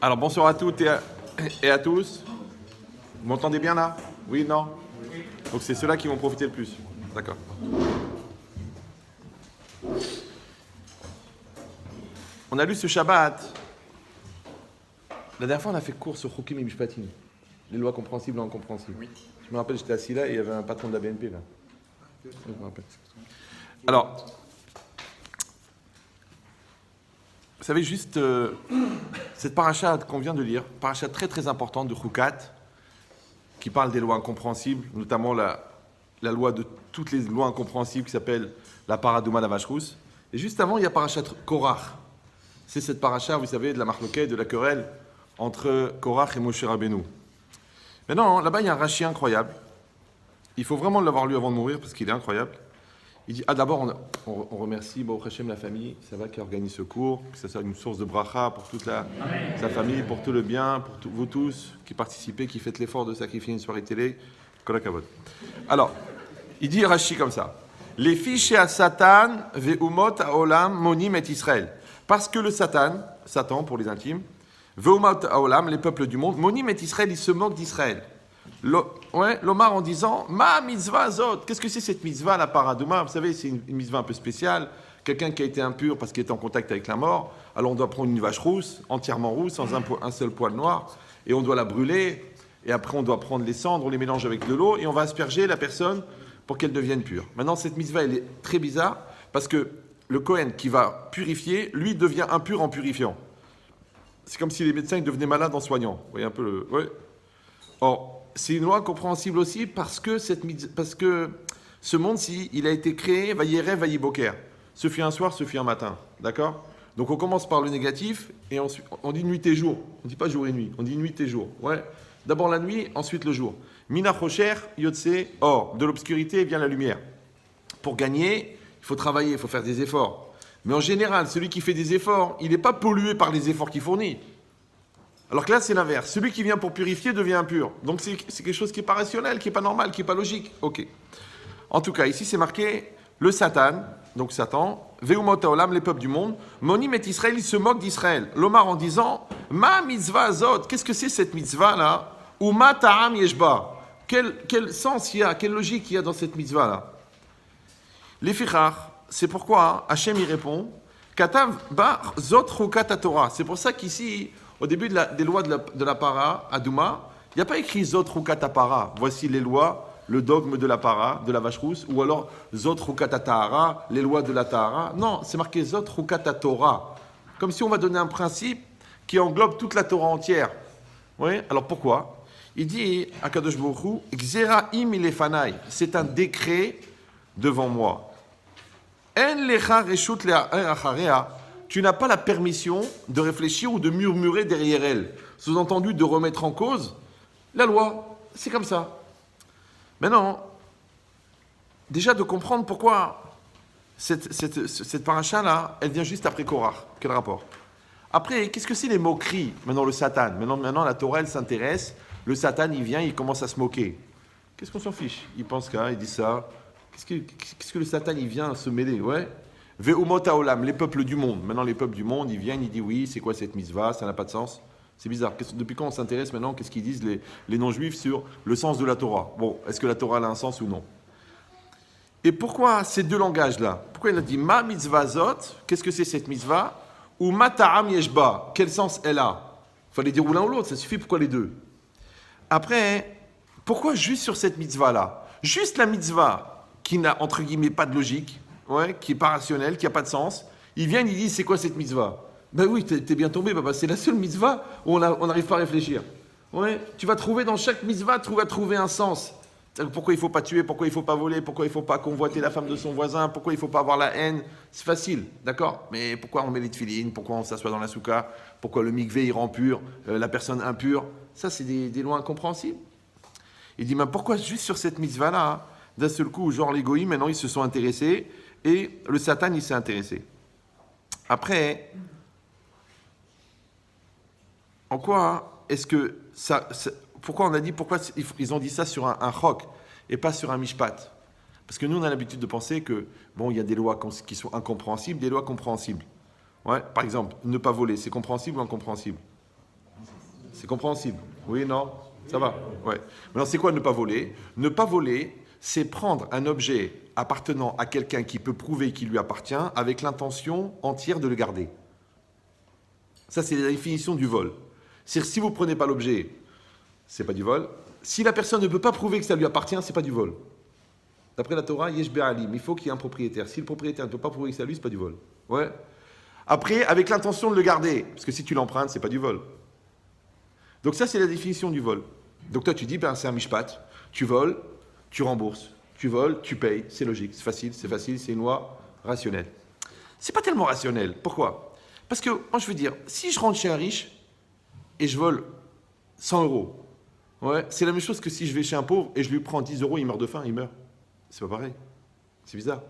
Alors bonsoir à toutes et à tous. Vous m'entendez bien là? Oui, non? Donc c'est ceux-là qui vont profiter le plus. D'accord. On a lu ce Shabbat. La dernière fois, on a fait cours sur Chokim et Mishpatim. Les lois compréhensibles et incompréhensibles. Oui. Je me rappelle, j'étais assis là et il y avait un patron de la BNP là. Je me rappelle. Alors, vous savez juste, cette paracha qu'on vient de lire, paracha très très importante de Chukat, qui parle des lois incompréhensibles, notamment la loi de toutes les lois incompréhensibles qui s'appelle la Paradouma la vache rousse. Et juste avant, il y a parachat Korach. C'est cette paracha, vous savez, de la marloquette, de la querelle entre Korach et Moshe Rabbeinu. Maintenant, là-bas, il y a un Rashi incroyable. Il faut vraiment l'avoir lu avant de mourir parce qu'il est incroyable. Il dit, d'abord, on remercie Baruch Hashem, la famille, ça va, qui organise ce cours, que ça soit une source de bracha pour toute sa famille, pour tout le bien, pour vous tous qui participez, qui faites l'effort de sacrifier une soirée télé. Kolakavod. Alors, il dit Rashi comme ça. Les fiches à Satan, ve'umot haolam, monim et Israël. Parce que le Satan pour les intimes, ve'umot haolam, les peuples du monde, monim et Israël, ils se moquent d'Israël. L'Omar en disant Ma mitzvah zot, qu'est-ce que c'est cette mitzvah, la paradouma? Vous savez, c'est une mitzvah un peu spéciale. Quelqu'un qui a été impur parce qu'il était en contact avec la mort, alors on doit prendre une vache rousse, entièrement rousse, sans un seul poil noir, et on doit la brûler, et après on doit prendre les cendres, on les mélange avec de l'eau, et on va asperger la personne pour qu'elle devienne pure. Maintenant, cette mitzvah, elle est très bizarre, parce que le Kohen qui va purifier, lui, devient impur en purifiant. C'est comme si les médecins ils devenaient malades en soignant. Vous voyez un peu le... Ouais. Or, c'est une loi compréhensible aussi parce que ce monde-ci, il a été créé, vaillere, vailliboker. Ce fut un soir, ce fut un matin. D'accord? Donc on commence par le négatif et on dit nuit et jour. On ne dit pas jour et nuit, on dit nuit et jour. Ouais. D'abord la nuit, ensuite le jour. Mina chocher, yotse, or. De l'obscurité vient la lumière. Pour gagner, il faut travailler, il faut faire des efforts. Mais en général, celui qui fait des efforts, il n'est pas pollué par les efforts qu'il fournit. Alors que là, c'est l'inverse. Celui qui vient pour purifier devient impur. Donc c'est quelque chose qui n'est pas rationnel, qui n'est pas normal, qui n'est pas logique. Ok. En tout cas, ici, c'est marqué le Satan, donc Satan, Veumot haolam, les peuples du monde, Monim et Israël, ils se moquent d'Israël. L'Omar en disant Ma mitzvah azot, qu'est-ce que c'est cette mitzvah-là? Ou ma ta'am yeshba. Quel sens il y a, quelle logique il y a dans cette mitzvah-là? Les fichar, c'est pourquoi Hachem y répond Katav bar zot chukat Torah. C'est pour ça qu'ici, au début des lois de la para, à Douma, il n'y a pas écrit Zot Rukat Para. Voici les lois, le dogme de la para, de la vache rousse, ou alors Zot Rukat Tahara, les lois de la Tahara. Non, c'est marqué Zot Rukat Torah. Comme si on va donner un principe qui englobe toute la Torah entière. Oui. Alors pourquoi? Il dit à Kadosh Baruch Hu, Xera im ilefanai. C'est un décret devant moi. En lecha reshut le'acharea. Tu n'as pas la permission de réfléchir ou de murmurer derrière elle. Sous-entendu, de remettre en cause la loi. C'est comme ça. Maintenant, déjà de comprendre pourquoi cette paracha-là, elle vient juste après Korach. Quel rapport? Après, qu'est-ce que c'est les moqueries? Maintenant, le Satan. Maintenant, la Torah, elle s'intéresse. Le Satan, il vient, il commence à se moquer. Qu'est-ce qu'on s'en fiche? Il pense qu'à, il dit ça. Qu'est-ce que le Satan, il vient se mêler? Ouais. Ve'umot haolam, les peuples du monde. Maintenant, les peuples du monde, ils viennent, ils disent oui, c'est quoi cette mitzvah? Ça n'a pas de sens. C'est bizarre. Depuis quand on s'intéresse maintenant? Qu'est-ce qu'ils disent les non-juifs sur le sens de la Torah? Bon, est-ce que la Torah a un sens ou non? Et pourquoi ces deux langages-là? Pourquoi il a dit ma mitzvah zot? Qu'est-ce que c'est cette mitzvah? Ou ma ta'am yeshba? Quel sens elle a? Il fallait dire ou l'un ou l'autre, ça suffit. Pourquoi les deux? Après, pourquoi juste sur cette mitzvah-là? Juste la mitzvah qui n'a, entre guillemets, pas de logique. Ouais, qui n'est pas rationnel, qui n'a pas de sens. Ils viennent, ils disent, c'est quoi cette mitzvah? Ben oui, t'es bien tombé, papa. C'est la seule mitzvah où on n'arrive pas à réfléchir. Ouais, tu vas trouver dans chaque mitzvah, tu vas trouver un sens. Pourquoi il ne faut pas tuer, pourquoi il ne faut pas voler, pourquoi il ne faut pas convoiter la femme de son voisin, pourquoi il ne faut pas avoir la haine. C'est facile, d'accord? Mais pourquoi on met les tefilines, pourquoi on s'assoit dans la souka, pourquoi le mikvé il rend pur, la personne impure? Ça, c'est des lois incompréhensibles. Il dit, mais pourquoi juste sur cette mitzvah-là, d'un seul coup, genre les goïms, maintenant ils se sont intéressés, et le Satan, il s'est intéressé. Après, en quoi est-ce que ça... Pourquoi on a dit, pourquoi ils ont dit ça sur un chok et pas sur un mishpat? Parce que nous, on a l'habitude de penser que, bon, il y a des lois qui sont incompréhensibles, des lois compréhensibles. Ouais, par exemple, ne pas voler, c'est compréhensible ou incompréhensible? C'est compréhensible. Oui, non? Ça va? Ouais. Maintenant, c'est quoi ne pas voler? Ne pas voler, c'est prendre un objet appartenant à quelqu'un qui peut prouver qu'il lui appartient avec l'intention entière de le garder. Ça, c'est la définition du vol. C'est-à-dire, si vous ne prenez pas l'objet, c'est pas du vol. Si la personne ne peut pas prouver que ça lui appartient, c'est pas du vol. D'après la Torah, yesh be'alim, il faut qu'il y ait un propriétaire. Si le propriétaire ne peut pas prouver que c'est à lui, c'est pas du vol. Ouais. Après, avec l'intention de le garder, parce que si tu l'empruntes, c'est pas du vol. Donc ça, c'est la définition du vol. Donc toi, tu dis, ben, c'est un mishpat. Tu voles, tu rembourses. Tu voles, tu payes. C'est logique, c'est facile, c'est une loi rationnelle. C'est pas tellement rationnel. Pourquoi? Parce que, moi, je veux dire, si je rentre chez un riche et je vole 100 euros, ouais, c'est la même chose que si je vais chez un pauvre et je lui prends 10 euros, il meurt de faim, il meurt. C'est pas pareil. C'est bizarre.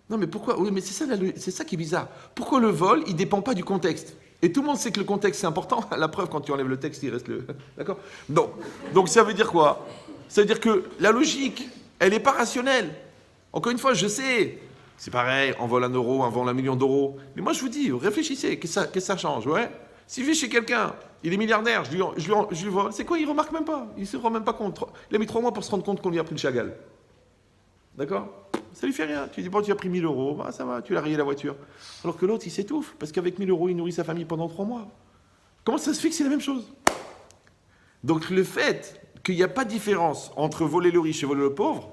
Non, mais pourquoi? Oui, mais c'est ça qui est bizarre. Pourquoi le vol, il ne dépend pas du contexte? Et tout le monde sait que le contexte, c'est important. La preuve, quand tu enlèves le texte, il reste le... D'accord? Non. Donc, ça veut dire quoi? Ça veut dire que la logique, elle n'est pas rationnelle. Encore une fois, je sais, c'est pareil, on vole 1 euro, on vole 1 million d'euros. Mais moi, je vous dis, réfléchissez, qu'est-ce que ça change, ouais? Si je vais chez quelqu'un, il est milliardaire, je lui vole, c'est quoi? Il ne remarque même pas. Il ne se rend même pas compte. Il a mis 3 mois pour se rendre compte qu'on lui a pris le Chagall. D'accord? Ça lui fait rien. Tu dis, bon, tu as pris 1 000 euros, bah, ça va, tu l'as rayé la voiture. Alors que l'autre, il s'étouffe, parce qu'avec 1 000 euros, il nourrit sa famille pendant 3 mois. Comment ça se fait que c'est la même chose? Donc le fait qu'il n'y a pas de différence entre voler le riche et voler le pauvre,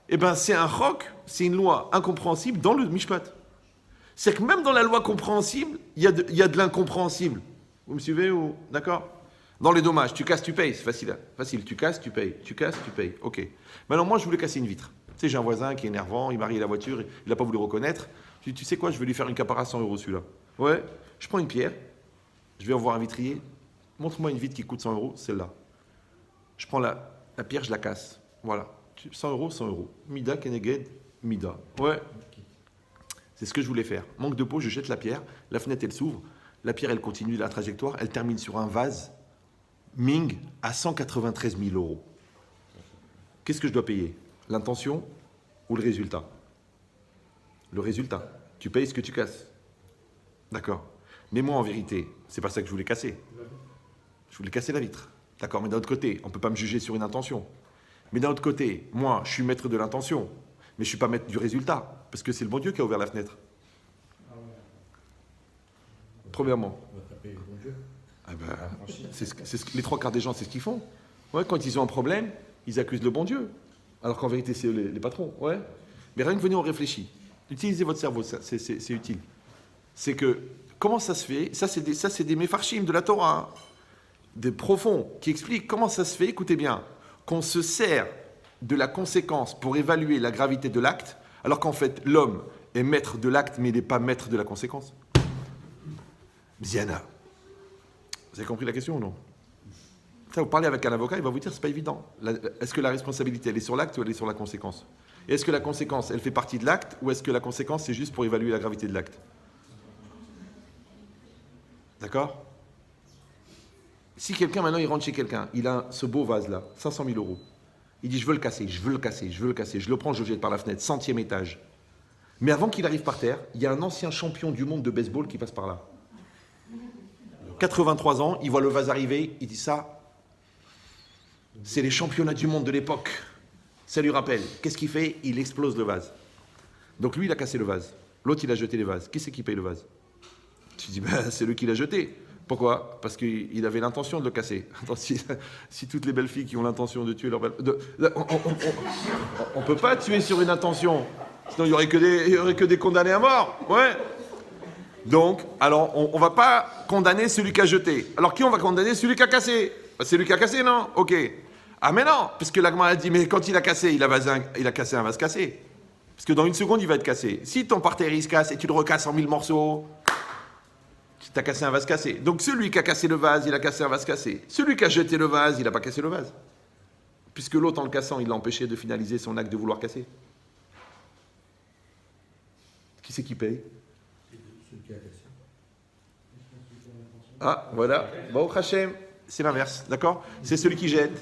eh ben, c'est un roc, c'est une loi incompréhensible dans le Mishpat. C'est que même dans la loi compréhensible, il y a de l'incompréhensible. Vous me suivez ou... D'accord? Dans les dommages, tu casses, tu payes, c'est facile. Facile, tu casses, tu payes. Tu casses, tu payes. Ok. Maintenant, moi, je voulais casser une vitre. Tu sais, j'ai un voisin qui est énervant, il m'a rayé la voiture, il n'a pas voulu reconnaître. Je dis, tu sais quoi, je vais lui faire une capara à 100 euros celui-là. Ouais, je prends une pierre, je vais en voir un vitrier. Montre-moi une vitre qui coûte 100 euros, celle-là. Je prends la pierre, je la casse. Voilà. 100 euros, 100 euros. Mida, Keneged, Mida. Ouais. C'est ce que je voulais faire. Manque de peau, je jette la pierre, la fenêtre, elle s'ouvre, la pierre, elle continue la trajectoire, elle termine sur un vase Ming à 193 000 euros. Qu'est-ce que je dois payer? L'intention ou le résultat? Le résultat. Tu payes ce que tu casses. D'accord. Mais moi, en vérité, c'est pas ça que je voulais casser. Je voulais casser la vitre. D'accord. Mais d'un autre côté, on ne peut pas me juger sur une intention. Mais d'un autre côté, moi, je suis maître de l'intention. Mais je ne suis pas maître du résultat. Parce que c'est le bon Dieu qui a ouvert la fenêtre. Premièrement. Ah ben, les 3 quarts des gens, c'est ce qu'ils font. Ouais, quand ils ont un problème, ils accusent le bon Dieu. Alors qu'en vérité, c'est les patrons. Ouais. Mais rien que venez, on réfléchit. Utilisez votre cerveau, c'est utile. C'est que, comment ça se fait? Ça, c'est des méfarchim de la Torah, hein, des profonds, qui expliquent comment ça se fait, écoutez bien, qu'on se sert de la conséquence pour évaluer la gravité de l'acte, alors qu'en fait, l'homme est maître de l'acte, mais il n'est pas maître de la conséquence. Ziana. Vous avez compris la question ou non? Ça, vous parlez avec un avocat, il va vous dire, c'est pas évident. Est-ce que la responsabilité, elle est sur l'acte ou elle est sur la conséquence? Et est-ce que la conséquence, elle fait partie de l'acte, ou est-ce que la conséquence, c'est juste pour évaluer la gravité de l'acte? D'accord? Si quelqu'un, maintenant, il rentre chez quelqu'un, il a ce beau vase-là, 500 000 euros. Il dit, je veux le casser, je veux le casser, je veux le casser. Je le prends, je le jette par la fenêtre, 100e étage. Mais avant qu'il arrive par terre, il y a un ancien champion du monde de baseball qui passe par là. 83 ans, il voit le vase arriver, il dit ça, c'est les championnats du monde de l'époque. Ça lui rappelle. Qu'est-ce qu'il fait? Il explose le vase. Donc lui, il a cassé le vase. L'autre, il a jeté les vases. Qui c'est qui paye le vase? Tu dis, ben, c'est lui qui l'a jeté. Pourquoi? Parce qu'il avait l'intention de le casser. Attends, si toutes les belles filles qui ont l'intention de tuer leur belle... on ne peut pas tuer sur une intention. Sinon, il n'y aurait que des condamnés à mort. Ouais. Donc, alors, on ne va pas condamner celui qui a jeté. Alors, qui on va condamner? Celui qui a cassé. C'est lui qui a cassé, non? Ok. Ah, mais non, parce que l'Agma a dit, mais quand il a cassé, il a cassé un vase cassé. Parce que dans une seconde, il va être cassé. Si ton parterre, il se casse et tu le recasses en 1000 morceaux, tu as cassé un vase cassé. Donc, celui qui a cassé le vase, il a cassé un vase cassé. Celui qui a jeté le vase, il n'a pas cassé le vase. Puisque l'autre, en le cassant, il l'a empêché de finaliser son acte de vouloir casser. Qui c'est qui paye? Ah, voilà. Bon, Hachem, c'est l'inverse, d'accord? C'est celui qui jette.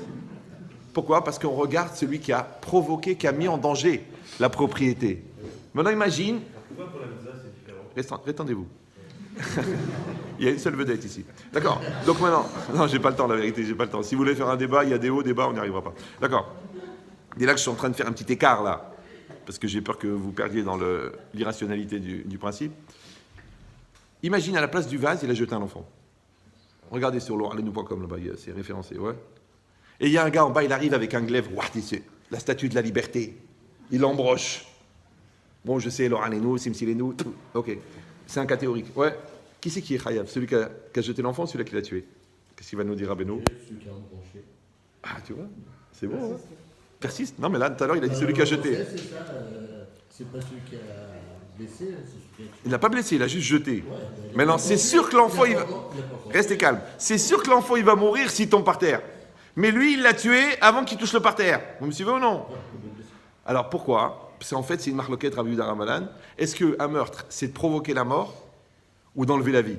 Pourquoi? Parce qu'on regarde celui qui a provoqué, qui a mis en danger la propriété. Maintenant, imagine... Pourquoi pour la visa, c'est différent? Restendez-vous. Il y a une seule vedette ici. D'accord. Donc maintenant, non, j'ai pas le temps, la vérité, j'ai pas le temps. Si vous voulez faire un débat, il y a des hauts débats, on n'y arrivera pas. D'accord. Et là que je suis en train de faire un petit écart, là, parce que j'ai peur que vous perdiez dans l'irrationalité du principe. Imagine à la place du vase, il a jeté un enfant. Regardez sur l'oralenu.com, là-bas, c'est référencé, ouais. Et il y a un gars en bas, il arrive avec un glaive, la statue de la liberté. Il l'embroche. Bon, je sais, l'oralenu, simsilenu, tout. Ok. C'est un cas théorique. Ouais. Qui c'est qui est Chayav? Celui qui a jeté l'enfant ou celui qui l'a tué? Qu'est-ce qu'il va nous dire, Rabbeinu? Celui qui a embranché. Ah, tu vois? C'est bon, hein? Persiste. Non, mais là, tout à l'heure, il a dit celui qui a jeté. C'est ça, c'est pas celui qui a blessé, c'est celui qui a tué. Il n'a pas blessé, il a juste jeté. Ouais, Maintenant, c'est sûr que l'enfant, il va... Restez calme. C'est sûr que l'enfant, il va mourir s'il tombe par terre. Mais lui, il l'a tué avant qu'il touche le parterre. Vous me suivez ou non? Alors, pourquoi? Parce qu'en fait, c'est une marloquette Rabbi Yehuda Ramalan. Est-ce qu'un meurtre, c'est de provoquer la mort ou d'enlever la vie?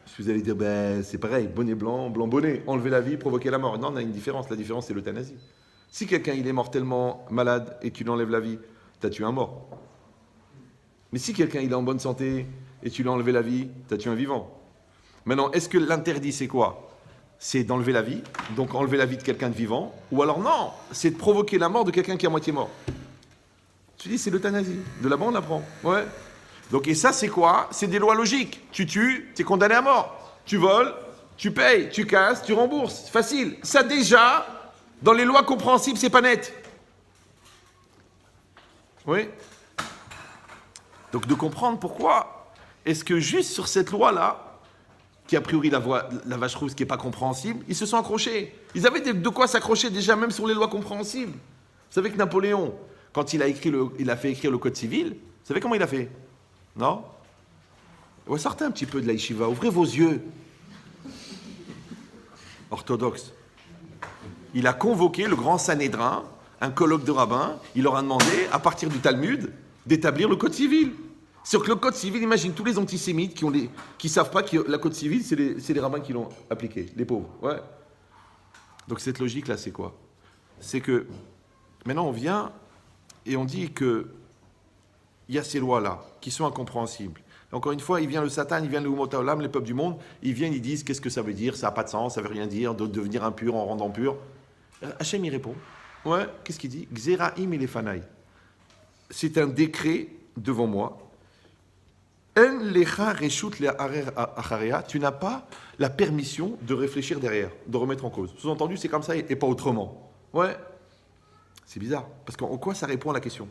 Parce que vous allez dire, ben, c'est pareil, bonnet blanc, blanc bonnet. Enlever la vie, provoquer la mort. Non, on a une différence. La différence, c'est l'euthanasie. Si quelqu'un, il est mortellement malade et tu lui enlèves la vie, tu as tué un mort. Mais si quelqu'un, il est en bonne santé et tu lui as enlevé la vie, tu as tué un vivant. Maintenant, est-ce que l'interdit, c'est quoi? C'est d'enlever la vie, donc enlever la vie de quelqu'un de vivant, ou alors non, c'est de provoquer la mort de quelqu'un qui est à moitié mort. Tu dis, c'est l'euthanasie. De là-bas, on apprend. Ouais. Donc, et ça, c'est quoi? C'est des lois logiques. Tu tues, tu es condamné à mort. Tu voles, tu payes, tu casses, tu rembourses. C'est facile. Ça, déjà, dans les lois compréhensibles, c'est pas net. Oui. Donc, de comprendre pourquoi est-ce que juste sur cette loi-là, qui a priori la vache rousse qui n'est pas compréhensible, ils se sont accrochés. Ils avaient de quoi s'accrocher déjà même sur les lois compréhensibles. Vous savez que Napoléon, quand il a fait écrire le Code civil, vous savez comment il a fait? Non? Ouais, sortez un petit peu de la yeshiva, ouvrez vos yeux. Orthodoxe. Il a convoqué le grand Sanhédrin, un colloque de rabbins, il leur a demandé, à partir du Talmud, d'établir le Code civil. Sur que le Code civil, imagine tous les antisémites qui savent pas que la Code civil, c'est les rabbins qui l'ont appliqué, les pauvres. Ouais. Donc cette logique-là, c'est quoi? C'est que maintenant on vient et on dit que il y a ces lois-là qui sont incompréhensibles. Et encore une fois, il vient le Satan, il vient le Umot Haolam, les peuples du monde, ils viennent, ils disent qu'est-ce que ça veut dire, ça n'a pas de sens, ça veut rien dire, de devenir impur en rendant pur. Hachem il répond. Ouais, qu'est-ce qu'il dit? Xeraim elefanaï. C'est un décret devant moi. Tu n'as pas la permission de réfléchir derrière, de remettre en cause. Sous-entendu, c'est comme ça et pas autrement. Ouais, c'est bizarre, parce qu'en quoi ça répond à la question?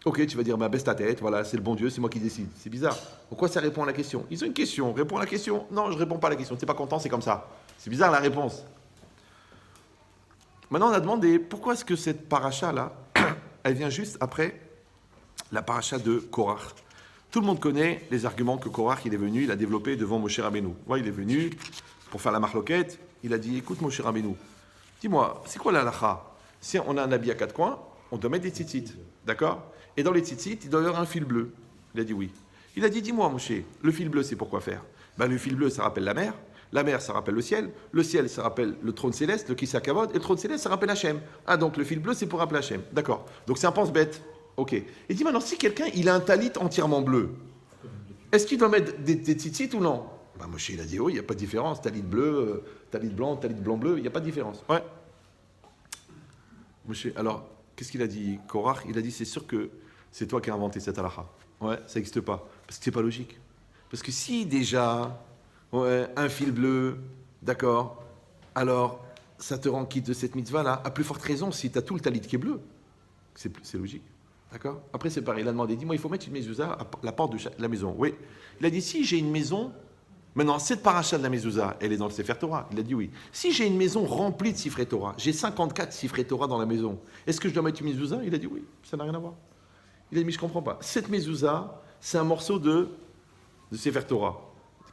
Ok, tu vas dire, bah, baisse ta tête, voilà, c'est le bon Dieu, c'est moi qui décide. C'est bizarre. En quoi ça répond à la question? Ils ont une question, réponds à la question. Non, je réponds pas à la question, t'es pas content, c'est comme ça. C'est bizarre la réponse. Maintenant, on a demandé, pourquoi est-ce que cette paracha-là, elle vient juste après la paracha de Korach? Tout le monde connaît les arguments que Korach il est venu, il a développé devant Moshe Rabbeinu. Ouais, il est venu pour faire la marloquette. Il a dit, écoute Moshe Rabbeinu, dis-moi, c'est quoi la halakha? Si on a un habit à 4 coins, on doit mettre des tzitzit, d'accord? Et dans les tzitzit, il doit y avoir un fil bleu. Il a dit oui. Il a dit, dis-moi Moshe, le fil bleu c'est pour quoi faire? Ben, le fil bleu ça rappelle la mer ça rappelle le ciel ça rappelle le trône céleste, le Kisakavod, et le trône céleste ça rappelle Hachem. Ah donc le fil bleu c'est pour rappeler Hachem, d'accord? Donc c'est un pense-bête. Ok. Et dis maintenant, si quelqu'un il a un talit entièrement bleu, est-ce qu'il doit mettre des tzitzit ou non? Bah, Moshe il a dit oui, il n'y a pas de différence. Talit bleu, talit blanc bleu, il n'y a pas de différence. Ouais. Moshe, alors, qu'est-ce qu'il a dit? Korach, il a dit c'est sûr que c'est toi qui as inventé cette halakha. Ouais, ça n'existe pas. Parce que c'est pas logique. Parce que si déjà, ouais, un fil bleu, d'accord, alors ça te rend quitte de cette mitzvah-là, à plus forte raison si tu as tout le talit qui est bleu. C'est logique. D'accord? Après, c'est pareil. Il a demandé, dis-moi, il faut mettre une mezouza à la porte de la maison. Oui. Il a dit, si j'ai une maison, maintenant, cette paracha de la mezouza, elle est dans le Sefer Torah. Il a dit oui. Si j'ai une maison remplie de Sifrei Torah, j'ai 54 Sifrei Torah dans la maison, est-ce que je dois mettre une mezouza? Il a dit oui. Ça n'a rien à voir. Il a dit, mais je ne comprends pas. Cette mezouza, c'est un morceau de Sefer Torah.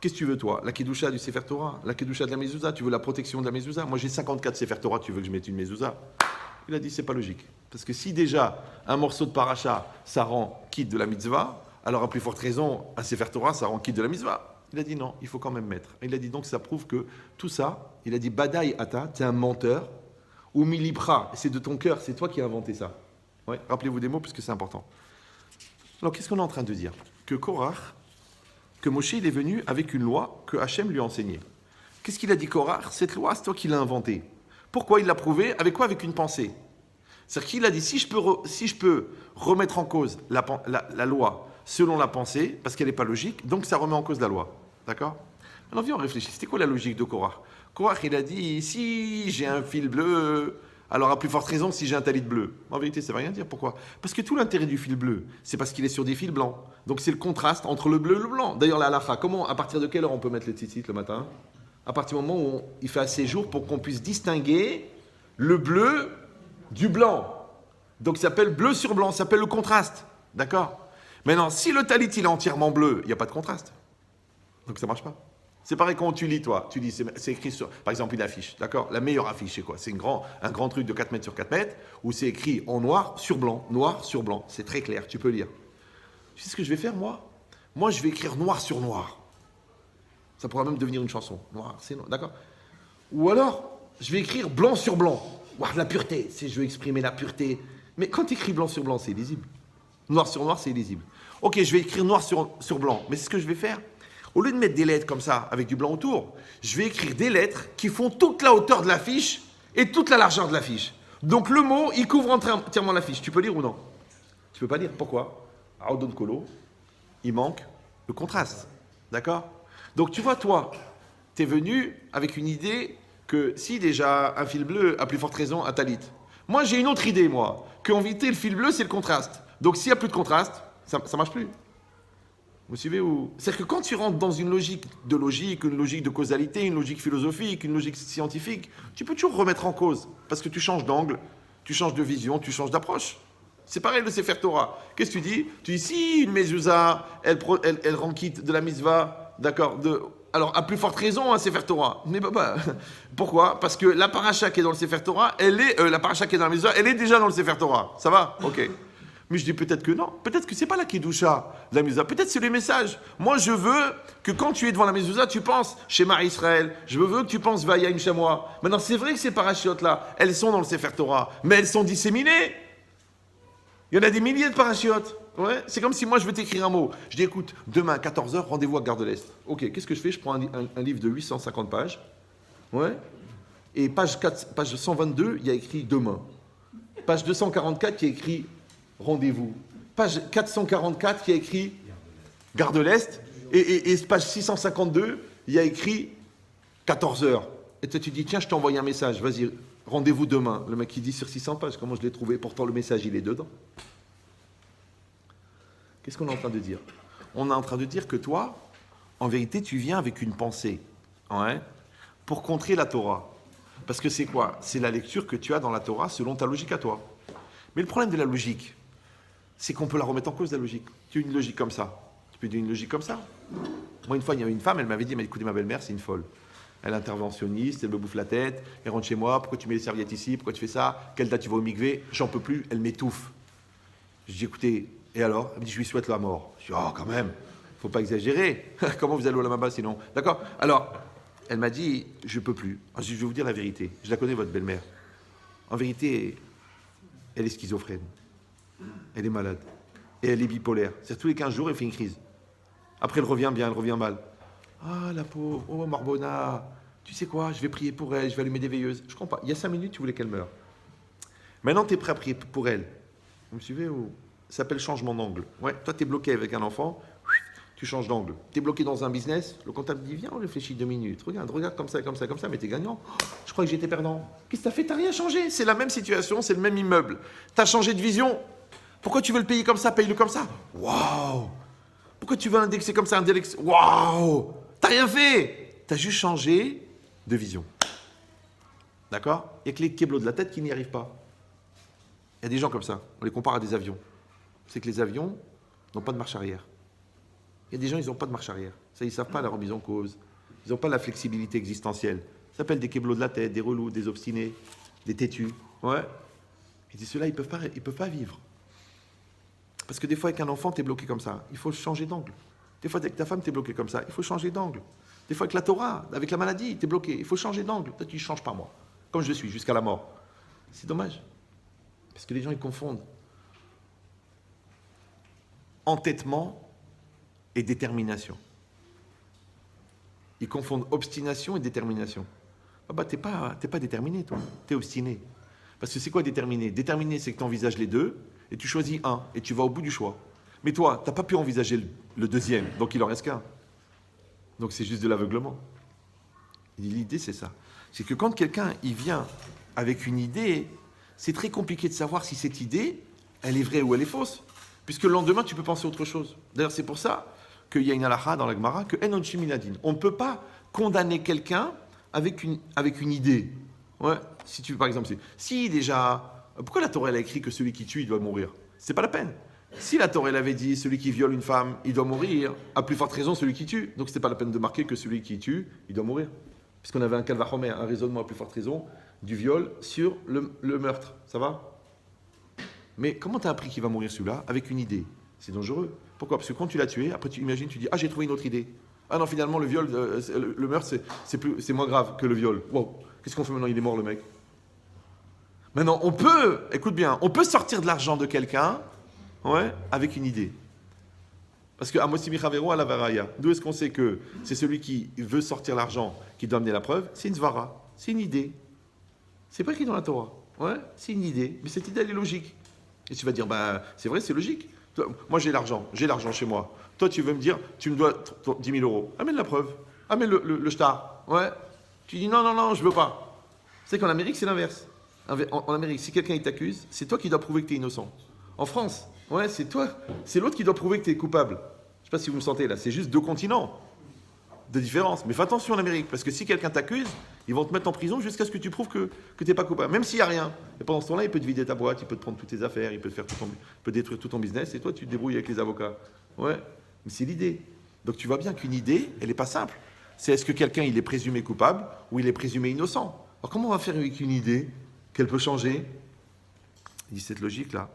Qu'est-ce que tu veux, toi? La Kedusha du Sefer Torah? La Kedusha de la mezouza? Tu veux la protection de la mezouza? Moi, j'ai 54 Sefer Torah, tu veux que je mette une mezouza? Il a dit, c'est pas logique. Parce que si déjà, un morceau de paracha, ça rend quitte de la mitzvah, alors à plus forte raison, un Sefer Torah, ça rend quitte de la mitzvah. Il a dit non, il faut quand même mettre. Il a dit donc, ça prouve que tout ça, il a dit, Badaï Ata, t'es un menteur, ou Milibra, c'est de ton cœur, c'est toi qui as inventé ça. Ouais, rappelez-vous des mots, parce que c'est important. Alors, qu'est-ce qu'on est en train de dire? Que que Moshe il est venu avec une loi que Hachem lui a enseignée. Qu'est-ce qu'il a dit Korah? Cette loi, c'est toi qui l'as inventée. Pourquoi il l'a prouvée? Avec quoi? Avec une pensée. C'est-à-dire qu'il a dit, si je peux remettre en cause la loi selon la pensée, parce qu'elle n'est pas logique, donc ça remet en cause la loi. D'accord? Maintenant, viens, on réfléchit. C'était quoi la logique de Korah? Korah, il a dit, si j'ai un fil bleu, alors à plus forte raison si j'ai un talit bleu. En vérité, ça ne veut rien dire. Pourquoi? Parce que tout l'intérêt du fil bleu, c'est parce qu'il est sur des fils blancs. Donc c'est le contraste entre le bleu et le blanc. D'ailleurs, la halakha, à partir de quelle heure on peut mettre le tzitzit le matin? À partir du moment où il fait assez jour pour qu'on puisse distinguer le bleu du blanc. Donc ça s'appelle bleu sur blanc, ça s'appelle le contraste. D'accord? Maintenant, si le talit il est entièrement bleu, il n'y a pas de contraste. Donc ça ne marche pas. C'est pareil quand tu lis, toi. Tu lis, c'est écrit sur, par exemple, une affiche. D'accord? La meilleure affiche, c'est quoi? C'est un grand truc de 4 mètres sur 4 mètres où c'est écrit en noir sur blanc. Noir sur blanc. C'est très clair, tu peux lire. Tu sais ce que je vais faire, moi? Moi, je vais écrire noir sur noir. Ça pourra même devenir une chanson. Noir, c'est noir. D'accord? Ou alors, je vais écrire blanc sur blanc. Ouah, la pureté. Je veux exprimer la pureté. Mais quand tu écris blanc sur blanc, c'est illisible. Noir sur noir, c'est illisible. Ok, je vais écrire noir sur blanc. Mais c'est ce que je vais faire. Au lieu de mettre des lettres comme ça, avec du blanc autour, je vais écrire des lettres qui font toute la hauteur de l'affiche et toute la largeur de l'affiche. Donc le mot, il couvre entièrement l'affiche. Tu peux lire ou non? Tu peux pas lire. Pourquoi? Audon Kolo, il manque le contraste. D'accord? Donc tu vois, toi, tu es venu avec une idée que si déjà un fil bleu, à plus forte raison, un talit. Moi, j'ai une autre idée, moi, qu'en vérité, le fil bleu, c'est le contraste. Donc s'il n'y a plus de contraste, ça ne marche plus. Vous suivez ou... C'est-à-dire que quand tu rentres dans une logique, une logique de causalité, une logique philosophique, une logique scientifique, tu peux toujours remettre en cause. Parce que tu changes d'angle, tu changes de vision, tu changes d'approche. C'est pareil le Sefer Torah. Qu'est-ce que tu dis? Tu dis, si une mezouza, elle rend quitte de la mitzvah, d'accord, alors, à plus forte raison, un Sefer Torah. Mais pourquoi? Parce que la paracha qui est dans le Sefer Torah, la paracha qui est dans la mitzvah, elle est déjà dans le Sefer Torah. Ça va? Ok. Mais je dis peut-être que non. Peut-être que c'est pas la Kedusha de la Mezouza. Peut-être c'est les messages. Moi, je veux que quand tu es devant la Mezouza, tu penses Shema Israël. Je veux que tu penses Vaya Im Shamoa. Maintenant, c'est vrai que ces parachiotes-là, elles sont dans le Sefer Torah, mais elles sont disséminées. Il y en a des milliers de parachiotes. Ouais. C'est comme si moi, je veux t'écrire un mot. Je dis, écoute, demain à 14h, rendez-vous à Gare de l'Est. Ok, qu'est-ce que je fais? Je prends un livre de 850 pages. Ouais. Et page 122, il y a écrit demain. Page 244, il y a écrit rendez-vous. Page 444 qui a écrit Gare de l'Est. Et page 652, il y a écrit 14h. Et toi, tu dis, tiens, je t'ai envoyé un message, vas-y, rendez-vous demain. Le mec, il dit sur 600 pages, comment je l'ai trouvé? Pourtant, le message, il est dedans. Qu'est-ce qu'on est en train de dire? On est en train de dire que toi, en vérité, tu viens avec une pensée, hein, pour contrer la Torah. Parce que c'est quoi? C'est la lecture que tu as dans la Torah selon ta logique à toi. Mais le problème de la logique, c'est qu'on peut la remettre en cause, la logique. Tu as une logique comme ça. Tu peux dire une logique comme ça. Moi, une fois, il y avait une femme, elle m'avait dit, écoutez, ma belle-mère, c'est une folle. Elle est interventionniste, elle me bouffe la tête, elle rentre chez moi, pourquoi tu mets les serviettes ici, pourquoi tu fais ça, quelle date tu vas au mikvé, j'en peux plus, elle m'étouffe. Je dis, écoutez, et alors? Elle me dit, je lui souhaite la mort. Je dis, oh, quand même, faut pas exagérer. Comment vous allez au Lamaba sinon? D'accord? Alors, elle m'a dit, je peux plus. Je dis, je vais vous dire la vérité. Je la connais, votre belle-mère. En vérité, elle est schizophrène. Elle est malade. Et elle est bipolaire. C'est-à-dire tous les 15 jours, elle fait une crise. Après, elle revient bien, elle revient mal. Ah, la pauvre, oh, Marbona, tu sais quoi, je vais prier pour elle, je vais allumer des veilleuses. Je comprends pas. Il y a 5 minutes, tu voulais qu'elle meure. Maintenant, tu es prêt à prier pour elle. Vous me suivez ou... Ça s'appelle changement d'angle. Ouais, toi, tu es bloqué avec un enfant, tu changes d'angle. Tu es bloqué dans un business, le comptable dit, viens, on réfléchit 2 minutes. Regarde comme ça, mais tu es gagnant. Je crois que j'étais perdant. Qu'est-ce que tu as fait? Tu n'as rien changé. C'est la même situation, c'est le même immeuble. Tu as changé de vision. Pourquoi tu veux le payer comme ça? Paye-le comme ça. Waouh! Pourquoi tu veux indexer comme ça? Waouh! T'as rien fait! T'as juste changé de vision. D'accord? Il y a que les kéblos de la tête qui n'y arrivent pas. Il y a des gens comme ça. On les compare à des avions. C'est que les avions n'ont pas de marche arrière. Il y a des gens, ils n'ont pas de marche arrière. Ça, ils ne savent pas la remise en cause. Ils n'ont pas la flexibilité existentielle. Ça s'appelle des kéblos de la tête, des relous, des obstinés, des têtus. Ouais. Et ceux-là, ils ne peuvent pas vivre. Parce que des fois, avec un enfant, tu es bloqué comme ça. Il faut changer d'angle. Des fois, avec ta femme, tu es bloqué comme ça. Il faut changer d'angle. Des fois, avec la Torah, avec la maladie, tu es bloqué. Il faut changer d'angle. Toi, tu ne changes pas, moi. Comme je suis, jusqu'à la mort. C'est dommage. Parce que les gens, ils confondent entêtement et détermination. ils confondent obstination et détermination. Ah bah, t'es pas déterminé, toi. T'es obstiné. Parce que c'est quoi déterminé? Déterminé, c'est que tu envisages les deux, et tu choisis un, et tu vas au bout du choix. Mais toi, t'as pas pu envisager le deuxième, donc il en reste qu'un. Donc c'est juste de l'aveuglement. L'idée, c'est ça. C'est que quand quelqu'un, il vient avec une idée, c'est très compliqué de savoir si cette idée, elle est vraie ou elle est fausse. Puisque le lendemain, tu peux penser à autre chose. D'ailleurs, c'est pour ça qu'il y a une halakha dans la Gemara, que en onshim minadin. On ne peut pas condamner quelqu'un avec une idée. Ouais. Si tu veux, par exemple, si déjà, pourquoi la Torah elle a écrit que celui qui tue, il doit mourir? C'est pas la peine. Si la Torah elle avait dit celui qui viole une femme, il doit mourir, à plus forte raison celui qui tue. Donc c'était pas la peine de marquer que celui qui tue, il doit mourir. Puisqu'on avait un calvachomer, un raisonnement à plus forte raison du viol sur le meurtre. Ça va? Mais comment tu as appris qu'il va mourir celui-là? Avec une idée. C'est dangereux. Pourquoi? Parce que quand tu l'as tué, après tu imagines, tu dis, ah j'ai trouvé une autre idée. Ah non, finalement le viol, le meurtre c'est moins grave que le viol. Wow. Qu'est-ce qu'on fait maintenant? Il est mort le mec. Maintenant on peut, écoute bien, on peut sortir de l'argent de quelqu'un, ouais, avec une idée. Parce que Amosimi Chavero à la Varaya, d'où est-ce qu'on sait que c'est celui qui veut sortir l'argent qui doit amener la preuve? C'est une Svara, c'est une idée. C'est pas écrit dans la Torah. Ouais, c'est une idée, mais cette idée elle est logique. Et tu vas dire, bah c'est vrai, c'est logique. Moi j'ai l'argent chez moi. Toi tu veux me dire, tu me dois 10 000 euros. Amène la preuve, amène le shtar. Ouais. Tu dis non, je veux pas. C'est qu'en Amérique c'est l'inverse. En Amérique, si quelqu'un t'accuse, c'est toi qui dois prouver que tu es innocent. En France, ouais, c'est toi, c'est l'autre qui doit prouver que tu es coupable. Je sais pas si vous me sentez là, c'est juste deux continents de différence. Mais fais attention en Amérique, parce que si quelqu'un t'accuse, ils vont te mettre en prison jusqu'à ce que tu prouves que tu n'es pas coupable, même s'il n'y a rien. Et pendant ce temps-là, il peut te vider ta boîte, il peut te prendre toutes tes affaires, il peut peut détruire tout ton business, et toi, tu te débrouilles avec les avocats. Ouais, mais c'est l'idée. Donc tu vois bien qu'une idée, elle n'est pas simple. C'est est-ce que quelqu'un, il est présumé coupable ou il est présumé innocent? Alors comment on va faire avec une idée qu'elle peut changer? Il dit cette logique-là.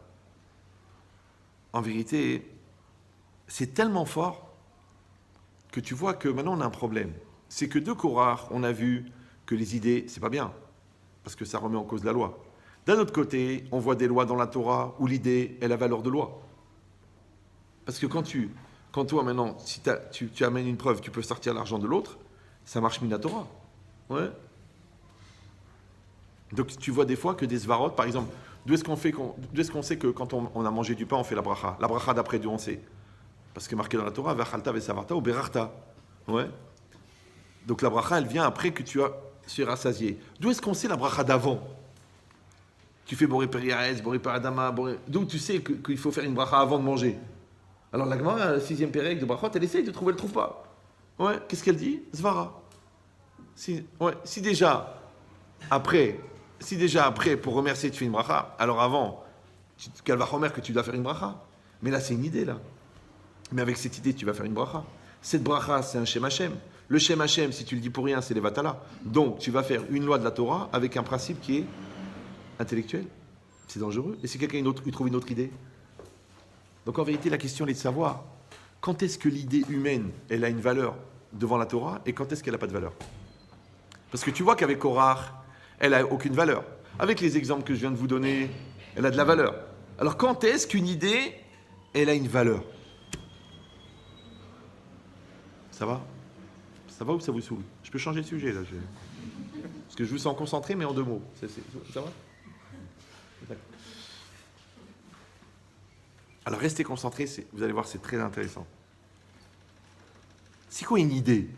En vérité, c'est tellement fort que tu vois que maintenant on a un problème. C'est que de Korach, on a vu que les idées, c'est pas bien, parce que ça remet en cause la loi. D'un autre côté, on voit des lois dans la Torah où l'idée est la valeur de loi. Parce que quand toi maintenant, si tu amènes une preuve, tu peux sortir l'argent de l'autre, ça marche mieux la Torah. Ouais. Donc tu vois des fois que des svarot, par exemple, d'où est-ce qu'on sait que quand on a mangé du pain, on fait la bracha? La bracha d'après d'où on sait? Parce que marqué dans la Torah, Vachalta vesavarta ou berarta. Ouais. Donc la bracha, elle vient après que tu as rassasié. D'où est-ce qu'on sait la bracha d'avant? Tu fais Boré Periaez, Boré Paradama, Boré... Donc tu sais qu'il faut faire une bracha avant de manger. Alors la Gemara, la 6e pérègue de brachot, elle essaye de trouver, elle ne trouve pas. Ouais, qu'est-ce qu'elle dit? Zvara. Si déjà, après, pour remercier, tu fais une bracha, alors avant, qu'elle va remercier que tu dois faire une bracha. Mais là, c'est une idée, là. Mais avec cette idée, tu vas faire une bracha. Cette bracha, c'est un Shem Hashem. Le Shem Hashem, si tu le dis pour rien, c'est les Vatala. Donc, tu vas faire une loi de la Torah avec un principe qui est intellectuel. C'est dangereux. Et si quelqu'un il trouve une autre idée? Donc, en vérité, la question elle est de savoir quand est-ce que l'idée humaine, elle a une valeur devant la Torah et quand est-ce qu'elle n'a pas de valeur. Parce que tu vois qu'avec Korach, elle n'a aucune valeur. Avec les exemples que je viens de vous donner, elle a de la valeur. Alors, quand est-ce qu'une idée, elle a une valeur? Ça va? Ça va ou ça vous saoule? Je peux changer de sujet là. Parce que je vous sens concentré, mais en 2 mots. Ça va? D'accord. Alors restez concentrés, vous allez voir, c'est très intéressant. C'est quoi une idée?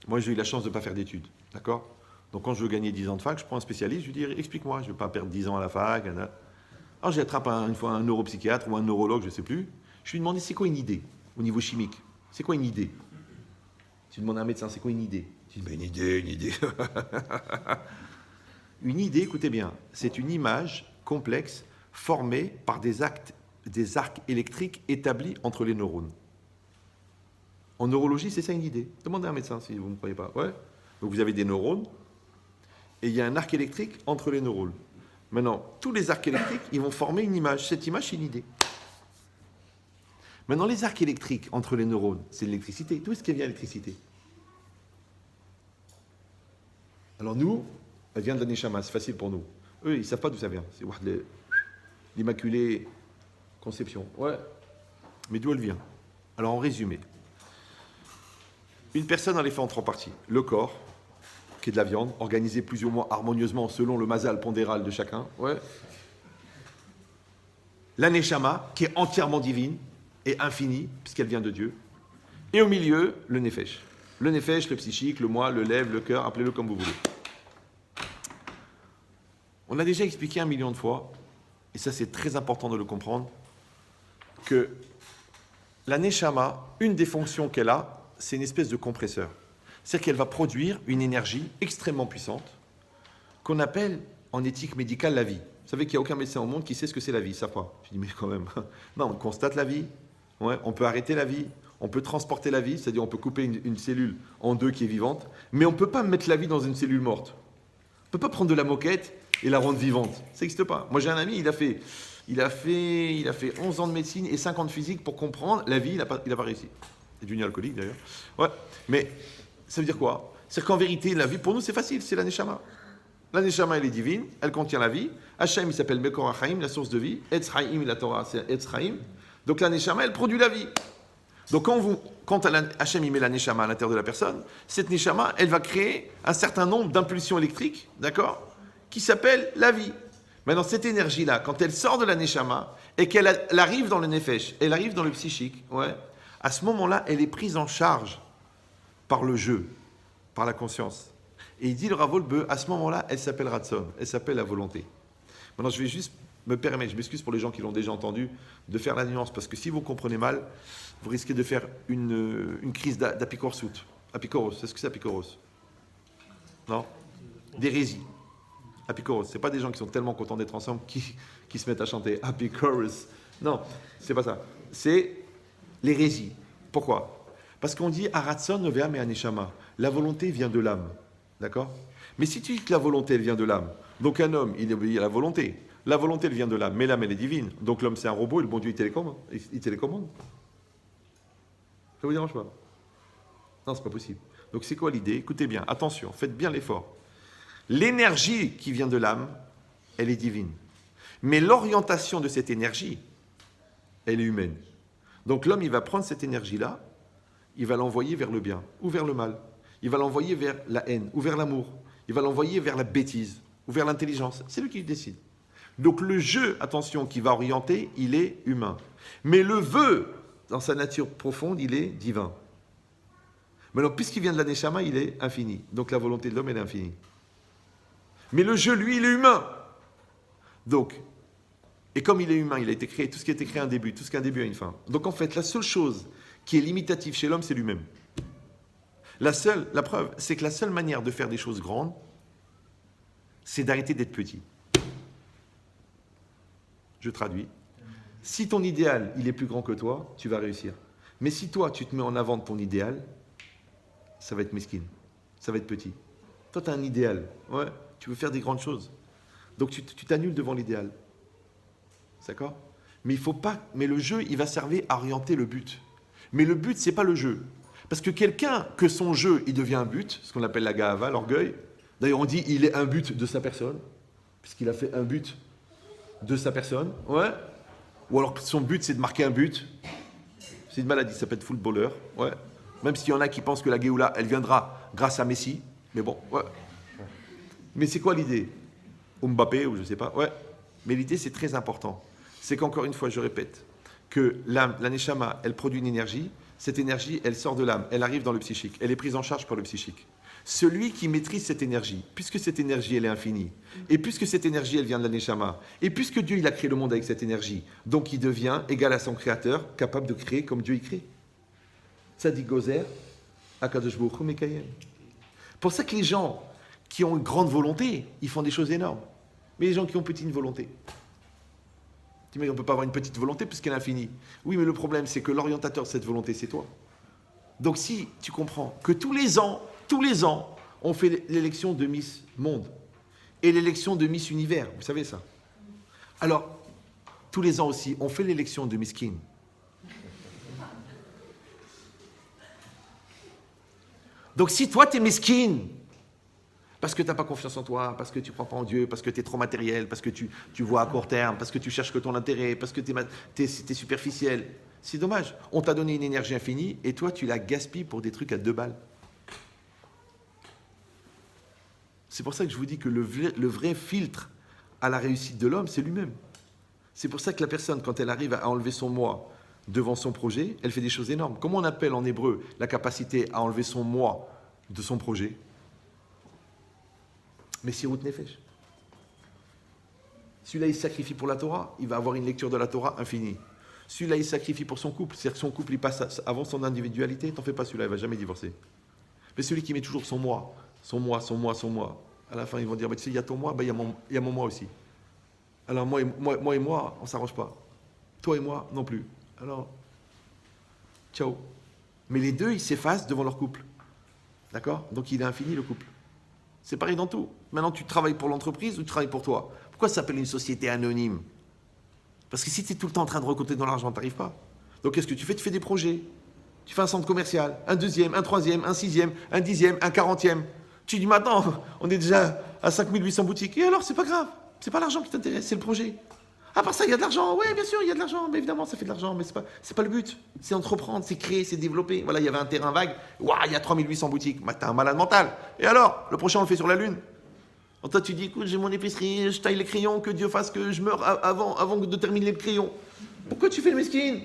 Moi, j'ai eu la chance de ne pas faire d'études, d'accord? Donc quand je veux gagner 10 ans de fac, je prends un spécialiste, je lui dis, explique-moi, je ne veux pas perdre 10 ans à la fac. Alors j'attrape une fois un neuropsychiatre ou un neurologue, je ne sais plus. Je lui demande, c'est quoi une idée au niveau chimique? C'est quoi une idée? Tu demandes à un médecin, c'est quoi une idée? Tu dis, une idée. Une idée, écoutez bien, c'est une image complexe formée par des arcs électriques établis entre les neurones. En neurologie, c'est ça une idée. Demandez à un médecin si vous ne me croyez pas. Ouais. Donc vous avez des neurones et il y a un arc électrique entre les neurones. Maintenant, tous les arcs électriques, ils vont former une image. Cette image, c'est une idée. Maintenant, les arcs électriques entre les neurones, c'est l'électricité. D'où est-ce qu'elle vient l'électricité? Alors nous, elle vient de la Neshama, c'est facile pour nous. Eux, ils ne savent pas d'où ça vient. C'est l'Immaculée Conception. Ouais. Mais d'où elle vient? Alors en résumé, Une personne, elle est faite en trois parties. Le corps, qui est de la viande, organisé plus ou moins harmonieusement selon le mazal pondéral de chacun. Ouais. La neshama, qui est entièrement divine et infinie, puisqu'elle vient de Dieu. Et au milieu, le nefesh. Le nefesh, le psychique, le moi, le lève, le cœur, appelez-le comme vous voulez. On a déjà expliqué 1 million de fois, et ça c'est très important de le comprendre, que la neshama, une des fonctions qu'elle a, c'est une espèce de compresseur. C'est-à-dire qu'elle va produire une énergie extrêmement puissante qu'on appelle en éthique médicale la vie. Vous savez qu'il n'y a aucun médecin au monde qui sait ce que c'est la vie, ça pas. Je dis mais quand même, non, on constate la vie, ouais, on peut arrêter la vie, on peut transporter la vie, c'est-à-dire on peut couper une cellule en deux qui est vivante, mais on ne peut pas mettre la vie dans une cellule morte. On ne peut pas prendre de la moquette et la rendre vivante. Ça n'existe pas. Moi j'ai un ami, il a fait 11 ans de médecine et 5 ans de physique pour comprendre la vie, il n'a pas réussi. Il est devenu alcoolique d'ailleurs. Ouais, mais ça veut dire quoi? C'est-à-dire qu'en vérité, la vie pour nous c'est facile, c'est la neshama. La neshama, elle est divine, elle contient la vie. Hachem, il s'appelle Mekor HaChaim, la source de vie. Etz Chaim, la Torah, c'est Etz Chaim. Donc la neshama, elle produit la vie. Donc quand Hachem il met la neshama à l'intérieur de la personne, cette neshama, elle va créer un certain nombre d'impulsions électriques, d'accord, qui s'appellent la vie. Maintenant, cette énergie-là, quand elle sort de la neshama et qu'elle arrive dans le nefesh, elle arrive dans le psychique, ouais, à ce moment-là, elle est prise en charge par le jeu, par la conscience. Et il dit le Rav Wolbe, à ce moment-là, elle s'appelle Ratson, elle s'appelle la volonté. Maintenant, je vais juste me permettre, je m'excuse pour les gens qui l'ont déjà entendu, de faire la nuance, parce que si vous comprenez mal, vous risquez de faire une crise d'apicorsout. Apicoros, c'est ce que c'est apicoros? Non? D'hérésie. Apicoros, c'est pas des gens qui sont tellement contents d'être ensemble qui se mettent à chanter apicoros. Non, c'est pas ça. C'est l'hérésie. Pourquoi? Parce qu'on dit Aratson Noveam et Aneshama. La volonté vient de l'âme. D'accord? Mais si tu dis que la volonté, elle vient de l'âme, donc un homme, il obéit à la volonté. La volonté, elle vient de l'âme, mais l'âme, elle est divine. Donc l'homme, c'est un robot et le bon Dieu, il télécommande. Il télécommande. Ça vous dérange pas? Non, c'est pas possible. Donc c'est quoi l'idée? Écoutez bien, attention, faites bien l'effort. L'énergie qui vient de l'âme, elle est divine. Mais l'orientation de cette énergie, elle est humaine. Donc l'homme, il va prendre cette énergie-là, il va l'envoyer vers le bien ou vers le mal. Il va l'envoyer vers la haine ou vers l'amour. Il va l'envoyer vers la bêtise ou vers l'intelligence. C'est lui qui décide. Donc le jeu, attention, qui va orienter, il est humain. Mais le vœu, dans sa nature profonde, il est divin. Maintenant, puisqu'il vient de la neshama, il est infini. Donc la volonté de l'homme, elle est infinie. Mais le jeu, lui, il est humain. Donc, et comme il est humain, il a été créé, tout ce qui a été créé a un début, tout ce qui a un début a une fin. Donc en fait, la seule chose qui est limitative chez l'homme, c'est lui-même. La preuve, c'est que la seule manière de faire des choses grandes, c'est d'arrêter d'être petit. Je traduis. Si ton idéal, il est plus grand que toi, tu vas réussir. Mais si toi, tu te mets en avant de ton idéal, ça va être mesquine. Ça va être petit. Toi, tu as un idéal. Ouais, tu veux faire des grandes choses. Donc, tu t'annules devant l'idéal. D'accord? Mais il faut pas. Mais le jeu, il va servir à orienter le but. Mais le but, c'est pas le jeu. Parce que quelqu'un, que son jeu, il devient un but, ce qu'on appelle la gahava, l'orgueil. D'ailleurs, on dit il est un but de sa personne, puisqu'il a fait un but de sa personne. Ouais. Ou alors son but, c'est de marquer un but. C'est une maladie, ça s'appelle footballeur. Ouais. Même s'il y en a qui pensent que la Géoula, elle viendra grâce à Messi. Mais bon, ouais. Mais c'est quoi l'idée? Ou Mbappé, ou je sais pas. Ouais. Mais l'idée, c'est très important. C'est qu'encore une fois, je répète, que l'âme, la neshama, elle produit une énergie. Cette énergie, elle sort de l'âme, elle arrive dans le psychique, elle est prise en charge par le psychique. Celui qui maîtrise cette énergie, puisque cette énergie, elle est infinie, et puisque cette énergie, elle vient de la neshama, et puisque Dieu, il a créé le monde avec cette énergie, donc il devient égal à son créateur, capable de créer comme Dieu y crée. Tzadik Gozer, Akadosh Baruch Hu Mekayem. Pour ça que les gens qui ont une grande volonté, ils font des choses énormes. Mais les gens qui ont petite volonté, mais on ne peut pas avoir une petite volonté puisqu'elle est infinie. Oui, mais le problème, c'est que l'orientateur de cette volonté, c'est toi. Donc si tu comprends que tous les ans, on fait l'élection de Miss Monde et l'élection de Miss Univers, vous savez ça. Alors, tous les ans aussi, on fait l'élection de Miss King. Donc si toi, tu es mesquine, parce que tu n'as pas confiance en toi, parce que tu ne crois pas en Dieu, parce que tu es trop matériel, parce que tu vois à court terme, parce que tu cherches que ton intérêt, parce que tu es superficiel. C'est dommage. On t'a donné une énergie infinie et toi, tu la gaspilles pour des trucs à 2 balles. C'est pour ça que je vous dis que le vrai filtre à la réussite de l'homme, c'est lui-même. C'est pour ça que la personne, quand elle arrive à enlever son moi devant son projet, elle fait des choses énormes. Comment on appelle en hébreu la capacité à enlever son moi de son projet? Messirut Nefesh. Celui-là, il se sacrifie pour la Torah, il va avoir une lecture de la Torah infinie. Celui-là, il se sacrifie pour son couple, c'est-à-dire que son couple, il passe avant son individualité, t'en fais pas celui-là, il va jamais divorcer. Mais celui qui met toujours son moi, son moi, son moi, son moi, à la fin, ils vont dire, bah, tu sais, il y a ton moi, bah, il y a mon moi aussi. Alors moi et moi, on ne s'arrange pas. Toi et moi, non plus. Alors, ciao. Mais les deux, ils s'effacent devant leur couple. D'accord? Donc il est infini, le couple. C'est pareil dans tout. Maintenant, tu travailles pour l'entreprise ou tu travailles pour toi? Pourquoi ça s'appelle une société anonyme? Parce que si tu es tout le temps en train de recompter dans l'argent, tu n'arrives pas. Donc qu'est-ce que tu fais? Tu fais des projets. Tu fais un centre commercial, un deuxième, un troisième, un sixième, un dixième, un 40e. Tu dis maintenant, on est déjà à 5800 boutiques. Et alors, c'est pas grave. C'est pas l'argent qui t'intéresse, c'est le projet. À part ça, il y a de l'argent. Oui, bien sûr, il y a de l'argent. Mais évidemment, ça fait de l'argent. Mais c'est pas le but. C'est entreprendre, c'est créer, c'est développer. Voilà, il y avait un terrain vague. Waouh, il y a 3800 boutiques. Bah, t'es un malade mental. Et alors, le prochain, on le fait sur la Lune. Donc toi, tu dis, écoute, j'ai mon épicerie, je taille les crayons, que Dieu fasse que je meure avant de terminer le crayon. Pourquoi tu fais le mesquine?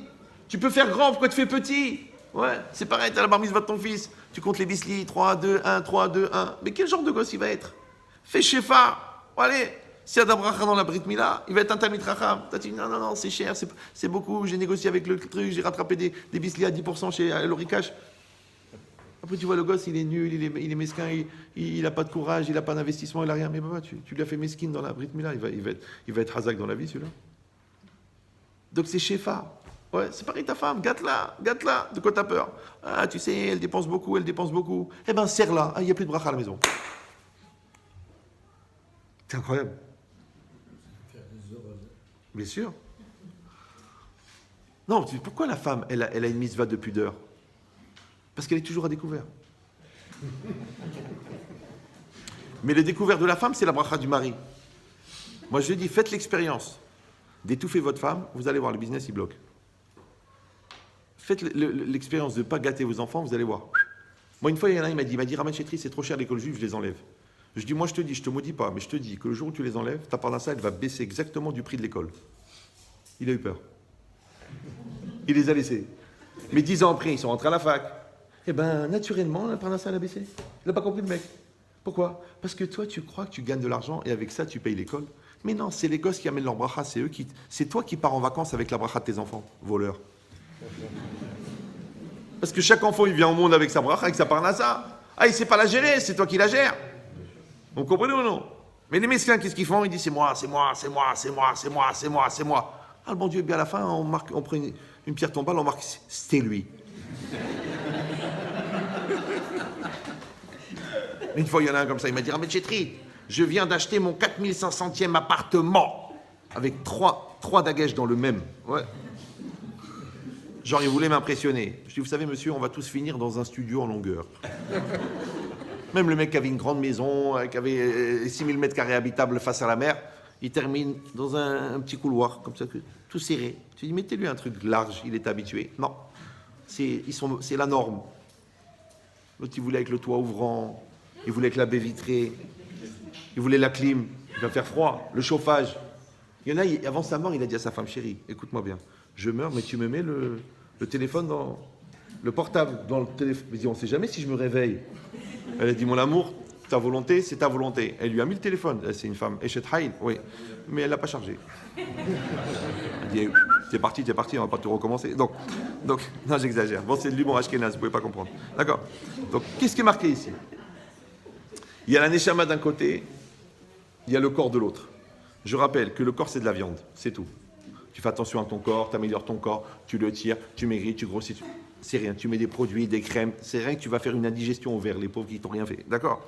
Tu peux faire grand, pourquoi tu fais petit? Ouais, c'est pareil, t'as la bar mitzvah de ton fils. Tu comptes les bislis, 3, 2, 1, 3, 2, 1. Mais quel genre de gosse il va être? Fais shefa. Allez. S'il y a d'Abracha dans la Brit Mila, il va être un Talmid Chacham. Tu as dit non, c'est cher, c'est beaucoup. J'ai négocié avec le truc, j'ai rattrapé des bislis à 10% chez Loricash. Après, tu vois, le gosse, il est nul, il est mesquin, il n'a pas de courage, il n'a pas d'investissement, il n'a rien. Mais papa, tu lui as fait mesquine dans la Brit Mila, il va être hazak dans la vie, celui-là. Donc c'est shefa. Ouais, c'est pareil, ta femme, gâte-la. De quoi t'as peur? Ah, tu sais, elle dépense beaucoup. Eh ben, serre-la. Ah, il n'y a plus de bracha à la maison. C'est incroyable. Bien sûr. Non, pourquoi la femme, elle a une mitzvah de pudeur? Parce qu'elle est toujours à découvert. Mais le découvert de la femme, c'est la bracha du mari. Moi, je dis, faites l'expérience d'étouffer votre femme, vous allez voir, le business, il bloque. Faites l'expérience de ne pas gâter vos enfants, vous allez voir. Moi, une fois, il y en a un, il m'a dit, Raman Chetri, c'est trop cher l'école juive, je les enlève. Je dis, moi, je te maudis pas, mais je te dis que le jour où tu les enlèves, ta parnassa, elle va baisser exactement du prix de l'école. Il a eu peur. Il les a laissés. Mais 10 ans après, ils sont rentrés à la fac. Eh bien, naturellement, la parnassa, elle a baissé. Il n'a pas compris le mec. Pourquoi? Parce que toi, tu crois que tu gagnes de l'argent et avec ça, tu payes l'école. Mais non, c'est les gosses qui amènent leur bracha, c'est toi qui pars en vacances avec la bracha de tes enfants, voleur. Parce que chaque enfant, il vient au monde avec sa bracha, avec sa parnassa. Ah, il ne sait pas la gérer, c'est toi qui la gères. Vous comprenez ou non? Mais les mesquins, qu'est-ce qu'ils font? Ils disent c'est moi. Ah, le bon Dieu, bien à la fin, on prend une pierre tombale, on marque c'était lui. Une fois, il y en a un comme ça, il m'a dit Raman Chetri, je viens d'acheter mon 4500e appartement avec trois daguettes dans le même. Ouais. Genre, il voulait m'impressionner. Je dis, vous savez, monsieur, on va tous finir dans un studio en longueur. Même le mec qui avait une grande maison, qui avait 6000 mètres carrés habitables face à la mer, il termine dans un petit couloir, comme ça, tout serré. Tu dis, mettez-lui un truc large, il est habitué. Non, c'est la norme. L'autre, il voulait avec le toit ouvrant, il voulait avec la baie vitrée, il voulait la clim, il va faire froid, le chauffage. Il y en a, avant sa mort, il a dit à sa femme, chérie, écoute-moi bien, je meurs, mais tu me mets le téléphone dans le portable, dans le téléphone. Il dit, on ne sait jamais si je me réveille. Elle a dit, mon amour, ta volonté, c'est ta volonté. Elle lui a mis le téléphone. C'est une femme, Eshet Haïl, oui. Mais elle ne l'a pas chargé. Elle dit, t'es parti, on ne va pas tout recommencer. Donc, non, j'exagère. Bon, c'est de l'humour ashkénaze, vous ne pouvez pas comprendre. D'accord. Donc, qu'est-ce qui est marqué ici? Il y a la neshama d'un côté, il y a le corps de l'autre. Je rappelle que le corps, c'est de la viande, c'est tout. Tu fais attention à ton corps, tu améliores ton corps, tu le tires, tu maigris, tu grossis. C'est rien. Tu mets des produits, des crèmes. C'est rien que tu vas faire une indigestion au verre, les pauvres qui t'ont rien fait. D'accord?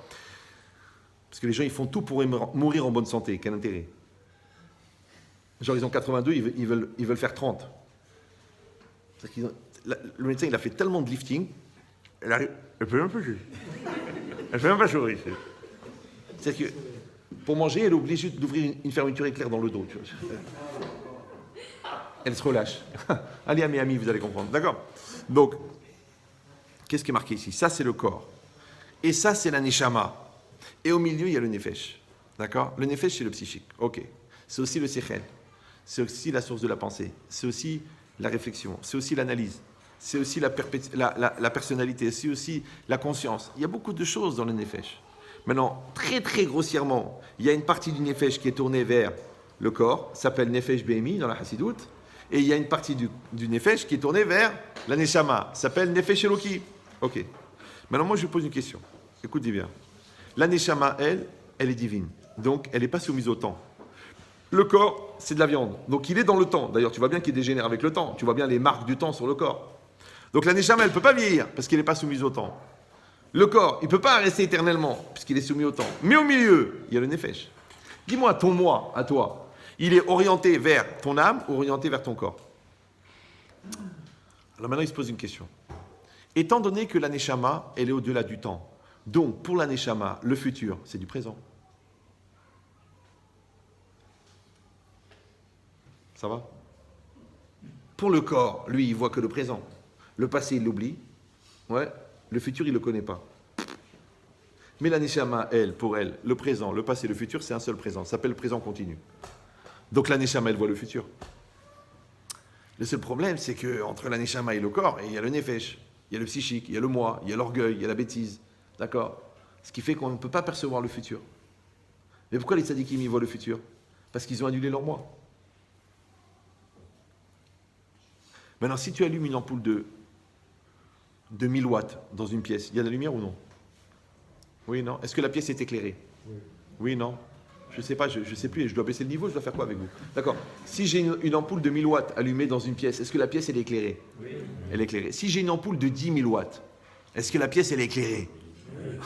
Parce que les gens, ils font tout pour mourir en bonne santé. Quel intérêt? Genre, ils ont 82, ils veulent faire 30. Le médecin, il a fait tellement de lifting, elle peut même pas jouer. Elle peut même pas sourire. C'est-à-dire que pour manger, elle est obligée d'ouvrir une fermeture éclair dans le dos. Tu vois. elle se relâche. Allez à Miami, vous allez comprendre. D'accord? Donc, qu'est-ce qui est marqué ici? Ça, c'est le corps. Et ça, c'est la neshama. Et au milieu, il y a le nefesh. D'accord? Le nefesh, c'est le psychique. Ok. C'est aussi le sechel. C'est aussi la source de la pensée. C'est aussi la réflexion. C'est aussi l'analyse. C'est aussi la personnalité. C'est aussi la conscience. Il y a beaucoup de choses dans le nefesh. Maintenant, très très grossièrement, il y a une partie du nefesh qui est tournée vers le corps, s'appelle nefesh behemi dans la Hassidout, et il y a une partie du nefesh qui est tournée vers la neshama, s'appelle nefesh eloki. Ok. Maintenant, moi, je vous pose une question. Écoutez bien. La neshama, elle est divine. Donc, elle n'est pas soumise au temps. Le corps, c'est de la viande. Donc, il est dans le temps. D'ailleurs, tu vois bien qu'il dégénère avec le temps. Tu vois bien les marques du temps sur le corps. Donc, la neshama, elle ne peut pas vieillir parce qu'elle n'est pas soumise au temps. Le corps, il ne peut pas rester éternellement puisqu'il est soumis au temps. Mais au milieu, il y a le nefesh. Dis-moi, ton moi, à toi, il est orienté vers ton âme ou orienté vers ton corps? Alors maintenant, il se pose une question. Étant donné que la neshama, elle est au-delà du temps, donc pour la neshama, le futur, c'est du présent. Ça va? Pour le corps, lui, il voit que le présent. Le passé, il l'oublie. Ouais. Le futur, il ne le connaît pas. Mais la neshama, elle, pour elle, le présent, le passé, le futur, c'est un seul présent. Ça s'appelle le présent continu. Donc la neshama, elle voit le futur. Le seul problème, c'est qu'entre la neshama et le corps, il y a le nefesh, il y a le psychique, il y a le moi, il y a l'orgueil, il y a la bêtise. D'accord? Ce qui fait qu'on ne peut pas percevoir le futur. Mais pourquoi les tzadikim, ils voient le futur? Parce qu'ils ont annulé leur moi. Maintenant, si tu allumes une ampoule de 1000 watts dans une pièce, il y a de la lumière ou non? Oui, non? Est-ce que la pièce est éclairée? Oui, non? Je ne sais pas, je ne sais plus, je dois baisser le niveau, je dois faire quoi avec vous? D'accord. Si j'ai une ampoule de 1000 watts allumée dans une pièce, est-ce que la pièce elle est éclairée? Oui. Elle est éclairée. Si j'ai une ampoule de 10 000 watts, est-ce que la pièce elle est éclairée?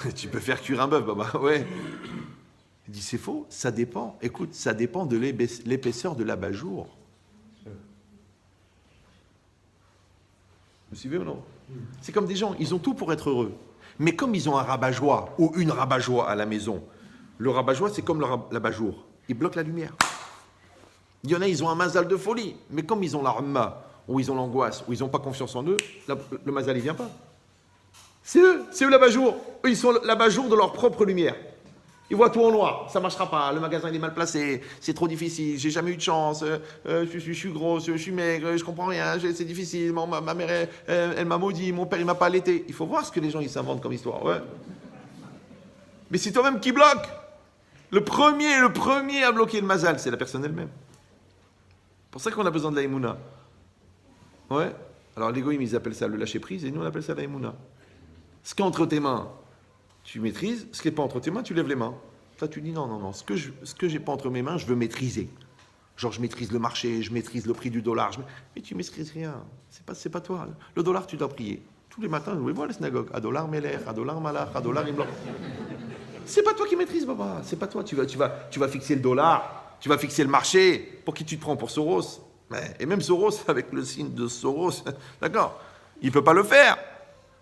Oui. Tu peux faire cuire un bœuf, baba, ouais. Il dit c'est faux, ça dépend. Écoute, ça dépend de l'épaisseur de l'abat-jour. Vous suivez ou non? C'est comme des gens, ils ont tout pour être heureux. Mais comme ils ont un rabat-joie ou une rabat-joie à la maison, le rabat-joie, c'est comme l'abat-jour. Il bloque la lumière. Il y en a, ils ont un mazal de folie. Mais comme ils ont l'arma, ou ils ont l'angoisse, ou ils n'ont pas confiance en eux, le mazal, il ne vient pas. C'est eux l'abat-jour. Eux, ils sont l'abat-jour de leur propre lumière. Ils voient tout en noir, ça ne marchera pas, le magasin il est mal placé, c'est trop difficile, j'ai jamais eu de chance, je suis grosse, je suis maigre, je comprends rien, c'est difficile, ma mère elle m'a maudit, mon père il m'a pas allaité. Il faut voir ce que les gens ils s'inventent comme histoire, ouais. Mais c'est toi-même qui bloque. Le premier à bloquer le mazal, c'est la personne elle-même. C'est pour ça qu'on a besoin de la émouna. Ouais. Alors l'égoïsme ils appellent ça le lâcher prise et nous on appelle ça la émouna. Ce qui est entre tes mains, tu maîtrises, ce qui n'est pas entre tes mains, tu lèves les mains. Toi, tu dis non, ce que j'ai pas entre mes mains, je veux maîtriser. Genre, je maîtrise le marché, je maîtrise le prix du dollar. Mais tu ne maîtrises rien. C'est pas toi. Le dollar, tu dois prier. Tous les matins, nous les voir à la synagogue. À dollar melech, à dollar malach, à dollar imlach. C'est pas toi qui maîtrises, baba. C'est pas toi. Tu vas fixer le dollar, tu vas fixer le marché. Pour qui tu te prends? Pour Soros? Et même Soros, avec le signe de Soros, d'accord, il ne peut pas le faire.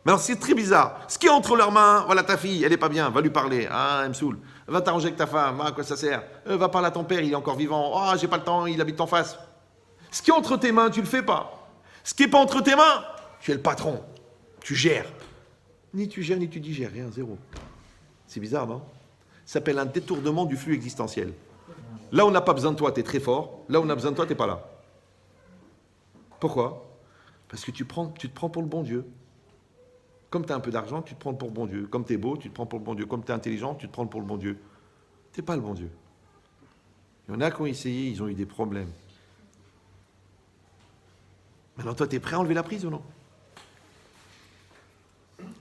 Mais alors, c'est très bizarre. Ce qui est entre leurs mains, voilà ta fille, elle n'est pas bien, va lui parler. Ah, elle me saoule. Va t'arranger avec ta femme, à quoi ça sert? Va parler à ton père, il est encore vivant. Ah, j'ai pas le temps, il habite en face. Ce qui est entre tes mains, tu le fais pas. Ce qui n'est pas entre tes mains, tu es le patron. Tu gères. Ni tu gères, ni tu digères, rien, zéro. C'est bizarre, non? Ça s'appelle un détournement du flux existentiel. Là, on n'a pas besoin de toi, tu es très fort. Là, on a besoin de toi, tu n'es pas là. Pourquoi? Parce que tu te prends pour le bon Dieu. Comme tu as un peu d'argent, tu te prends pour le bon Dieu. Comme tu es beau, tu te prends pour le bon Dieu. Comme tu es intelligent, tu te prends pour le bon Dieu. Tu n'es pas le bon Dieu. Il y en a qui ont essayé, ils ont eu des problèmes. Maintenant, toi, tu es prêt à enlever la prise ou non?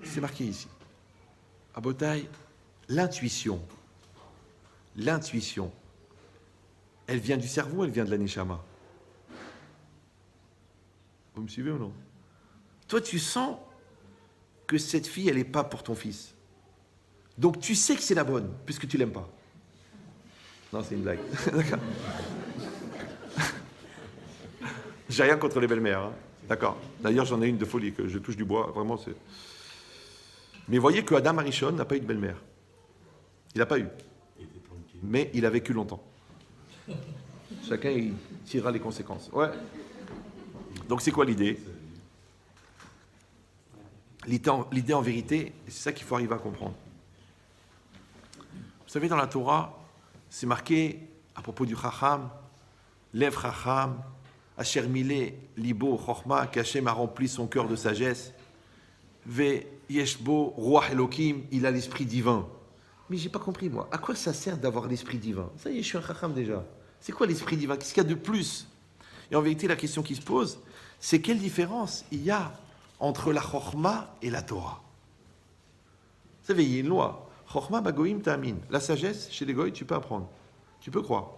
C'est marqué ici. À Botaï, l'intuition, elle vient du cerveau, elle vient de la neshama. Vous me suivez ou non? Toi, tu sens que cette fille, elle n'est pas pour ton fils. Donc tu sais que c'est la bonne, puisque tu l'aimes pas. Non, c'est une blague. D'accord. J'ai rien contre les belles-mères. Hein. D'accord. D'ailleurs, j'en ai une de folie, que je touche du bois. Vraiment, c'est... Mais voyez que Adam Arishon n'a pas eu de belle-mère. Il n'a pas eu. Mais il a vécu longtemps. Chacun, il tirera les conséquences. Ouais. Donc c'est quoi l'idée? L'idée en vérité, c'est ça qu'il faut arriver à comprendre. Vous savez, dans la Torah, c'est marqué à propos du Chacham, Lev Chacham, Asher Milé, Libo, Chochma, qu'Hachem a rempli son cœur de sagesse, Ve Yeshbo, Ruach Elohim, il a l'esprit divin. Mais j'ai pas compris, moi, à quoi ça sert d'avoir l'esprit divin? Ça y est, je suis un Chacham déjà. C'est quoi l'esprit divin? Qu'est-ce qu'il y a de plus? Et en vérité, la question qui se pose, c'est quelle différence il y a entre la Chochma et la Torah? Vous savez, il y a une loi. Chochma bagoim ta'amin. La sagesse, chez les goïs, tu peux apprendre. Tu peux croire.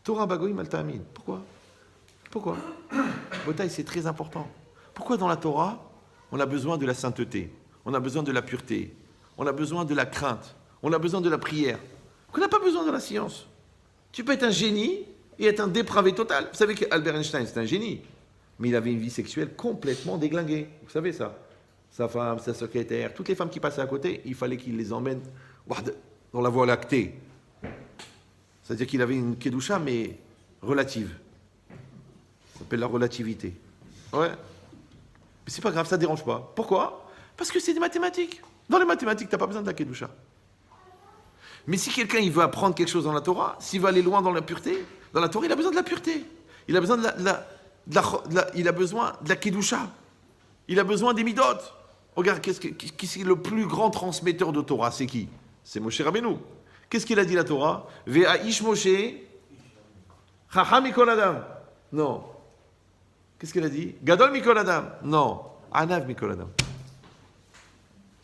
Torah bagoim al ta'amin. Pourquoi Botaï, c'est très important. Pourquoi dans la Torah, on a besoin de la sainteté, on a besoin de la pureté, on a besoin de la crainte, on a besoin de la prière, qu'on n'a pas besoin de la science? Tu peux être un génie et être un dépravé total. Vous savez qu'Albert Einstein, c'est un génie, mais il avait une vie sexuelle complètement déglinguée. Vous savez ça? Sa femme, sa secrétaire, toutes les femmes qui passaient à côté, il fallait qu'il les emmène dans la voie lactée. C'est-à-dire qu'il avait une kedusha, mais relative. Ça s'appelle la relativité. Ouais. Mais c'est pas grave, ça ne dérange pas. Pourquoi? Parce que c'est des mathématiques. Dans les mathématiques, tu n'as pas besoin de la kedusha. Mais si quelqu'un il veut apprendre quelque chose dans la Torah, s'il veut aller loin dans la pureté, dans la Torah, il a besoin de la pureté. Il a besoin il a besoin de la kedusha. Il a besoin des midot. Regarde, qui c'est le plus grand transmetteur de Torah? C'est qui? C'est Moshe Rabbeinu. Qu'est-ce qu'il a dit la Torah? Ve'aish Moshe, chacham mikol adam. Non. Qu'est-ce qu'il a dit? Gadol mikol adam. Non. Anav mikol adam.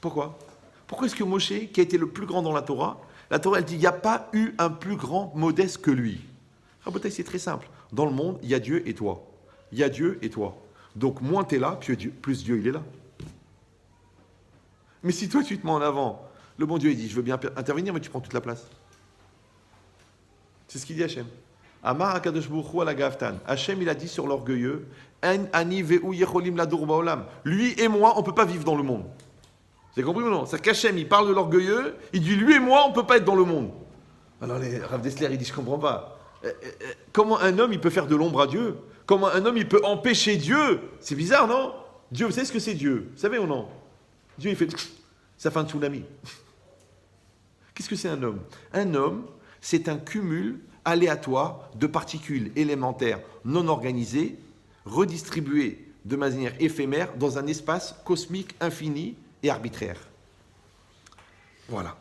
Pourquoi? Pourquoi est-ce que Moshe, qui a été le plus grand dans la Torah, elle dit, il n'y a pas eu un plus grand modeste que lui. Rabotai, c'est très simple. Dans le monde, il y a Dieu et toi. Il y a Dieu et toi. Donc, moins tu es là, plus Dieu, il est là. Mais si toi, tu te mets en avant, le bon Dieu, il dit, je veux bien intervenir, mais tu prends toute la place. C'est ce qu'il dit Hachem. Amar HaKadosh Baruch Hu ala Gaftan. Hachem, il a dit sur l'orgueilleux, En ani ve'u yecholim ladur ba'olam. Lui et moi, on ne peut pas vivre dans le monde. Vous avez compris ou non? C'est qu'Hachem, il parle de l'orgueilleux, il dit, lui et moi, on ne peut pas être dans le monde. Alors, Rav Dessler, il dit, je ne comprends pas. Comment un homme, il peut faire de l'ombre à Dieu? Comment un homme, il peut empêcher Dieu? C'est bizarre, non? Dieu, vous savez ce que c'est Dieu? Vous savez ou non? Dieu, il fait, ça fait un tsunami. Qu'est-ce que c'est un homme? Un homme, c'est un cumul aléatoire de particules élémentaires non organisées, redistribuées de manière éphémère dans un espace cosmique infini et arbitraire. Voilà.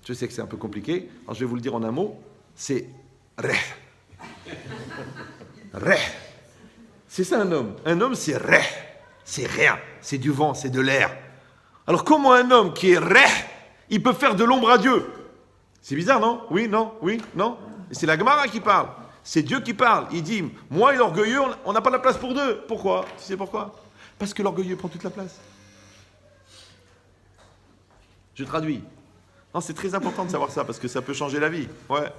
Je sais que c'est un peu compliqué, alors je vais vous le dire en un mot, c'est Reh. Reh. C'est ça un homme. Un homme, c'est Reh. C'est rien. C'est du vent, c'est de l'air. Alors comment un homme qui est Reh, il peut faire de l'ombre à Dieu? C'est bizarre, non? Oui, non, oui, non. Et c'est la Gemara qui parle. C'est Dieu qui parle. Il dit, moi et l'orgueilleux, on n'a pas la place pour deux. Pourquoi? Tu sais pourquoi? Parce que l'orgueilleux prend toute la place. Je traduis. Non, c'est très important de savoir ça, parce que ça peut changer la vie. Ouais.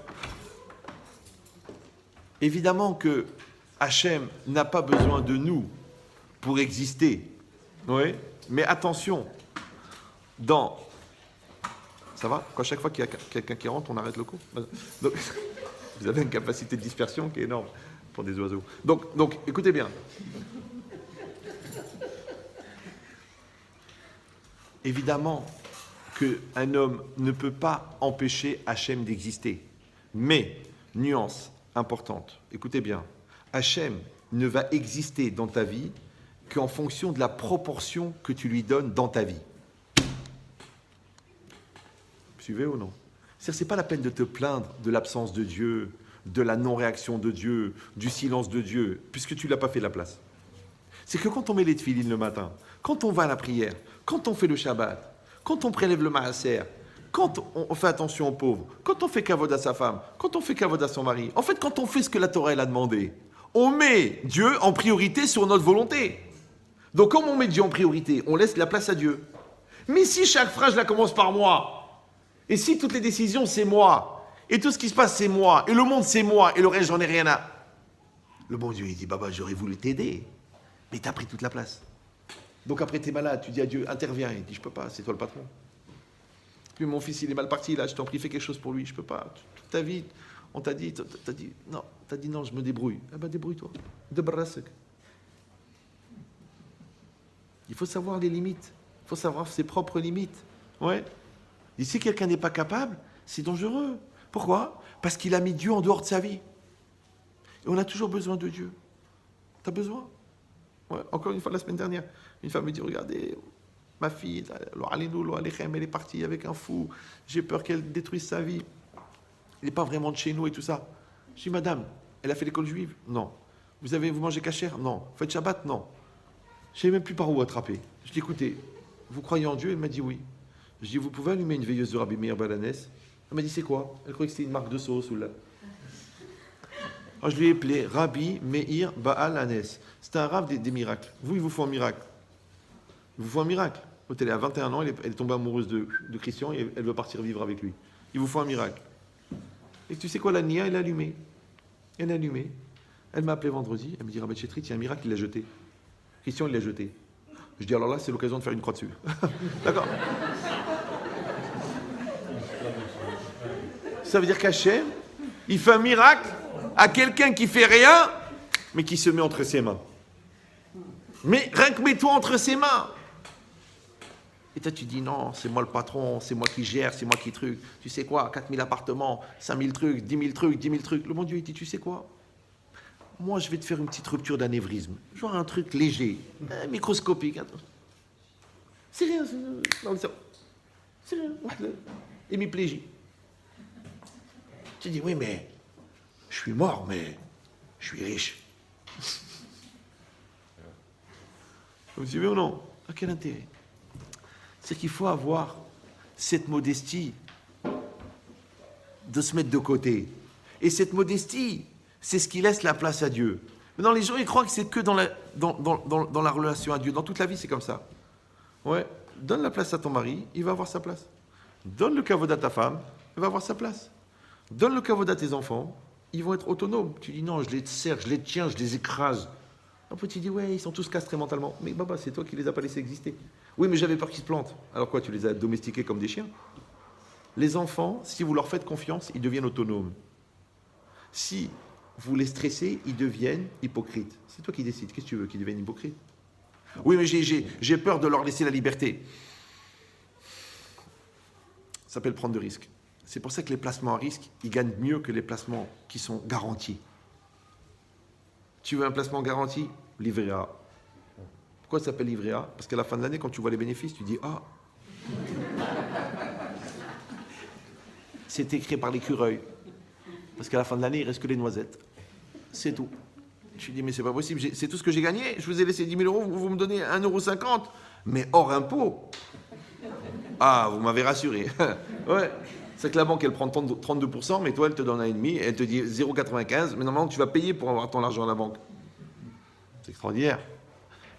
Évidemment que Hachem n'a pas besoin de nous pour exister. Oui. Mais attention, ça va? Quand chaque fois qu'il y a quelqu'un qui rentre, on arrête le cours? Donc, vous avez une capacité de dispersion qui est énorme pour des oiseaux. Donc écoutez bien. Évidemment qu'un homme ne peut pas empêcher Hachem d'exister. Mais, nuance importante, écoutez bien, Hachem ne va exister dans ta vie qu'en fonction de la proportion que tu lui donnes dans ta vie. Vous suivez ou non? C'est pas la peine de te plaindre de l'absence de Dieu, de la non-réaction de Dieu, du silence de Dieu, puisque tu ne l'as pas fait la place. C'est que quand on met les tefilines le matin, quand on va à la prière, quand on fait le Shabbat, quand on prélève le maaser, quand on fait attention aux pauvres, quand on fait kavod à sa femme, quand on fait kavod à son mari, en fait, quand on fait ce que la Torah elle a demandé, on met Dieu en priorité sur notre volonté. Donc, comme on met Dieu en priorité, on laisse la place à Dieu. Mais si chaque phrase, je la commence par moi, et si toutes les décisions, c'est moi, et tout ce qui se passe, c'est moi, et le monde, c'est moi, et le reste, j'en ai rien à... Le bon Dieu, il dit, Baba, j'aurais voulu t'aider, mais t'as pris toute la place. Donc après, t'es malade, tu dis à Dieu, interviens. Il dit, je peux pas, c'est toi le patron. Puis mon fils, il est mal parti, là, je t'en prie, fais quelque chose pour lui, je peux pas. Toute ta vie, on t'a dit, non, je me débrouille. Eh ben, débrouille-toi. Débarrasse. Il faut savoir les limites. Il faut savoir ses propres limites. Ouais. Et si quelqu'un n'est pas capable, c'est dangereux. Pourquoi? Parce qu'il a mis Dieu en dehors de sa vie. Et on a toujours besoin de Dieu. T'as besoin? Ouais. Encore une fois, la semaine dernière, une femme me dit, regardez, ma fille, elle est partie avec un fou. J'ai peur qu'elle détruise sa vie. Il n'est pas vraiment de chez nous et tout ça. Je dis, madame, elle a fait l'école juive? Non. Vous mangez cachère? Non. Vous faites Shabbat? Non. Je ne sais même plus par où attraper. Je dis, écoutez, vous croyez en Dieu? Elle m'a dit oui. Je dis, vous pouvez allumer une veilleuse de Rabbi Meir Balanès? Elle m'a dit, c'est quoi? Elle croyait que c'était une marque de sauce ou là. Alors, je lui ai appelé Rabbi Meir Baal Hanès. C'est un rave des miracles. Vous, il vous faut un miracle. Il vous faut un miracle. Elle est à 21 ans, elle est tombée amoureuse de Christian et elle veut partir vivre avec lui. Il vous faut un miracle. Et tu sais quoi, la Nia, elle a allumé. Elle a allumé. Elle m'a appelé vendredi. Elle me dit, Rabbi Chetrit, il y a un miracle, il l'a jeté. Christian, il l'a jeté. Je dis, alors là, c'est l'occasion de faire une croix dessus. D'accord. Ça veut dire qu'Hachem, il fait un miracle à quelqu'un qui fait rien, mais qui se met entre ses mains. Mais rien que mets-toi entre ses mains. Et toi, tu dis, non, c'est moi le patron, c'est moi qui gère, c'est moi qui truc. Tu sais quoi, 4000 appartements, 5000 trucs, 10 000 trucs, 10 000 trucs. Le bon Dieu, il dit, tu sais quoi? Moi, je vais te faire une petite rupture d'anévrisme. Genre un truc léger, microscopique. C'est rien, c'est dans le cerveau. C'est rien. Hémiplégie. Tu dis, oui, mais je suis mort, mais je suis riche. Vous me suivez ou non? À quel intérêt? C'est qu'il faut avoir cette modestie de se mettre de côté. Et cette modestie, c'est ce qui laisse la place à Dieu. Maintenant, les gens, ils croient que c'est que dans la relation à Dieu. Dans toute la vie, c'est comme ça. Ouais, donne la place à ton mari, il va avoir sa place. Donne le kavod à ta femme, elle va avoir sa place. Donne le kavod à tes enfants, ils vont être autonomes. Tu dis non, je les serre, je les tiens, je les écrase. Après tu dis ouais, ils sont tous castrés mentalement. Mais baba, c'est toi qui les as pas laissés exister. Oui, mais j'avais peur qu'ils se plantent. Alors quoi, tu les as domestiqués comme des chiens? Les enfants, si vous leur faites confiance, ils deviennent autonomes. Si vous les stressez, ils deviennent hypocrites. C'est toi qui décides. Qu'est-ce que tu veux, qu'ils deviennent hypocrites? Oui, mais j'ai peur de leur laisser la liberté. Ça s'appelle prendre de risques. C'est pour ça que les placements à risque, ils gagnent mieux que les placements qui sont garantis. Tu veux un placement garanti? Livret A. Pourquoi ça s'appelle livret A? Parce qu'à la fin de l'année, quand tu vois les bénéfices, tu dis « Ah !» C'est écrit par l'écureuil. Parce qu'à la fin de l'année, il ne reste que les noisettes. C'est tout. Je dis, mais c'est pas possible, c'est tout ce que j'ai gagné. Je vous ai laissé 10 000 euros, vous me donnez 1,50 €, mais hors impôt. Ah, vous m'avez rassuré. Ouais. C'est que la banque, elle prend 32%, mais toi, elle te donne 1,5, elle te dit 0,95, mais normalement, tu vas payer pour avoir ton argent à la banque. C'est extraordinaire.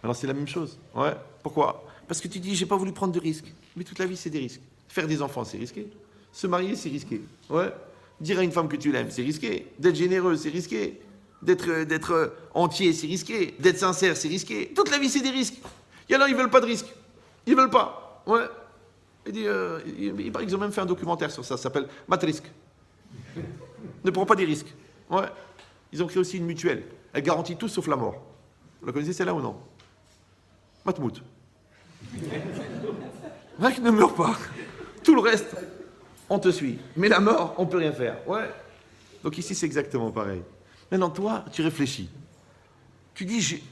Alors, c'est la même chose. Ouais. Pourquoi? Parce que tu dis, j'ai pas voulu prendre de risques. Mais toute la vie, c'est des risques. Faire des enfants, c'est risqué. Se marier, c'est risqué. Ouais. Dire à une femme que tu l'aimes, c'est risqué. D'être généreux, c'est risqué. D'être entier, c'est risqué. D'être sincère, c'est risqué. Toute la vie, c'est des risques. Et alors, ils veulent pas de risques. Ils veulent pas. Ouais. Il paraît qu'ils ont même fait un documentaire sur ça. Ça s'appelle Matrisk. Ne prends pas des risques. Ouais. Ils ont créé aussi une mutuelle. Elle garantit tout sauf la mort. Vous la connaissez celle-là ou non? Matmout. Mec, ne meurs pas. Tout le reste, on te suit. Mais la mort, on peut rien faire. Ouais. Donc ici, c'est exactement pareil. Maintenant, toi, tu réfléchis. Tu dis,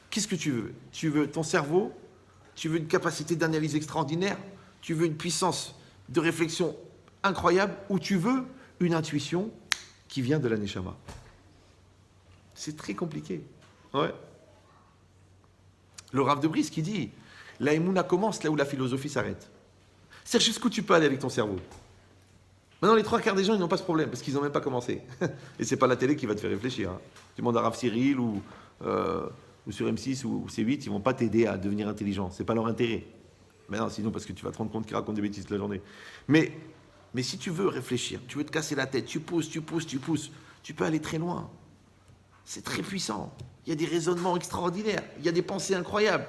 qu'est-ce que tu veux? Tu veux ton cerveau? Tu veux une capacité d'analyse extraordinaire? Tu veux une puissance de réflexion incroyable? Ou tu veux une intuition qui vient de la Neshama? C'est très compliqué. Ouais. Le Rav de Brisk qui dit, la Emouna commence là où la philosophie s'arrête. C'est jusqu'où tu peux aller avec ton cerveau. Maintenant, les 3/4 des gens, ils n'ont pas ce problème, parce qu'ils n'ont même pas commencé. Et c'est pas la télé qui va te faire réfléchir. Hein. Tu demandes à Rav Cyril ou sur M6 ou C8, ils vont pas t'aider à devenir intelligent. C'est pas leur intérêt. Mais non, sinon, parce que tu vas te rendre compte qu'ils racontent des bêtises toute la journée. Mais si tu veux réfléchir, tu veux te casser la tête, tu pousses, tu peux aller très loin. C'est très puissant. Il y a des raisonnements extraordinaires. Il y a des pensées incroyables.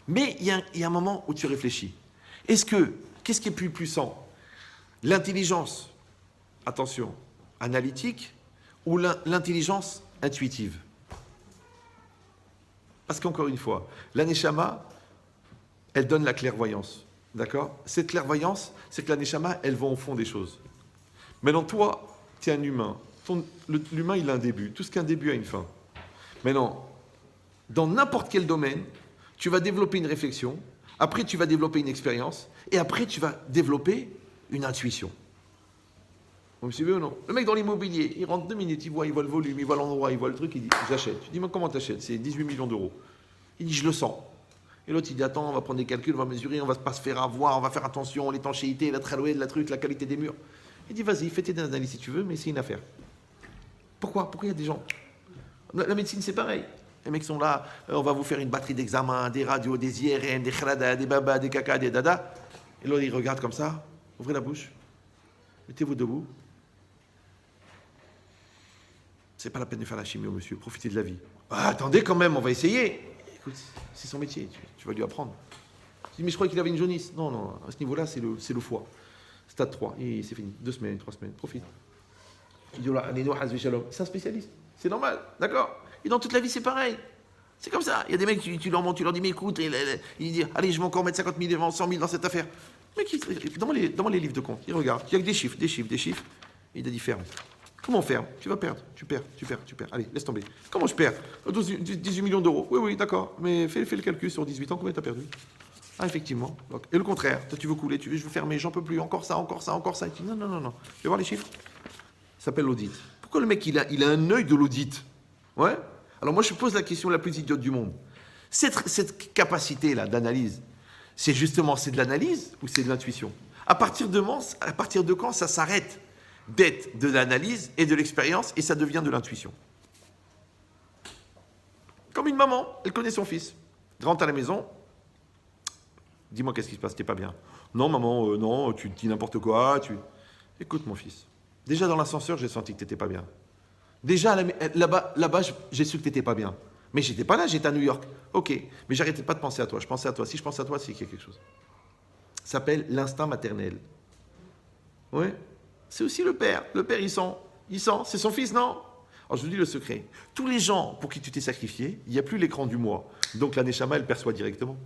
Mais il y a un moment où tu réfléchis. Qu'est-ce qui est plus puissant? L'intelligence, attention, analytique ou l'intelligence intuitive? Parce qu'encore une fois, la Neshama, elle donne la clairvoyance. D'accord? Cette clairvoyance, c'est que la Neshama, elle va au fond des choses. Maintenant, toi, tu es un humain. L'humain, il a un début. Tout ce qu'un début a une fin. Maintenant, dans n'importe quel domaine, tu vas développer une réflexion, après tu vas développer une expérience, et après tu vas développer une intuition. Vous me suivez ou non? Le mec dans l'immobilier, il rentre 2 minutes, il voit le volume, il voit l'endroit, il voit le truc, il dit j'achète. Tu dis mais comment t'achètes? C'est 18 millions d'euros. Il dit je le sens. Et l'autre il dit attends, on va prendre des calculs, on va mesurer, on va pas se faire avoir, on va faire attention, l'étanchéité, la tralouette, la truc, la qualité des murs. Il dit vas-y, fais tes analyses si tu veux, mais c'est une affaire. Pourquoi il y a des gens? La médecine c'est pareil. Les mecs sont là, on va vous faire une batterie d'examens, des radios, des IRM, des khrada, des babas, des caca, des dada. Et l'autre, il regarde comme ça, ouvrez la bouche, mettez-vous debout. C'est pas la peine de faire la chimio, monsieur, profitez de la vie. Ah, attendez quand même, on va essayer. Écoute, c'est son métier, tu vas lui apprendre. Je dis, mais je croyais qu'il avait une jaunisse. Non, à ce niveau-là, c'est le foie. Stade 3, et c'est fini. 2 semaines, 3 semaines, profite. Je dis, c'est un spécialiste, c'est normal, d'accord? Et dans toute la vie, c'est pareil. C'est comme ça. Il y a des mecs, tu leur dis, mais écoute, ils disent, allez, je vais encore mettre 50 000, 100 000 dans cette affaire. Mec, dans les livres de compte, il regarde, il n'y a que des chiffres. Et il a dit, ferme. Comment on ferme? Tu vas perdre. Tu perds. Allez, laisse tomber. Comment je perds? 18 millions d'euros. Oui, d'accord. Mais fais le calcul sur 18 ans, combien tu as perdu? Ah, effectivement. Donc, et le contraire, toi, tu veux couler, je veux fermer, j'en peux plus, encore ça. Il dit, non. Tu veux voir les chiffres? Ça s'appelle l'audit. Pourquoi le mec, il a un œil de l'audit? Ouais. Alors moi, je pose la question la plus idiote du monde. Cette capacité-là d'analyse, c'est de l'analyse ou c'est de l'intuition? À partir de quand ça s'arrête d'être de l'analyse et de l'expérience et ça devient de l'intuition? Comme une maman, elle connaît son fils. Rentre à la maison, dis-moi qu'est-ce qui se passe, t'es pas bien. Non maman, non, tu dis n'importe quoi. Écoute mon fils, déjà dans l'ascenseur, j'ai senti que t'étais pas bien. Déjà, là-bas, j'ai su que tu n'étais pas bien. Mais j'étais pas là, j'étais à New York. Ok, mais j'arrêtais pas de penser à toi. Je pensais à toi. Si je pense à toi, c'est qu'il y a quelque chose. Ça s'appelle l'instinct maternel. Oui. C'est aussi le père. Le père, il sent. C'est son fils, non? Alors, je vous dis le secret. Tous les gens pour qui tu t'es sacrifié, il n'y a plus l'écran du moi. Donc, la Neshama, elle perçoit directement.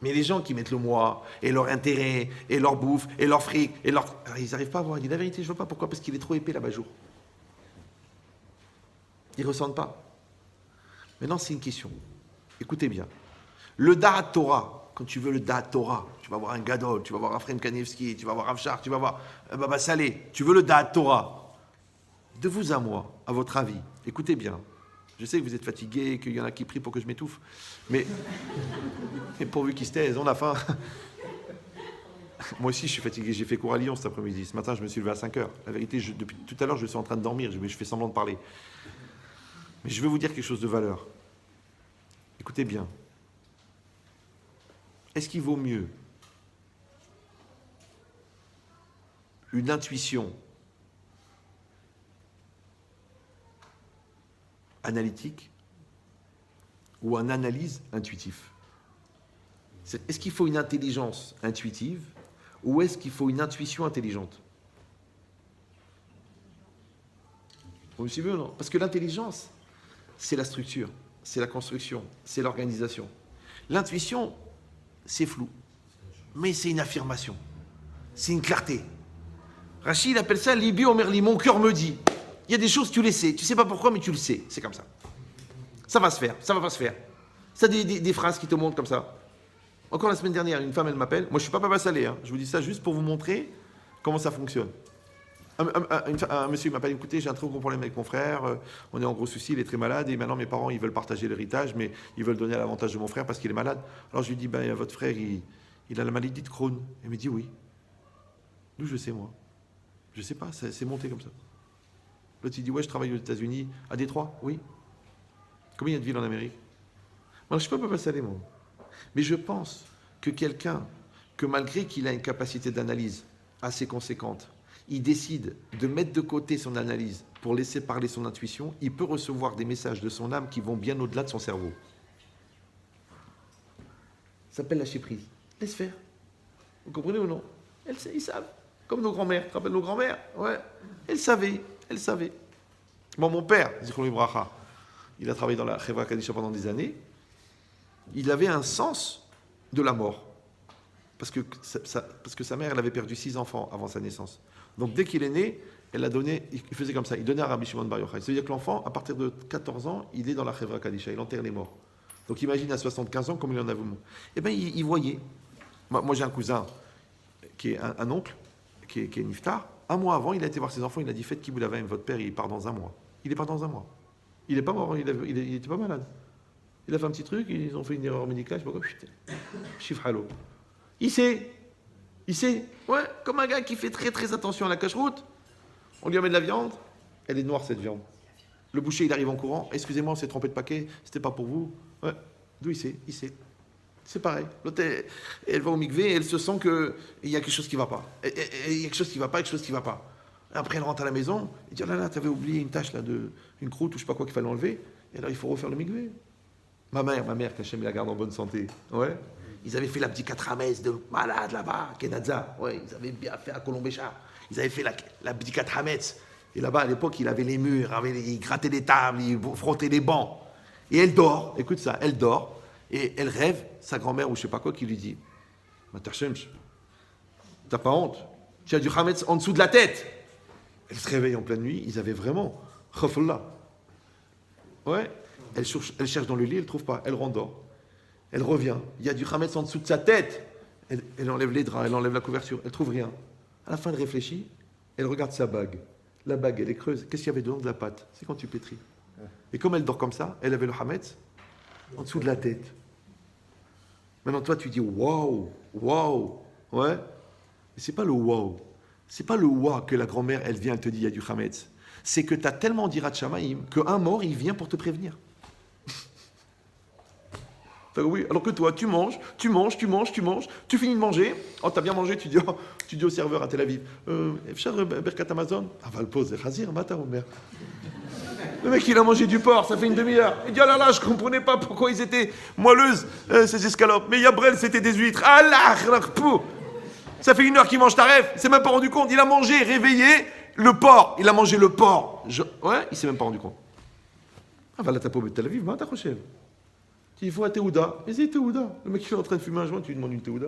Mais les gens qui mettent le moi, et leur intérêt, et leur bouffe, et leur fric, alors, ils n'arrivent pas à voir. Ils disent la vérité, je ne veux pas. Pourquoi? Parce qu'il est trop épais là-bas jour. Ils ne ressentent pas. Maintenant, c'est une question. Écoutez bien. Le Da'at Torah, quand tu veux le Da'at Torah, tu vas voir un Gadol, tu vas voir Raphaël Kanievski, tu vas voir Avchar, tu vas voir Baba Saleh, tu veux le Da'at Torah. De vous à moi, à votre avis, écoutez bien. Je sais que vous êtes fatigués, qu'il y en a qui prient pour que je m'étouffe, mais pourvu qu'ils se taisent, on a faim. Moi aussi, je suis fatigué. J'ai fait cours à Lyon cet après-midi. Ce matin, je me suis levé à 5 heures. La vérité, depuis tout à l'heure, je suis en train de dormir. Je fais semblant de parler. Mais je veux vous dire quelque chose de valeur. Écoutez bien. Est-ce qu'il vaut mieux une intuition analytique ou une analyse intuitive? Est-ce qu'il faut une intelligence intuitive ou est-ce qu'il faut une intuition intelligente? Vous me suivez ou non? Parce que l'intelligence, c'est la structure, c'est la construction, c'est l'organisation. L'intuition, c'est flou, mais c'est une affirmation, c'est une clarté. Rachid appelle ça Libi Omerli, mon cœur me dit. Il y a des choses, tu les sais, tu sais pas pourquoi, mais tu le sais, c'est comme ça. Ça va se faire, ça va pas se faire. Ça a des phrases qui te montrent comme ça. Encore la semaine dernière, une femme, elle m'appelle. Moi, je suis pas Papa Salé, hein. Je vous dis ça juste pour vous montrer comment ça fonctionne. Un monsieur m'appelle, écoutez, j'ai un très gros problème avec mon frère, on est en gros souci, il est très malade, et maintenant mes parents, ils veulent partager l'héritage, mais ils veulent donner à l'avantage de mon frère parce qu'il est malade. Alors je lui dis, votre frère, il a la maladie de Crohn. Il me dit, oui. D'où je sais, moi? Je sais pas, c'est monté comme ça. L'autre, il dit, ouais, je travaille aux États-Unis, à Détroit, oui. Combien il y a de villes en Amérique? Moi, je ne peux pas passer les mots. Mais je pense que quelqu'un, que malgré qu'il a une capacité d'analyse assez conséquente, il décide de mettre de côté son analyse pour laisser parler son intuition, il peut recevoir des messages de son âme qui vont bien au-delà de son cerveau. Ça s'appelle lâcher prise. Laisse faire. Vous comprenez ou non? Ils savent. Comme nos grands-mères. Tu te rappelles nos grands-mères? Ouais. Elles savaient. Bon, mon père, Zichron Ibracha, il a travaillé dans la Chevra Kadisha pendant des années. il avait un sens de la mort. Parce que sa mère, elle avait perdu 6 enfants avant sa naissance. Donc dès qu'il est né, elle a donné, il faisait comme ça, il donnait à Rabbi Shimon Bar Yochai. C'est-à-dire que l'enfant, à partir de 14 ans, il est dans la Chevra Kadisha, il enterre les morts. Donc imagine à 75 ans comme il en a voulu. Eh bien, il voyait. Moi, j'ai un cousin qui est un oncle, qui est niftar. Un mois avant, il a été voir ses enfants, il a dit faites Kibbutz Avayim, votre père, il part dans un mois. Il n'est pas dans un mois. Il n'est pas mort, il n'était pas malade. Il a fait un petit truc, ils ont fait une erreur médicale, je sais pas quoi, putain, chiffre halo. Il sait, ouais, comme un gars qui fait très très attention à la cache-route. On lui met de la viande, elle est noire cette viande. Le boucher, il arrive en courant, excusez-moi, on s'est trompé de paquet, c'était pas pour vous. Ouais, d'où il sait. C'est pareil. L'autre, elle va au mikvé et elle se sent qu'il y a quelque chose qui ne va pas. Il y a quelque chose qui ne va pas. Après, elle rentre à la maison, elle dit, oh là là, t'avais oublié une tâche là, une croûte ou je sais pas quoi qu'il fallait enlever. Et là, il faut refaire le mikvé. Ma mère, qu'Hachem la garde en bonne santé. Ouais. Ils avaient fait la petite Ramès de malade là-bas, Kenadza. Ouais, ils avaient bien fait à Colombécha. Ils avaient fait la petite Ramès. Et là-bas, à l'époque, il avait les murs, il grattait les tables, il frottait les bancs. Et elle dort, écoute ça, elle dort. Et elle rêve, sa grand-mère ou je sais pas quoi, qui lui dit Matachemch, t'as pas honte? Tu as du Hametz en dessous de la tête. Elle se réveille en pleine nuit, ils avaient vraiment Khafallah. Ouais, elle cherche dans le lit, elle trouve pas, elle rendort. Elle revient, il y a du Hametz en dessous de sa tête. Elle enlève les draps, elle enlève la couverture, elle trouve rien. À la fin, elle réfléchit, elle regarde sa bague. La bague, elle est creuse. Qu'est-ce qu'il y avait dedans? De la pâte. C'est quand tu pétris. Et comme elle dort comme ça, elle avait le Hametz en dessous de la tête. Maintenant, toi, tu dis waouh, ouais. Mais c'est pas le waouh. C'est pas le waouh que la grand-mère, elle vient, elle te dit il y a du Hametz. C'est que tu as tellement d'Irat Shamaïm qu'un mort, il vient pour te prévenir. Oui, alors que toi, tu manges, tu finis de manger. Oh, t'as bien mangé, tu dis au serveur à Tel Aviv Cher Berkat Amazon. Ah, va le poser, Khazir, Mata, mère. Le mec, il a mangé du porc, ça fait une demi-heure. Il dit, oh là là, je comprenais pas pourquoi ils étaient moelleuses, ces escalopes. Mais Yabrel, c'était des huîtres. Ah là, pou. Ça fait 1 heure qu'il mange taref, il s'est même pas rendu compte. Il a mangé, réveillé, le porc. Il a mangé le porc. Ouais, il s'est même pas rendu compte. Ah, va la tapo de Tel Aviv, Mata, Rochelle. Il faut un Théouda. Mais c'est Théouda. Le mec, il est en train de fumer un joint, tu lui demandes une Théouda.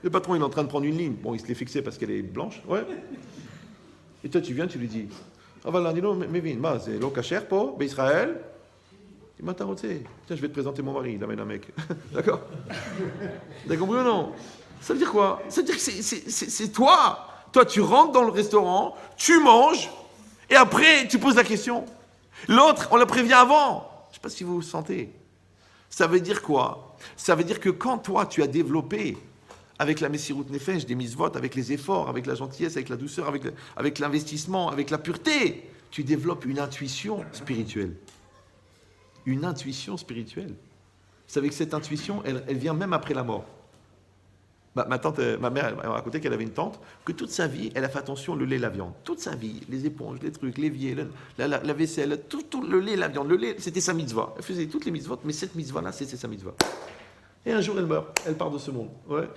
Le patron, il est en train de prendre une ligne. Bon, il se l'est fixé parce qu'elle est blanche. Ouais. Et toi, tu viens, tu lui dis ah, voilà, dis-nous, mais viens, c'est l'Okacher, po, Israël. Il m'a tiens, je vais te présenter mon mari, il amène un mec. D'accord? T'as compris ou non? Ça veut dire quoi? Ça veut dire que c'est toi. Toi, tu rentres dans le restaurant, tu manges, et après, tu poses la question. L'autre, on la prévient avant. Je ne sais pas si vous vous sentez. Ça veut dire quoi? Ça veut dire que quand toi, tu as développé, avec la Messirut Nefesh, des mitzvot, avec les efforts, avec la gentillesse, avec la douceur, avec l'investissement, avec la pureté, tu développes une intuition spirituelle. Une intuition spirituelle. Vous savez que cette intuition, elle vient même après la mort. Ma tante, ma mère, elle m'a raconté qu'elle avait une tante, que toute sa vie, elle a fait attention au lait, la viande. Toute sa vie, les éponges, les trucs, l'évier, la vaisselle, tout le lait, la viande. Le lait, c'était sa mitzvah. Elle faisait toutes les mitzvot, mais cette mitzvah-là, c'était sa mitzvah. Et un jour, elle meurt. Elle part de ce monde. Ouais.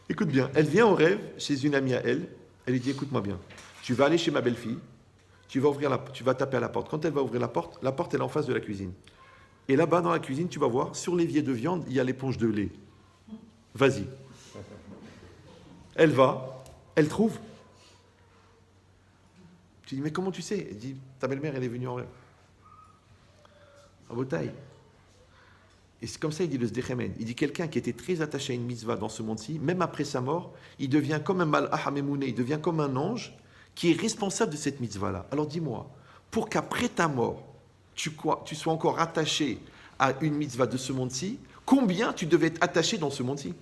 Écoute bien, elle vient au rêve chez une amie à elle. Elle lui dit, écoute-moi bien. Tu vas aller chez ma belle-fille. Tu vas taper à la porte. Quand elle va ouvrir la porte elle est en face de la cuisine. Et là-bas, dans la cuisine, tu vas voir, sur l'évier de viande, il y a l'éponge de lait. Vas-y. Elle va, elle trouve. Tu dis, mais comment tu sais? Elle dit, ta belle-mère, elle est venue en rêve. À Botaï. Et c'est comme ça, il dit le Sdechemen. Il dit, quelqu'un qui était très attaché à une mitzvah dans ce monde-ci, même après sa mort, il devient comme un malach hamemouné, il devient comme un ange qui est responsable de cette mitzvah-là. Alors dis-moi, pour qu'après ta mort, tu sois encore attaché à une mitzvah de ce monde-ci, combien tu devais être attaché dans ce monde-ci?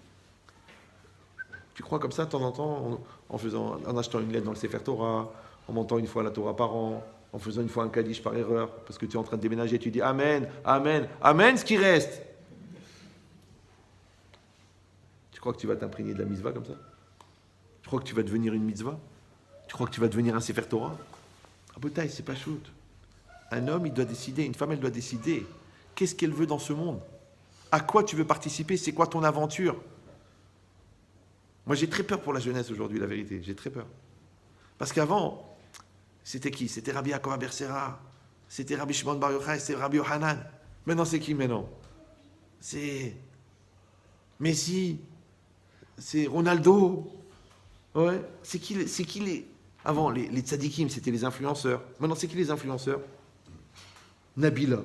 Tu crois comme ça, de temps en temps, en achetant une lettre dans le Sefer Torah, en montant une fois la Torah par an, en faisant une fois un Kaddish par erreur, parce que tu es en train de déménager, tu dis Amen, Amen, Amen, ce qui reste. Tu crois que tu vas t'imprégner de la mitzvah comme ça? Tu crois que tu vas devenir une mitzvah? Tu crois que tu vas devenir un Sefer Torah? Ah, Botaï, c'est pas shoot. Un homme, il doit décider, une femme, elle doit décider. Qu'est-ce qu'elle veut dans ce monde? À quoi tu veux participer? C'est quoi ton aventure? Moi, j'ai très peur pour la jeunesse aujourd'hui, la vérité. J'ai très peur. Parce qu'avant, c'était qui? C'était Rabbi Yaakov Bersera, c'était Rabbi Shimon Bar Yochai, c'était Rabbi Yohanan. Maintenant, c'est qui maintenant? C'est Messi, c'est Ronaldo. Ouais. C'est qui les... Avant, les tzadikim, c'était les influenceurs. Maintenant, c'est qui les influenceurs? Nabila.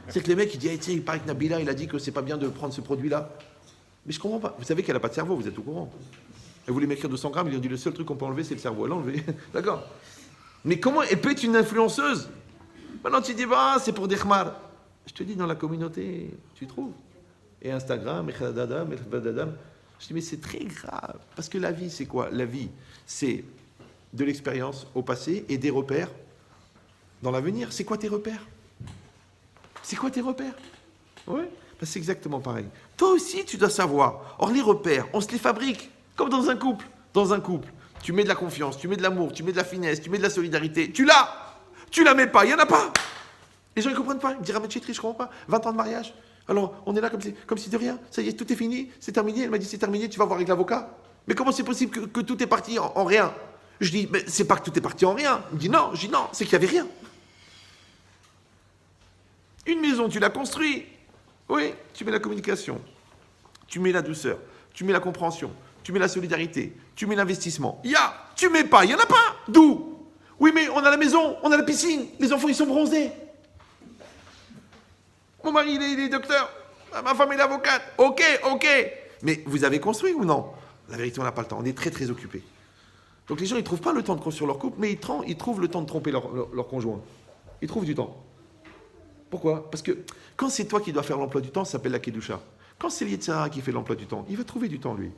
C'est que les mecs, ils disent, hey, il paraît que Nabila, il a dit que c'est pas bien de prendre ce produit-là. Mais je comprends pas. Vous savez qu'elle n'a pas de cerveau, vous êtes au courant. Elle voulait m'écrire 200 grammes, ils lui ont dit, le seul truc qu'on peut enlever, c'est le cerveau. Elle l'a enlevé. D'accord. Mais comment elle peut être une influenceuse? Maintenant, tu dis, bah, c'est pour des khmar. Je te dis, dans la communauté, tu trouves. Et Instagram, et khadadam, et khadadam. Je dis, mais c'est très grave. Parce que la vie, c'est quoi? La vie, c'est de l'expérience au passé et des repères dans l'avenir. C'est quoi tes repères? C'est quoi tes repères? Oui, c'est exactement pareil. Toi aussi, tu dois savoir. Or, les repères, on se les fabrique. Comme dans un couple. Dans un couple, tu mets de la confiance, tu mets de l'amour, tu mets de la finesse, tu mets de la solidarité. Tu l'as. Tu la mets pas, il n'y en a pas. Les gens ne comprennent pas. Ils me disent, Ramet Chetri, je ne comprends pas. 20 ans de mariage. Alors, on est là comme si de rien. Ça y est, tout est fini, c'est terminé. Elle m'a dit, c'est terminé, tu vas voir avec l'avocat. Mais comment c'est possible que tout est parti en rien? Je dis, mais c'est pas que tout est parti en rien. Il me dit, non. Je dis, non, c'est qu'il n'y avait rien. Une maison, tu l'as construite. Oui, tu mets la communication. Tu mets la douceur. Tu mets la compréhension. Tu mets la solidarité. Tu mets l'investissement. Tu mets pas, il n'y en a pas. D'où? Oui, mais on a la maison, on a la piscine. Les enfants, ils sont bronzés. Mon mari, il est docteur. Ma femme, elle est avocate. Ok. Mais vous avez construit ou non? La vérité, on n'a pas le temps. On est très, très occupés. Donc les gens, ils ne trouvent pas le temps de construire leur couple, mais ils trouvent le temps de tromper leur conjoint. Ils trouvent du temps. Pourquoi? Parce que quand c'est toi qui dois faire l'emploi du temps, ça s'appelle la Kedusha. Quand c'est l'Yetzirah qui fait l'emploi du temps, il va trouver du temps, lui.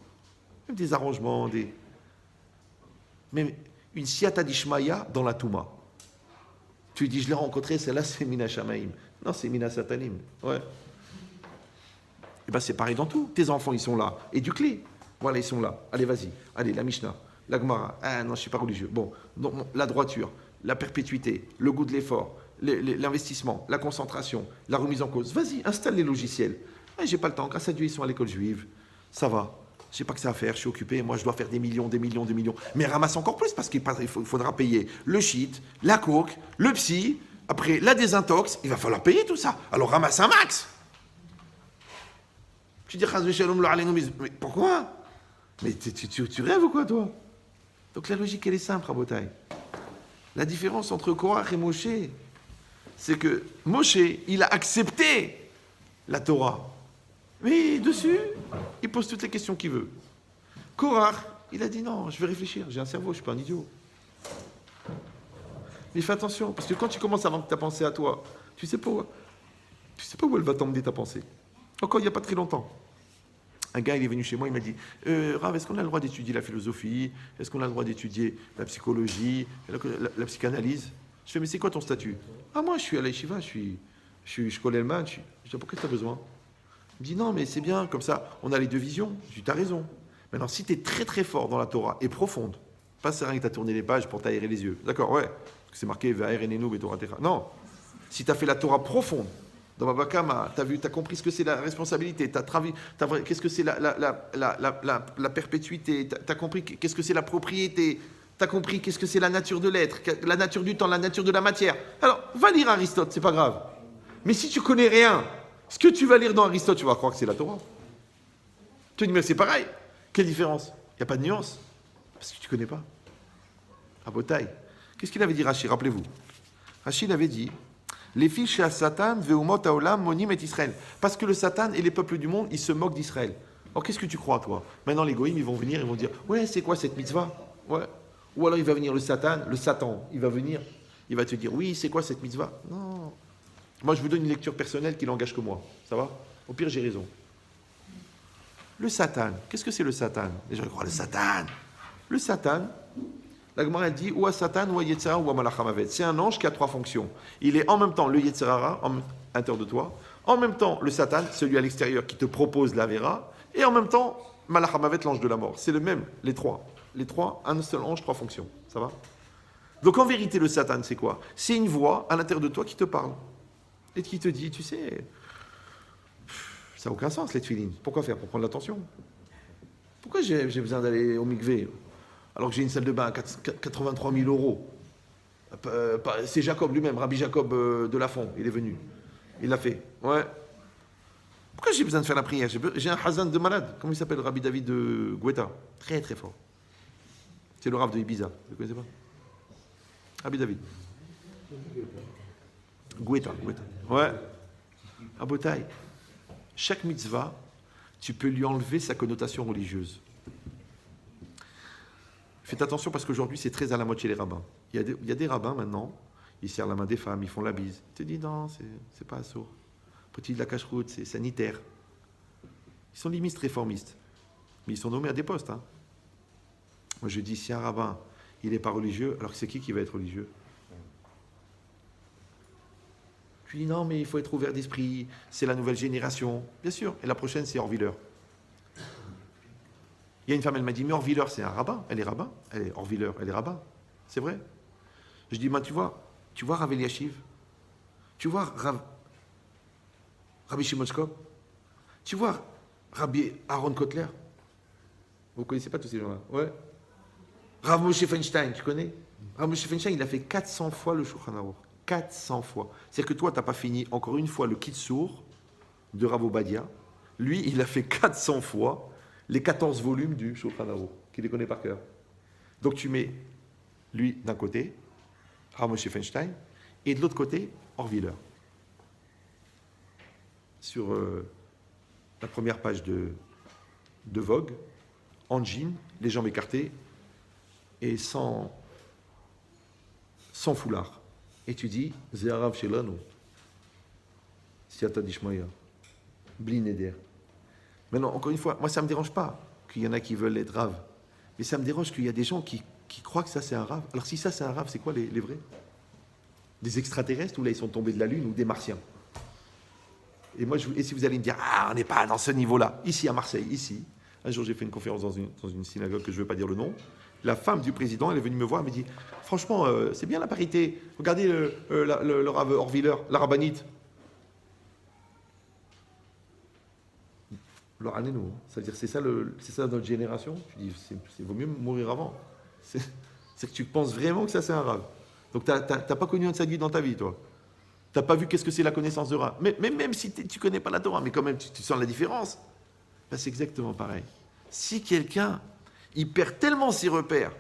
Même des arrangements, même une siata d'Ishmaïa dans la Touma. Tu lui dis, je l'ai rencontré, celle-là, c'est Mina Shamaim. Non, c'est Mina Satanim. Ouais. Et bien, c'est pareil dans tout. Tes enfants, ils sont là. Éduque-les. Voilà, ils sont là. Allez, vas-y. Allez, la Mishnah, la Gemara. Ah non, je ne suis pas religieux. Bon, donc, la droiture, la perpétuité, le goût de l'effort, l'investissement, la concentration, la remise en cause. Vas-y, installe les logiciels. Ah, j'ai pas le temps. Grâce à Dieu, ils sont à l'école juive. Ça va. Je sais pas que ça à faire, je suis occupé, moi je dois faire des millions. Mais ramasse encore plus parce qu'il faudra payer le shit, la coke, le psy, après la désintox, il va falloir payer tout ça. Alors ramasse un max. Tu dis, mais pourquoi? Mais tu rêves ou quoi toi? Donc la logique elle est simple, Rabotai. La différence entre Korach et Moshe, c'est que Moshe, il a accepté la Torah. Mais dessus, il pose toutes les questions qu'il veut. Korach, il a dit non, je vais réfléchir, j'ai un cerveau, je ne suis pas un idiot. Mais fais attention, parce que quand tu commences à vendre ta pensée à toi, tu sais pas où elle va t'emmener ta pensée. Encore il n'y a pas très longtemps. Un gars, il est venu chez moi, il m'a dit Rav, est-ce qu'on a le droit d'étudier la philosophie? Est-ce qu'on a le droit d'étudier la psychologie, la psychanalyse? Je fais, mais c'est quoi ton statut? Ah, moi, je suis à la yeshiva, je connais le man. Je dis, pourquoi tu as besoin? Il me dit, non, mais c'est bien, comme ça, on a les deux visions. Je dis, t'as raison. Maintenant, si tu es très très fort dans la Torah et profonde, pas c'est rien que tu as tourné les pages pour t'aérer les yeux. D'accord, ouais. Parce que c'est marqué Va'erenenu Betorah Techa. Non. Si tu as fait la Torah profonde, dans Babakama, tu as compris ce que c'est la responsabilité, qu'est-ce que c'est la perpétuité, tu as compris qu'est-ce que c'est la propriété, tu as compris qu'est-ce que c'est la nature de l'être, la nature du temps, la nature de la matière. Alors, va lire Aristote, c'est pas grave. Mais si tu connais rien, ce que tu vas lire dans Aristote, tu vas croire que c'est la Torah. Tu dis, mais c'est pareil. Quelle différence? Il n'y a pas de nuance. Parce que tu ne connais pas. À Botaï. Qu'est-ce qu'il avait dit, Rashi? Rappelez-vous. Rashi avait dit, les fiches à Satan, veumot haolam, monim et Israël. Parce que le Satan et les peuples du monde, ils se moquent d'Israël. Alors qu'est-ce que tu crois, toi? Maintenant, les goïms, ils vont venir, ils vont dire, ouais, c'est quoi cette mitzvah? Ouais. Ou alors il va venir le Satan, il va venir, il va te dire, oui, c'est quoi cette mitzvah? Non. Moi, je vous donne une lecture personnelle qui n'engage que moi. Ça va? Au pire, j'ai raison. Le Satan, qu'est-ce que c'est le Satan? Les gens croient le Satan. Le Satan, la Gemara dit ou à Satan, ou à Yetzirah, ou à Malachamavet. C'est un ange qui a trois fonctions. Il est en même temps le Yetzirah, à l'intérieur de toi, en même temps le Satan, celui à l'extérieur qui te propose la Vera, et en même temps Malachamavet, l'ange de la mort. C'est le même, les trois. Les trois, un seul ange, trois fonctions. Ça va? Donc en vérité, le Satan, c'est quoi? C'est une voix à l'intérieur de toi qui te parle. Et qui te dit, tu sais, ça n'a aucun sens les tefilines. Pourquoi faire? Pour prendre l'attention. Pourquoi j'ai besoin d'aller au mikvé alors que j'ai une salle de bain à 83 000 euros? C'est Jacob lui-même, Rabbi Jacob de Lafont, il est venu. Il l'a fait. Ouais. Pourquoi j'ai besoin de faire la prière? J'ai un Hazan de malade. Comment il s'appelle? Rabbi David de Guetta. Très très fort. C'est le Rav de Ibiza. Vous ne connaissez pas? Rabbi David. Guetta. Ouais. À Botaï. Chaque mitzvah, tu peux lui enlever sa connotation religieuse. Faites attention parce qu'aujourd'hui, c'est très à la mode chez les rabbins. Il y a des rabbins maintenant, ils serrent la main des femmes, ils font la bise. Ils te disent non, c'est pas assourd. Petit de la cache-route, c'est sanitaire. Ils sont limite réformistes. Mais ils sont nommés à des postes. Hein. Moi, je dis, si un rabbin, il n'est pas religieux, alors c'est qui va être religieux? Je dis, non, mais il faut être ouvert d'esprit, c'est la nouvelle génération. Bien sûr, et la prochaine, c'est Orviller. Il y a une femme, elle m'a dit, mais Orviller, c'est un rabbin. Elle est rabbin. Elle est Orviller, elle est rabbin. C'est vrai. Je dis, tu vois Rav Eliashiv, tu vois Rabbi Shimon Shkop, tu vois Rabbi Aaron Kotler. Vous ne connaissez pas tous ces gens-là? Ouais. Rav Moshe Feinstein, tu connais? Rav Moshe Feinstein, il a fait 400 fois le Shulchan Aruch. 400 fois. C'est-à-dire que toi, tu n'as pas fini encore une fois le Kitsour de Rav Obadia. Lui, il a fait 400 fois les 14 volumes du Shulchan Aruch, qu'il les connaît par cœur. Donc tu mets lui d'un côté, Rav Moshe Feinstein, et de l'autre côté, Orviller. Sur la première page de Vogue, en jean, les jambes écartées, et sans foulard. Et tu dis, Zéharav Shelano, Siata Dishmaya, Bli Neder. Maintenant, encore une fois, moi ça ne me dérange pas qu'il y en a qui veulent être raves, mais ça me dérange qu'il y a des gens qui croient que ça c'est un rave. Alors si ça c'est un rave, c'est quoi les vrais? Des extraterrestres ou là ils sont tombés de la Lune ou des martiens? Et moi, et si vous allez me dire, on n'est pas dans ce niveau-là, ici à Marseille, ici, un jour j'ai fait une conférence dans une synagogue que je ne veux pas dire le nom, la femme du président, elle est venue me voir, elle me dit, franchement, c'est bien la parité, regardez le Rav Orviller, la rabbinite. Alors, allez-nous, c'est-à-dire c'est ça notre génération. Tu dis, c'est vaut mieux mourir avant. C'est que tu penses vraiment que ça c'est un rave. Donc tu n'as pas connu un tzaddik dans ta vie, toi. Tu n'as pas vu qu'est-ce que c'est la connaissance de Ra. Mais même si tu ne connais pas la Torah, mais quand même tu sens la différence. Ben, c'est exactement pareil. Si quelqu'un, il perd tellement ses repères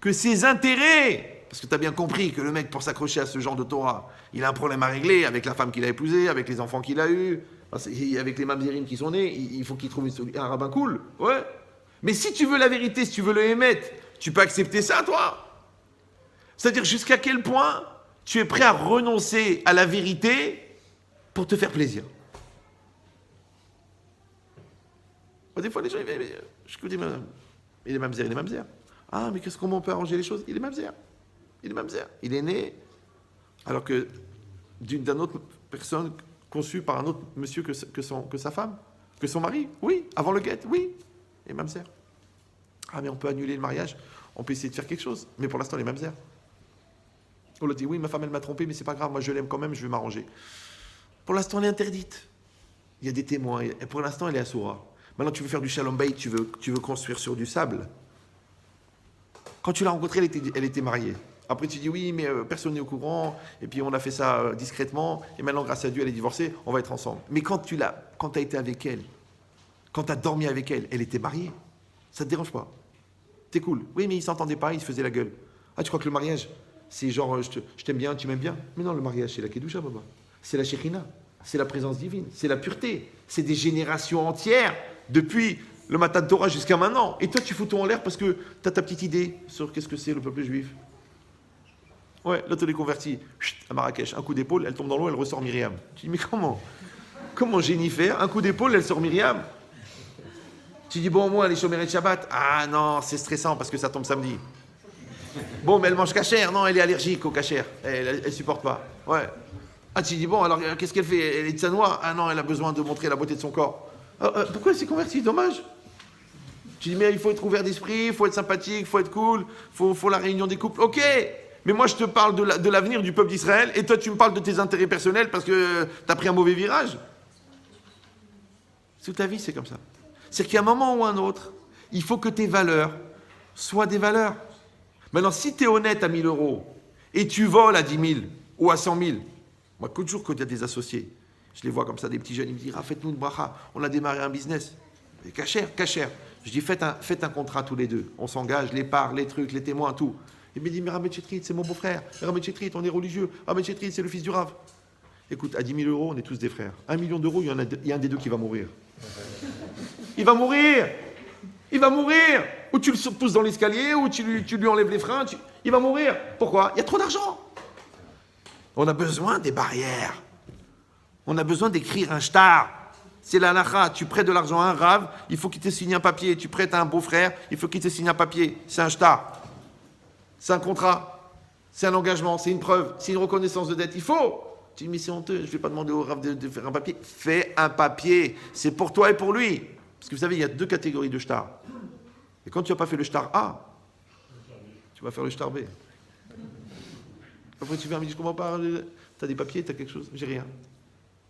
que ses intérêts, parce que tu as bien compris que le mec, pour s'accrocher à ce genre de Torah, il a un problème à régler avec la femme qu'il a épousée, avec les enfants qu'il a eus, avec les mamzerim qui sont nés, il faut qu'il trouve un rabbin cool. Ouais. Mais si tu veux la vérité, si tu veux le émettre, tu peux accepter ça, toi. C'est-à-dire jusqu'à quel point tu es prêt à renoncer à la vérité pour te faire plaisir. Des fois, les gens, je dis, il est mamzer. Ah, mais comment on peut arranger les choses? Il est mamzer. Il est né alors que d'une autre personne conçue par un autre monsieur que sa femme, que son mari. Oui, avant le guet, oui. Et mamzer. Ah, mais on peut annuler le mariage. On peut essayer de faire quelque chose. Mais pour l'instant, il est mamzer. On lui dit, oui, ma femme, elle m'a trompé, mais c'est pas grave, moi je l'aime quand même, je vais m'arranger. Pour l'instant, elle est interdite. Il y a des témoins, et pour l'instant, elle est assoura. Maintenant, tu veux faire du shalom bayit, tu veux construire sur du sable. Quand tu l'as rencontrée, elle était mariée. Après, tu dis, oui, mais personne n'est au courant, et puis on a fait ça discrètement, et maintenant, grâce à Dieu, elle est divorcée, on va être ensemble. Mais quand tu as été avec elle, quand tu as dormi avec elle, elle était mariée. Ça te dérange pas? T'es cool. Oui, mais ils s'entendaient pas, ils se faisaient la gueule. Ah, tu crois que le mariage, c'est genre, je t'aime bien, tu m'aimes bien? Mais non, le mariage, c'est la Kedusha, Baba. C'est la Shekhina. C'est la présence divine. C'est la pureté. C'est des générations entières, depuis le Matan Torah jusqu'à maintenant. Et toi, tu fous tout en l'air parce que tu as ta petite idée sur qu'est-ce que c'est le peuple juif. Ouais, là, tu l'es converti à Marrakech. Un coup d'épaule, elle tombe dans l'eau, elle ressort Myriam. Tu dis, mais comment Jennifer, un coup d'épaule, elle sort Myriam? Tu dis, bon, moi, elle est chômérée de Shabbat. Ah non, c'est stressant parce que ça tombe samedi. Bon, mais elle mange cachère. Non, elle est allergique au cachère. Elle supporte pas. Ouais. Ah, tu dis, bon, alors qu'est-ce qu'elle fait? Elle est de Sanois. Ah non, elle a besoin de montrer la beauté de son corps. Pourquoi elle s'est convertie? Dommage. Tu dis, mais il faut être ouvert d'esprit, il faut être sympathique, il faut être cool, il faut la réunion des couples. Ok, mais moi je te parle de l'avenir du peuple d'Israël et toi tu me parles de tes intérêts personnels parce que tu as pris un mauvais virage. Toute ta vie, c'est comme ça. C'est qu'à un moment ou un autre, il faut que tes valeurs soient des valeurs. Maintenant, si tu es honnête à 1000 € et tu voles à 10 000 ou à 100 000. Moi, toujours quand il y a des associés, je les vois comme ça, des petits jeunes, ils me disent, ah, faites-nous une bracha, on a démarré un business. Cachère. Je dis, faites un contrat tous les deux. On s'engage, les parts, les trucs, les témoins, tout. Il me dit, mais Rabbi Chetrit, c'est mon beau-frère. Rabbi Chetrit, on est religieux. Rabbi Chetrit, c'est le fils du Rav. Écoute, à 10 000 euros, on est tous des frères. 1 million d'euros, il y a un des deux qui va mourir. Il va mourir. Il va mourir. Ou tu le pousses dans l'escalier, ou tu lui enlèves les freins. Il va mourir. Pourquoi? Il y a trop d'argent. On a besoin des barrières. On a besoin d'écrire un shtar. C'est la halakha. Tu prêtes de l'argent à un rave, il faut qu'il te signe un papier. Tu prêtes à un beau-frère, il faut qu'il te signe un papier. C'est un shtar. C'est un contrat. C'est un engagement. C'est une preuve. C'est une reconnaissance de dette. Il faut. Tu dis, mais c'est honteux. Je ne vais pas demander au rave de faire un papier. Fais un papier. C'est pour toi et pour lui. Parce que vous savez, il y a 2 catégories de shtar. Et quand tu n'as pas fait le shtar A, tu vas faire le shtar B. Après, tu viens, mais je ne comprends pas. Tu as des papiers, tu as quelque chose? J'ai rien.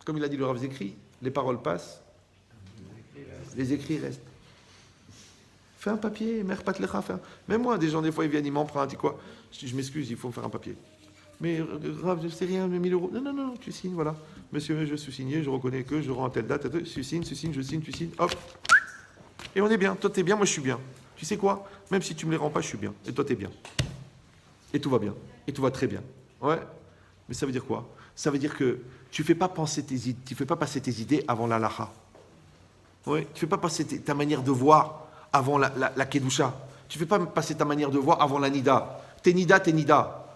Comme il a dit le Rav écrit, les paroles passent, les écrits restent. Fais un papier, mère pas te lecha, fais. Même moi, des gens, des fois, ils viennent, ils m'empruntent, et quoi. Je dis, je m'excuse, il faut me faire un papier. Mais Rav, je ne sais rien, mais 1000 euros. Non, tu signes, voilà. Monsieur, je suis signé, je reconnais que je rends à telle date, tu signes, je signe, tu signes, hop. Et on est bien. Toi, t'es bien, moi, je suis bien. Tu sais quoi? Même si tu me les rends pas, je suis bien. Et toi, t'es bien. Et tout va bien. Et tout va très bien. Ouais. Mais ça veut dire quoi? Ça veut dire que tu ne fais pas passer tes idées avant la lacha. Ouais. Tu ne fais pas passer ta manière de voir avant la kedusha. Tu ne fais pas passer ta manière de voir avant la nida. T'es nida.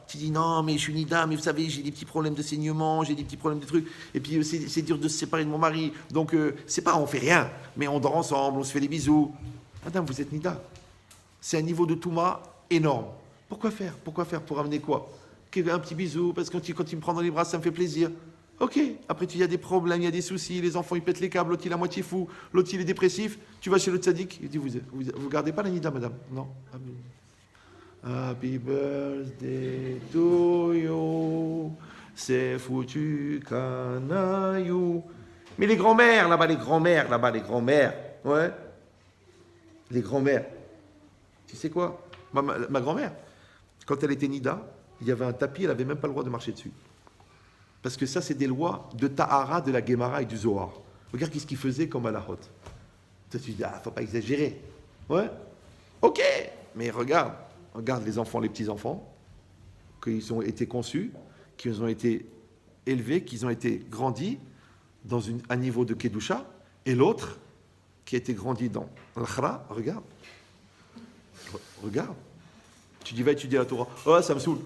Tu dis non, mais je suis nida, mais vous savez, j'ai des petits problèmes de saignement, j'ai des petits problèmes de trucs. Et puis c'est dur de se séparer de mon mari. Donc c'est pas on fait rien, mais on dort ensemble, on se fait des bisous. Madame, vous êtes nida. C'est un niveau de touma énorme. Pourquoi faire pour amener quoi? Un petit bisou, parce que quand il me prend dans les bras, ça me fait plaisir. Ok, après il y a des problèmes, il y a des soucis, les enfants ils pètent les câbles, l'autre il est à moitié fou, l'autre il est dépressif, tu vas chez le tzaddik, il dit vous gardez pas la nida madame? Non. Happy birthday to you, c'est foutu canaillou. Mais les grands-mères, les grands-mères, ouais. Les grands-mères. Tu sais quoi? Ma grand-mère, quand elle était nida, il y avait un tapis, elle n'avait même pas le droit de marcher dessus. Parce que ça, c'est des lois de Tahara, de la Gemara et du Zohar. Regarde ce qu'ils faisaient comme halachot. Toi, tu dis, faut pas exagérer. Ouais. Ok. Mais regarde les enfants, les petits-enfants, qu'ils ont été conçus, qu'ils ont été élevés, qu'ils ont été grandis dans un niveau de Kedusha, et l'autre, qui a été grandi dans l'Akhra, regarde. Tu dis, va étudier la Torah. Oh, ça me saoule.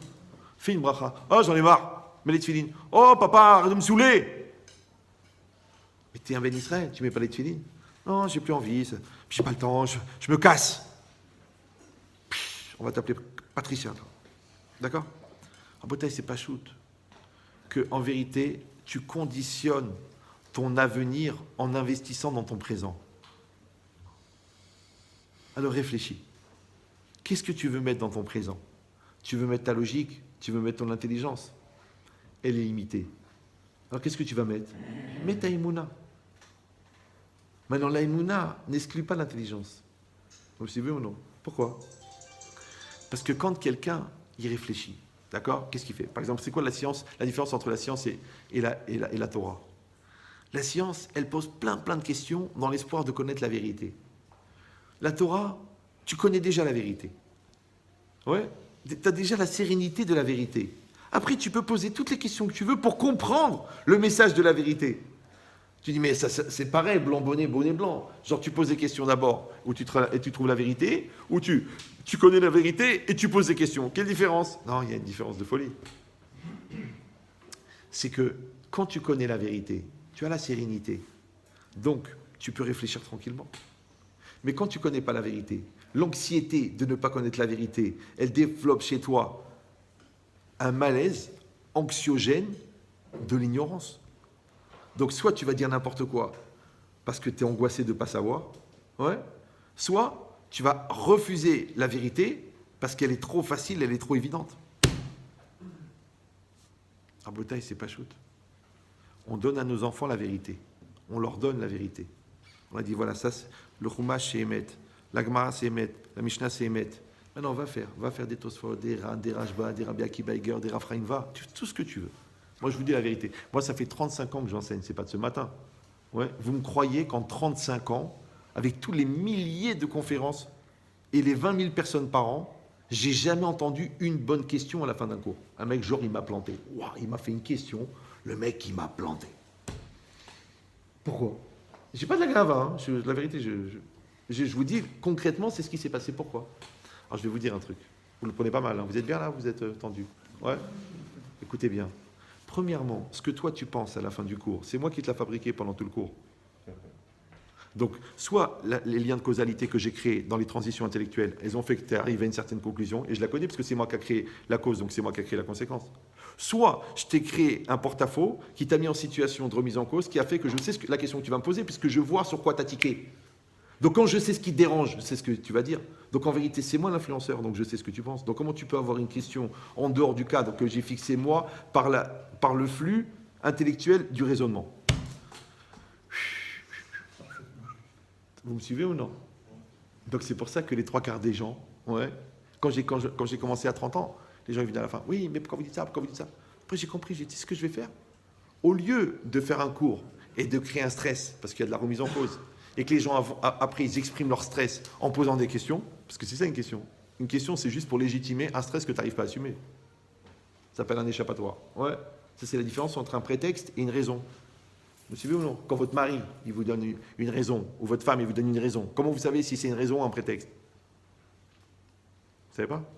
Fais une bracha. Oh, j'en ai marre. Mets les tefilines. Oh, papa, arrête de me saouler. Mais t'es un Ben Israël, tu mets pas les tefilines. Non, j'ai plus envie. J'ai pas le temps. Je me casse. On va t'appeler Patricia. Toi. D'accord? En bataille, c'est pas shoot. Que, en vérité, tu conditionnes ton avenir en investissant dans ton présent. Alors réfléchis. Qu'est-ce que tu veux mettre dans ton présent? Tu veux mettre ta logique? Tu veux mettre ton intelligence? Elle est limitée. Alors qu'est-ce que tu vas mettre? Mets ta imuna. Maintenant, la imuna n'exclut pas l'intelligence. Vous le savez ou non? Pourquoi? Parce que quand quelqu'un y réfléchit, d'accord? Qu'est-ce qu'il fait? Par exemple, c'est quoi la science? La différence entre la science et la Torah? La science, elle pose plein de questions dans l'espoir de connaître la vérité. La Torah, tu connais déjà la vérité. Ouais? Tu as déjà la sérénité de la vérité. Après, tu peux poser toutes les questions que tu veux pour comprendre le message de la vérité. Tu dis, mais ça, c'est pareil, blanc, bonnet, bonnet, blanc. Genre, tu poses des questions d'abord et tu trouves la vérité, ou tu connais la vérité et tu poses des questions. Quelle différence? Non, il y a une différence de folie. C'est que quand tu connais la vérité, tu as la sérénité. Donc, tu peux réfléchir tranquillement. Mais quand tu ne connais pas la vérité, l'anxiété de ne pas connaître la vérité, elle développe chez toi un malaise anxiogène de l'ignorance. Donc, soit tu vas dire n'importe quoi parce que tu es angoissé de ne pas savoir, ouais. Soit tu vas refuser la vérité parce qu'elle est trop facile, elle est trop évidente. À Botaï, c'est pas shoot. On donne à nos enfants la vérité. On leur donne la vérité. On a dit, voilà, ça, le Chumash, c'est Emet. La Gemara, c'est Emet. La Mishnah, c'est Emet. Maintenant, va faire des Tosfot, des Rashba, des Rabbi Akiba Eiger, des Rav Chaim, va, tout ce que tu veux. Moi, je vous dis la vérité. Moi, ça fait 35 ans que j'enseigne, c'est pas de ce matin. Ouais. Vous me croyez qu'en 35 ans, avec tous les milliers de conférences et les 20 000 personnes par an, j'ai jamais entendu une bonne question à la fin d'un cours. Un mec, genre, il m'a planté. Wow, il m'a fait une question, le mec, il m'a planté. Pourquoi? J'ai pas de la grave, hein. La vérité, je vous dis, concrètement, c'est ce qui s'est passé. Pourquoi? Alors, je vais vous dire un truc. Vous le prenez pas mal, hein. Vous êtes bien là? Vous êtes tendu? Ouais. Écoutez bien. Premièrement, ce que toi, tu penses à la fin du cours, c'est moi qui te l'ai fabriqué pendant tout le cours. Donc, soit les liens de causalité que j'ai créés dans les transitions intellectuelles, elles ont fait que tu arrives à une certaine conclusion, et je la connais parce que c'est moi qui ai créé la cause, donc c'est moi qui ai créé la conséquence. Soit je t'ai créé un porte-à-faux qui t'a mis en situation de remise en cause, qui a fait que je sais la question que tu vas me poser, puisque je vois sur quoi t'as tiqué. Donc quand je sais ce qui te dérange, je sais ce que tu vas dire. Donc en vérité, c'est moi l'influenceur, donc je sais ce que tu penses. Donc comment tu peux avoir une question en dehors du cadre que j'ai fixé moi par le flux intellectuel du raisonnement? Vous me suivez ou non? Donc c'est pour ça que les trois quarts des gens, ouais, quand j'ai commencé à 30 ans, les gens ils viennent à la fin, oui, mais pourquoi vous dites ça? Pourquoi vous dites ça? Après j'ai compris, j'ai dit ce que je vais faire. Au lieu de faire un cours et de créer un stress, parce qu'il y a de la remise en cause, et que les gens après ils expriment leur stress en posant des questions, parce que c'est ça une question. Une question c'est juste pour légitimer un stress que tu n'arrives pas à assumer. Ça s'appelle un échappatoire. Ouais, ça c'est la différence entre un prétexte et une raison. Vous suivez ou non? Quand votre mari, il vous donne une raison, ou votre femme, il vous donne une raison, comment vous savez si c'est une raison ou un prétexte? Vous savez pas?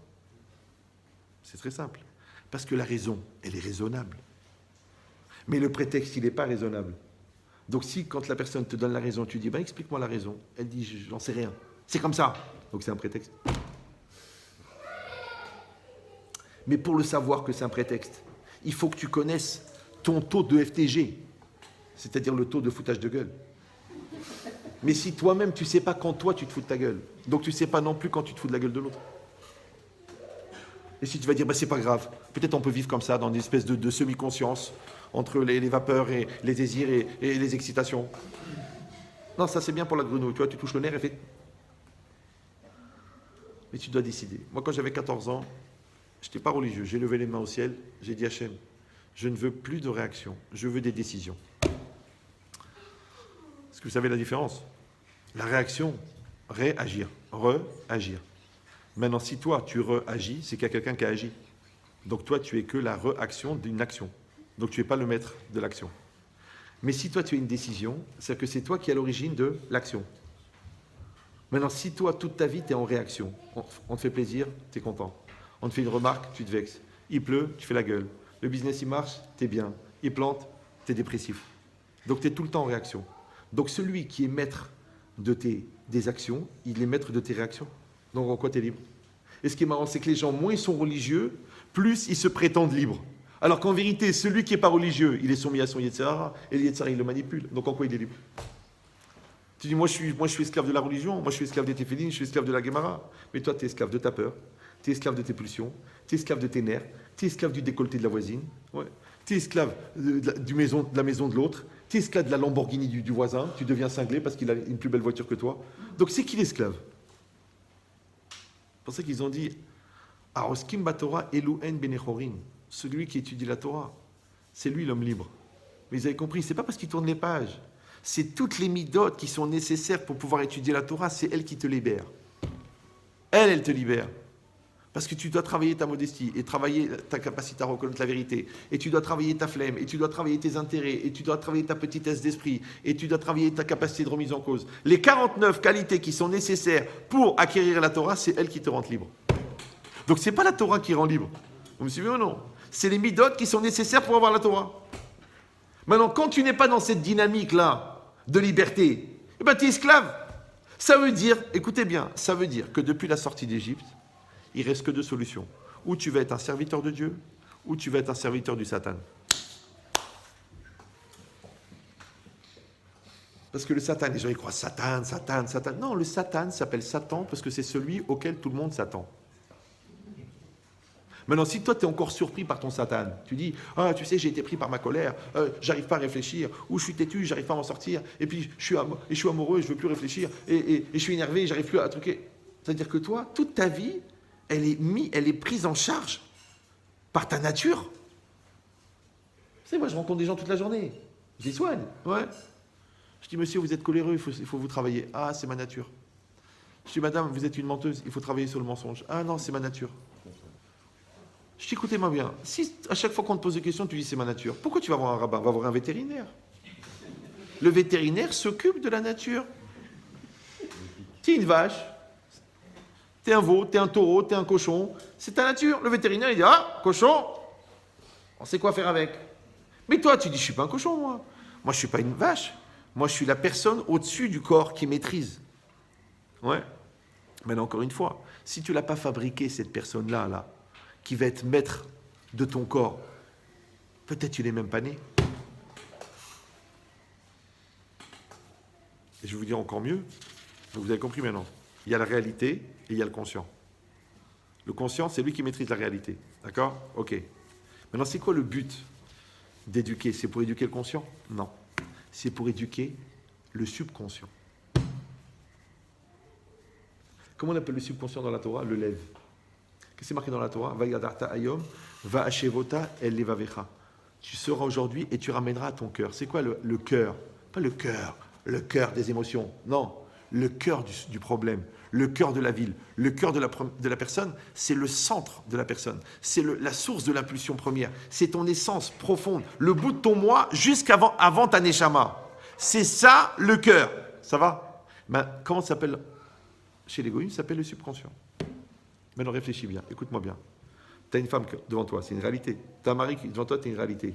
C'est très simple. Parce que la raison, elle est raisonnable. Mais le prétexte, il n'est pas raisonnable. Donc si, quand la personne te donne la raison, tu dis, ben, explique-moi la raison. Elle dit, j'en sais rien. C'est comme ça. Donc c'est un prétexte. Mais pour le savoir que c'est un prétexte, il faut que tu connaisses ton taux de FTG. C'est-à-dire le taux de foutage de gueule. Mais si toi-même, tu ne sais pas quand toi, tu te fous de ta gueule, donc tu ne sais pas non plus quand tu te fous de la gueule de l'autre. Et si tu vas dire, bah, c'est pas grave, peut-être on peut vivre comme ça, dans une espèce de semi-conscience, entre les vapeurs et les désirs et les excitations. Non, ça c'est bien pour la grenouille, tu vois, tu touches le nerf et fait... Mais tu dois décider. Moi, quand j'avais 14 ans, je n'étais pas religieux, j'ai levé les mains au ciel, j'ai dit Hachem, je ne veux plus de réaction, je veux des décisions. Est-ce que vous savez la différence? La réaction, réagir, re-agir. Maintenant, si toi, tu réagis, c'est qu'il y a quelqu'un qui a agi. Donc toi, tu es que la réaction d'une action. Donc tu n'es pas le maître de l'action. Mais si toi, tu as une décision, c'est que c'est toi qui es à l'origine de l'action. Maintenant, si toi, toute ta vie, tu es en réaction, on te fait plaisir, tu es content. On te fait une remarque, tu te vexes. Il pleut, tu fais la gueule. Le business, il marche, tu es bien. Il plante, tu es dépressif. Donc tu es tout le temps en réaction. Donc celui qui est maître de des actions, il est maître de tes réactions. Donc en quoi tu es libre? Et ce qui est marrant, c'est que les gens, moins ils sont religieux, plus ils se prétendent libres. Alors qu'en vérité, celui qui n'est pas religieux, il est soumis à son Yetzirah, et le Yetzirah, il le manipule. Donc en quoi il est libre? Tu dis, moi je suis esclave de la religion, moi je suis esclave des téphilines, je suis esclave de la Gemara. Mais toi, tu es esclave de ta peur, tu es esclave de tes pulsions, tu es esclave de tes nerfs, tu es esclave du décolleté de la voisine, ouais. Tu es esclave de la maison de l'autre, tu es esclave de la Lamborghini du voisin, tu deviens cinglé parce qu'il a une plus belle voiture que toi. Donc c'est qui l'esclave? C'est pour ça qu'ils ont dit Aroskim Batora Eluen Benechorin, celui qui étudie la Torah, c'est lui l'homme libre. Mais vous avez compris, c'est pas parce qu'il tourne les pages, c'est toutes les midotes qui sont nécessaires pour pouvoir étudier la Torah, c'est elle qui te libère. Elle te libère. Parce que tu dois travailler ta modestie et travailler ta capacité à reconnaître la vérité. Et tu dois travailler ta flemme, et tu dois travailler tes intérêts, et tu dois travailler ta petitesse d'esprit, et tu dois travailler ta capacité de remise en cause. Les 49 qualités qui sont nécessaires pour acquérir la Torah, c'est elle qui te rend libre. Donc ce n'est pas la Torah qui rend libre. Vous me suivez ou non? C'est les midotes qui sont nécessaires pour avoir la Torah. Maintenant, quand tu n'es pas dans cette dynamique-là de liberté, eh ben, tu es esclave. Ça veut dire, écoutez bien, ça veut dire que depuis la sortie d'Égypte, il ne reste que deux solutions. Ou tu vas être un serviteur de Dieu, ou tu vas être un serviteur du Satan. Parce que le Satan, les gens ils croient Satan. Non, le Satan s'appelle Satan parce que c'est celui auquel tout le monde s'attend. Maintenant, si toi, tu es encore surpris par ton Satan, tu dis « Ah, tu sais, j'ai été pris par ma colère, j'arrive pas à réfléchir, ou je suis têtu, j'arrive pas à m'en sortir, et puis je suis amoureux, je veux plus réfléchir, et je suis énervé, j'arrive plus à truquer. » C'est-à-dire que toi, toute ta vie, elle est prise en charge par ta nature. Vous savez, moi, je rencontre des gens toute la journée. Je les soigne. Ouais. Je dis, monsieur, vous êtes coléreux, il faut vous travailler. Ah, c'est ma nature. Je dis, madame, vous êtes une menteuse, il faut travailler sur le mensonge. Ah non, c'est ma nature. Je dis, écoutez-moi bien, si à chaque fois qu'on te pose des questions, tu dis c'est ma nature, pourquoi tu vas voir un rabbin? Va voir un vétérinaire. Le vétérinaire s'occupe de la nature. T'es une vache, t'es un veau, t'es un taureau, t'es un cochon, c'est ta nature. Le vétérinaire, il dit, ah, cochon, on sait quoi faire avec. Mais toi, tu dis, je suis pas un cochon, moi. Moi, je suis pas une vache. Moi, je suis la personne au-dessus du corps qui maîtrise. Ouais. Mais là, encore une fois, si tu l'as pas fabriqué, cette personne-là, là, qui va être maître de ton corps, peut-être tu n'es même pas né. Et je vais vous dire encore mieux, vous avez compris maintenant, il y a la réalité et il y a le conscient. Le conscient, c'est lui qui maîtrise la réalité. D'accord? Ok. Maintenant, c'est quoi le but d'éduquer? C'est pour éduquer le conscient? Non. C'est pour éduquer le subconscient. Comment on appelle le subconscient dans la Torah? Le lev. Qu'est-ce que c'est marqué dans la Torah? Vayadarta ayom, va ashevota el levavecha. Tu seras aujourd'hui et tu ramèneras à ton cœur. C'est quoi le cœur? Pas le cœur des émotions. Non, le cœur du problème, le cœur de la ville, le cœur de la personne, c'est le centre de la personne. C'est la source de l'impulsion première. C'est ton essence profonde, le bout de ton moi jusqu'avant ta neshama. C'est ça le cœur. Ça va? Ben, comment ça s'appelle chez l'égoïsme? Ça s'appelle le subconscient. Maintenant, réfléchis bien, écoute-moi bien. Tu as une femme devant toi, c'est une réalité. Tu as un mari devant toi, c'est une réalité.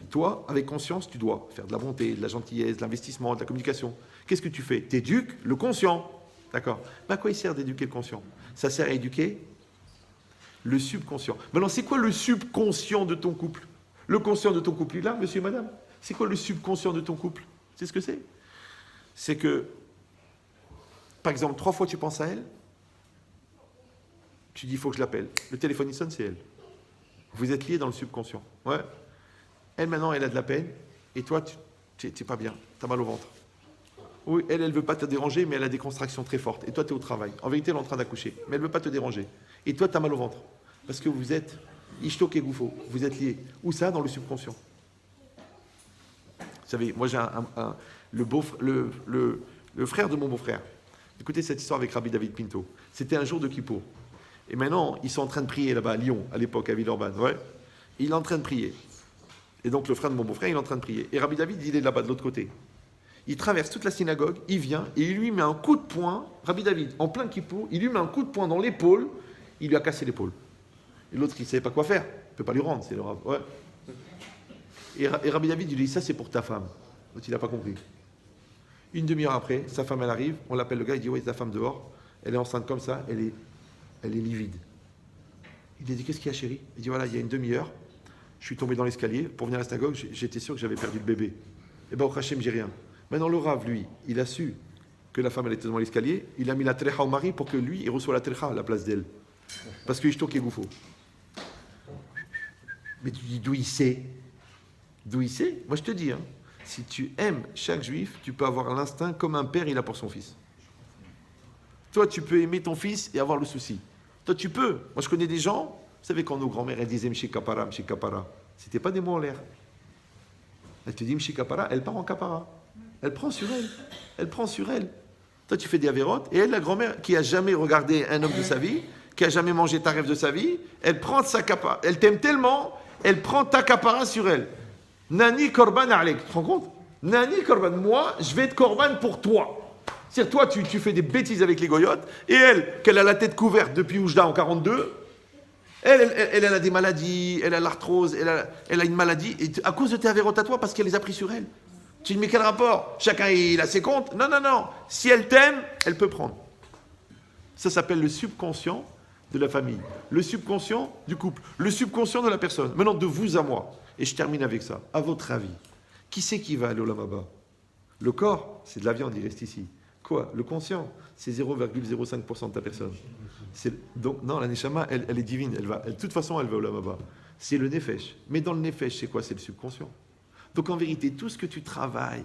Toi, avec conscience, tu dois faire de la bonté, de la gentillesse, de l'investissement, de la communication. Qu'est-ce que tu fais? Tu éduques le conscient. D'accord? Mais à quoi il sert d'éduquer le conscient? Ça sert à éduquer le subconscient. Maintenant, c'est quoi le subconscient de ton couple? Le conscient de ton couple, il est là, monsieur et madame? C'est quoi le subconscient de ton couple? C'est ce que c'est? C'est que, par exemple, 3 fois tu penses à elle, tu dis, il faut que je l'appelle. Le téléphone, il sonne, c'est elle. Vous êtes liés dans le subconscient. Ouais. Elle, maintenant, elle a de la peine. Et toi, tu n'es pas bien. Tu as mal au ventre. Oui, elle ne veut pas te déranger, mais elle a des contractions très fortes. Et toi, tu es au travail. En vérité, elle est en train d'accoucher. Mais elle ne veut pas te déranger. Et toi, tu as mal au ventre. Parce que vous êtes ishtok et goufo. Vous êtes liés. Où ça? Dans le subconscient. Vous savez, moi, j'ai le frère de mon beau-frère. Écoutez cette histoire avec Rabbi David Pinto. C'était un jour de Kippour. Et maintenant, ils sont en train de prier là-bas à Lyon, à l'époque, à Villeurbanne. Ouais. Il est en train de prier. Et donc, le frère de mon beau-frère, il est en train de prier. Et Rabbi David, il est là-bas, de l'autre côté. Il traverse toute la synagogue, il vient, et il lui met un coup de poing, Rabbi David, en plein Kippour, il lui met un coup de poing dans l'épaule, il lui a cassé l'épaule. Et l'autre, il ne savait pas quoi faire. Il ne peut pas lui rendre, c'est le rab. Ouais. Et Rabbi David, il lui dit, ça, c'est pour ta femme. L'autre, il n'a pas compris. Une demi-heure après, sa femme, elle arrive, on l'appelle le gars, il dit, ouais, ta femme dehors, elle est enceinte comme ça, elle est livide. Il lui dit, qu'est-ce qu'il y a, chérie? Il dit, voilà, il y a une demi-heure, je suis tombé dans l'escalier, pour venir à la synagogue, j'étais sûr que j'avais perdu le bébé. Et bien, au Hachem, j'ai rien. Maintenant, le Rav, lui, il a su que la femme, elle était dans l'escalier, il a mis la trecha au mari pour que lui, il reçoit la trecha à la place d'elle. Parce que Ishtok est goufo. Mais tu dis, d'où il sait? D'où il sait? Moi, je te dis, hein, si tu aimes chaque juif, tu peux avoir l'instinct comme un père, il a pour son fils. Toi, tu peux aimer ton fils et avoir le souci. Toi, tu peux. Moi, je connais des gens, vous savez, quand nos grands-mères, elles disaient Mshi Kapara, c'était pas des mots en l'air. Elle te dit Mshi Kapara, elle part en Kapara. Elle prend sur elle. Elle prend sur elle. Toi, tu fais des avérotes, et elle, la grand-mère, qui a jamais regardé un homme de sa vie, qui a jamais mangé ta rêve de sa vie, elle prend sa kapara. Elle t'aime tellement, elle prend ta kapara sur elle. Nani korban alek. Tu te rends compte? Nani korban. Moi, je vais être korban pour toi. C'est-à-dire, toi, tu fais des bêtises avec les goyotes, et elle, qu'elle a la tête couverte depuis Oujda en 42, elle a des maladies, elle a l'arthrose, elle a une maladie, et à cause de tes avérotes à toi, parce qu'elle les a pris sur elle. Tu dis, mais quel rapport? Chacun, il a ses comptes. Non, non, non. Si elle t'aime, elle peut prendre. Ça s'appelle le subconscient de la famille, le subconscient du couple, le subconscient de la personne. Maintenant, de vous à moi. Et je termine avec ça. À votre avis, qui c'est qui va aller au Olam? Le corps, c'est de la viande, il reste ici. Quoi? Le conscient, c'est 0,05% de ta personne. Donc, non, la Neshama, elle est divine. De toute façon, elle va au Olam. C'est le Nefesh. Mais dans le Nefesh, c'est quoi? C'est le subconscient. Donc en vérité, tout ce que tu travailles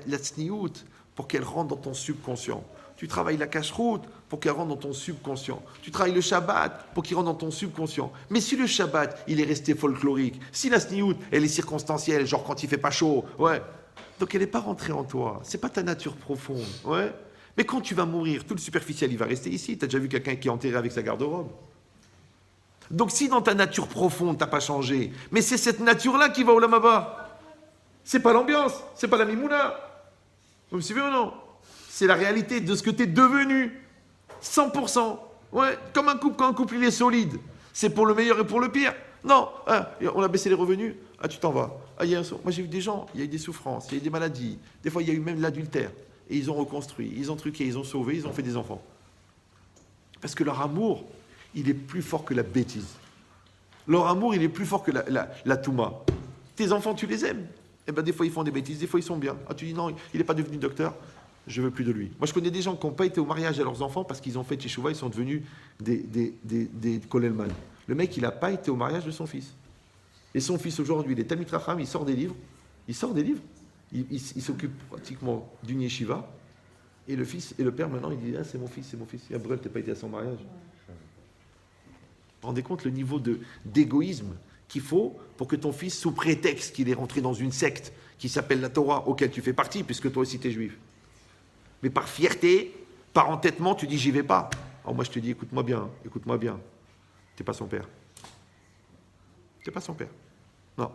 la tsniout pour qu'elle rentre dans ton subconscient. Tu travailles la cache-route pour qu'elle rentre dans ton subconscient. Tu travailles le Shabbat pour qu'il rentre dans ton subconscient. Mais si le Shabbat, il est resté folklorique, si la sniout, elle est circonstancielle, genre quand il fait pas chaud, ouais, donc elle n'est pas rentrée en toi. C'est pas ta nature profonde, ouais. Mais quand tu vas mourir, tout le superficiel, il va rester ici. Tu as déjà vu quelqu'un qui est enterré avec sa garde-robe. Donc si dans ta nature profonde, tu n'as pas changé, mais c'est cette nature-là qui va au Lamaba. C'est pas l'ambiance, c'est pas la mimouna. Vous me suivez ou non? C'est la réalité de ce que tu es devenu. 100%. Ouais, comme un couple, quand un couple il est solide, c'est pour le meilleur et pour le pire. Non, on a baissé les revenus, tu t'en vas. Moi j'ai vu des gens, il y a eu des souffrances, il y a eu des maladies, des fois il y a eu même l'adultère. Et ils ont reconstruit, ils ont truqué, ils ont sauvé, ils ont fait des enfants. Parce que leur amour, il est plus fort que la bêtise. Leur amour, il est plus fort que la touma. Tes enfants, tu les aimes. Eh bien, des fois, ils font des bêtises, des fois, ils sont bien. Tu dis non, il n'est pas devenu docteur, je veux plus de lui. Moi, je connais des gens qui n'ont pas été au mariage à leurs enfants parce qu'ils ont fait teshuvah, ils sont devenus des kolelman. Le mec, il n'a pas été au mariage de son fils. Et son fils, aujourd'hui, il est Talmid Racham, il sort des livres. Il s'occupe pratiquement d'une yeshiva. Et le fils et le père, maintenant, il dit c'est mon fils, c'est mon fils. Et Abrel, tu n'as pas été à son mariage. Vous vous rendez compte le niveau d'égoïsme qu'il faut pour que ton fils, sous prétexte qu'il est rentré dans une secte qui s'appelle la Torah, auquel tu fais partie, puisque toi aussi tu es juif. Mais par fierté, par entêtement, tu dis j'y vais pas. Alors moi je te dis écoute-moi bien. T'es pas son père. T'es pas son père. Non.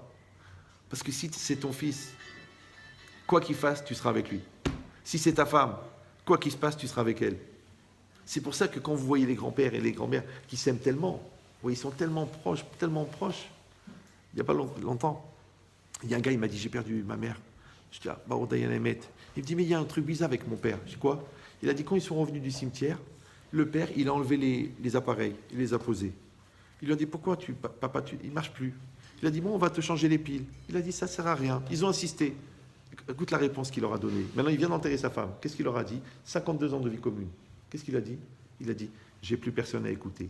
Parce que si c'est ton fils, quoi qu'il fasse, tu seras avec lui. Si c'est ta femme, quoi qu'il se passe, tu seras avec elle. C'est pour ça que quand vous voyez les grands-pères et les grands-mères qui s'aiment tellement, ils sont tellement proches, il n'y a pas longtemps, il y a un gars, il m'a dit, j'ai perdu ma mère. Je dis, il me dit, mais il y a un truc bizarre avec mon père. Je dis, quoi? Il a dit, quand ils sont revenus du cimetière, le père, il a enlevé les appareils, il les a posés. Il lui a dit, pourquoi papa, il ne marche plus? Il a dit, bon, on va te changer les piles. Il a dit, ça ne sert à rien. Ils ont insisté. Écoute la réponse qu'il leur a donnée. Maintenant, il vient d'enterrer sa femme. Qu'est-ce qu'il leur a dit? 52 ans de vie commune. Qu'est-ce qu'il a dit? Il a dit, j'ai plus personne à écouter.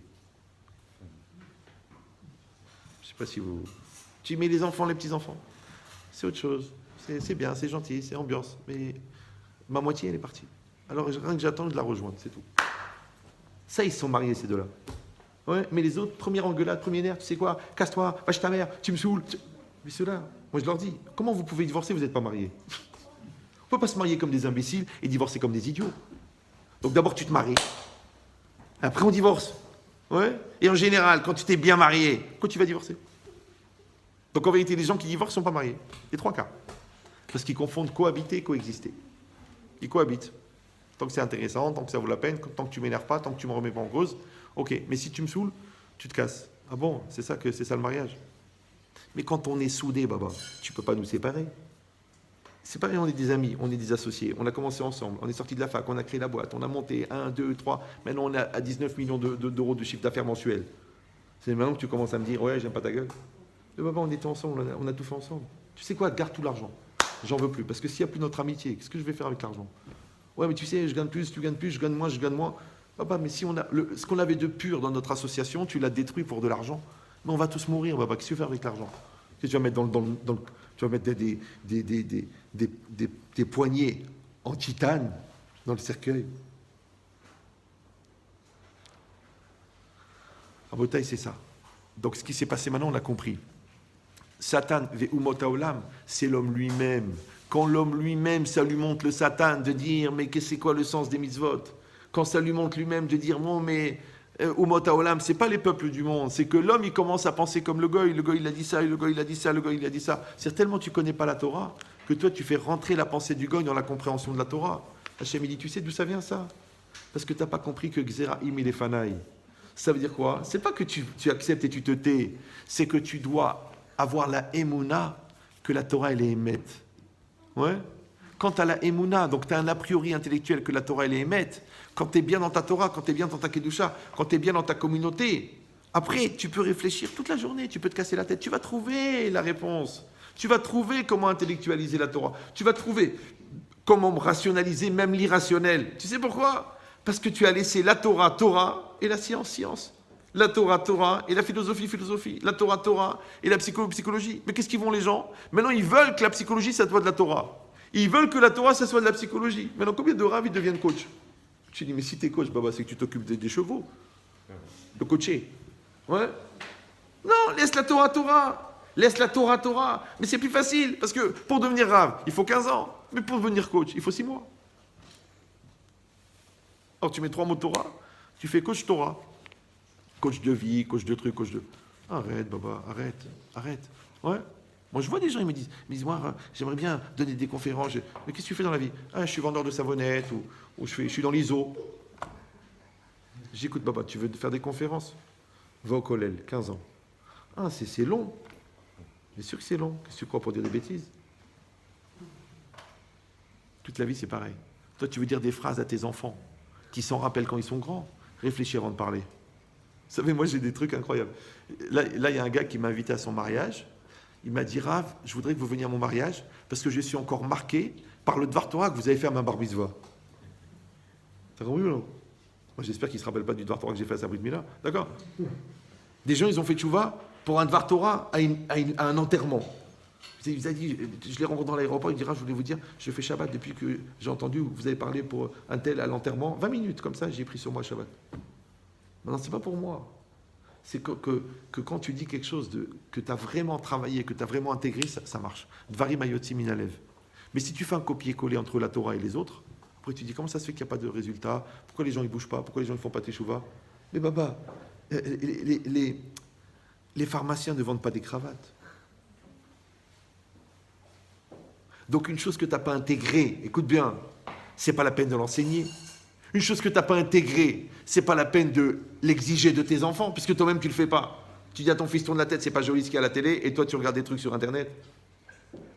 Je ne sais pas si vous... Tu mets les enfants, les petits-enfants. C'est autre chose. C'est bien, c'est gentil, c'est ambiance. Mais ma moitié, elle est partie. Alors, rien que j'attends de la rejoindre, c'est tout. Ça, ils se sont mariés, ces deux-là. Ouais, mais les autres, première engueulade, premier nerf, tu sais quoi? Casse-toi, va chez ta mère, tu me saoules. Mais ceux-là, moi je leur dis, comment vous pouvez divorcer, vous n'êtes pas mariés? On ne peut pas se marier comme des imbéciles et divorcer comme des idiots. Donc d'abord, tu te maries. Après, on divorce. Ouais. Et en général, quand tu t'es bien marié, quand tu vas divorcer? Donc en vérité, les gens qui divorcent ne sont pas mariés. Les trois cas. Parce qu'ils confondent cohabiter et coexister. Ils cohabitent. Tant que c'est intéressant, tant que ça vaut la peine, tant que tu ne m'énerves pas, tant que tu ne me remets pas en cause, ok. Mais si tu me saoules, tu te casses. Ah bon, c'est ça le mariage. Mais quand on est soudés, Baba, tu ne peux pas nous séparer. C'est pareil, on est des amis, on est des associés, on a commencé ensemble, on est sortis de la fac, on a créé la boîte, on a monté 1, 2, 3, maintenant on est à 19 millions d'euros de chiffre d'affaires mensuel. C'est maintenant que tu commences à me dire, ouais, j'aime pas ta gueule. Mais Baba, on était ensemble, on a tout fait ensemble. Tu sais quoi, garde tout l'argent. J'en veux plus, parce que s'il n'y a plus notre amitié, qu'est-ce que je vais faire avec l'argent? Ouais, mais tu sais, je gagne plus, tu gagnes plus, je gagne moins. Baba, mais si ce qu'on avait de pur dans notre association, tu l'as détruit pour de l'argent. Mais on va tous mourir, Baba, qu'est-ce que tu vas faire avec l'argent? Tu vas mettre tu vas mettre des poignées en titane dans le cercueil. En bataille, c'est ça. Donc ce qui s'est passé maintenant, on l'a compris. Satan, ve'umot haolam, c'est l'homme lui-même. Quand l'homme lui-même, ça lui montre le Satan de dire, mais c'est quoi le sens des mitzvot? Quand ça lui montre lui-même de dire, bon, mais umot haolam, c'est pas les peuples du monde, c'est que l'homme, il commence à penser comme le goy il a dit ça, le goy il a dit ça, le goy il a dit ça. C'est tellement tu connais pas la Torah, que toi, tu fais rentrer la pensée du goy dans la compréhension de la Torah. Hachem, il dit, tu sais d'où ça vient ça? Parce que tu n'as pas compris que Xeraim il est fanaï. Ça veut dire quoi? C'est pas que tu acceptes et tu te tais, c'est que tu dois avoir la émouna que la Torah elle est émette. Ouais. Quand tu as la émouna, donc tu as un a priori intellectuel que la Torah elle est émette, quand tu es bien dans ta Torah, quand tu es bien dans ta Kedusha, quand tu es bien dans ta communauté, après tu peux réfléchir toute la journée, tu peux te casser la tête, tu vas trouver la réponse. Tu vas trouver comment intellectualiser la Torah. Tu vas trouver comment rationaliser même l'irrationnel. Tu sais pourquoi? Parce que tu as laissé la Torah, Torah, et la science, science. La Torah, Torah, et la philosophie, philosophie. La Torah, Torah, et la psychologie. Mais qu'est-ce qu'ils vont les gens? Maintenant, ils veulent que la psychologie, ça doit de la Torah. Ils veulent que la Torah, ça soit de la psychologie. Maintenant, combien de raves ils deviennent coach? Tu dis, mais si t'es coach, Baba, c'est que tu t'occupes des chevaux. Le coacher. Ouais. Non, laisse la Torah. Laisse la Torah. Mais c'est plus facile, parce que pour devenir rave, il faut 15 ans. Mais pour devenir coach, il faut 6 mois. Alors tu mets 3 mots de Torah, tu fais coach Torah. Coach de vie, coach de trucs, coach de... Arrête, Baba, arrête. Ouais. Moi, je vois des gens, ils me disent, moi, j'aimerais bien donner des conférences. Mais qu'est-ce que tu fais dans la vie? Je suis vendeur de savonnettes, ou je suis dans l'ISO. J'écoute, Baba, tu veux faire des conférences? Va au collège, 15 ans. C'est long. Bien sûr que c'est long. Qu'est-ce que tu crois pour dire des bêtises? Toute la vie, c'est pareil. Toi, tu veux dire des phrases à tes enfants qui s'en rappellent quand ils sont grands. Réfléchis avant de parler. Vous savez, moi, j'ai des trucs incroyables. Là, il y a un gars qui m'a invité à son mariage. Il m'a dit, Rav, je voudrais que vous veniez à mon mariage parce que je suis encore marqué par le Dvar Torah que vous avez fait à ma bar mitzvah. T'as compris ou non? Moi, j'espère qu'il ne se rappelle pas du Dvar Torah que j'ai fait à sa Brit Mila. D'accord? Des gens, ils ont fait tchouva pour un Dvar Torah à un enterrement. Il a dit, je l'ai rencontré dans l'aéroport, il dira, je voulais vous dire, je fais Shabbat depuis que j'ai entendu, vous avez parlé pour un tel à l'enterrement, 20 minutes, comme ça, j'ai pris sur moi Shabbat. Non, c'est pas pour moi. C'est que quand tu dis quelque chose que tu as vraiment travaillé, que tu as vraiment intégré, ça marche. Dvarim ayotzi min halev. Mais si tu fais un copier-coller entre la Torah et les autres, après tu dis, comment ça se fait qu'il n'y a pas de résultat? Pourquoi les gens ne bougent pas? Pourquoi les gens ne font pas teshuva? Mais Baba, les pharmaciens ne vendent pas des cravates. Donc une chose que tu n'as pas intégrée, écoute bien, c'est pas la peine de l'enseigner. Une chose que tu n'as pas intégrée, c'est pas la peine de l'exiger de tes enfants, puisque toi-même tu le fais pas. Tu dis à ton fils, tourne la tête, c'est pas joli ce qu'il y a à la télé, et toi tu regardes des trucs sur Internet.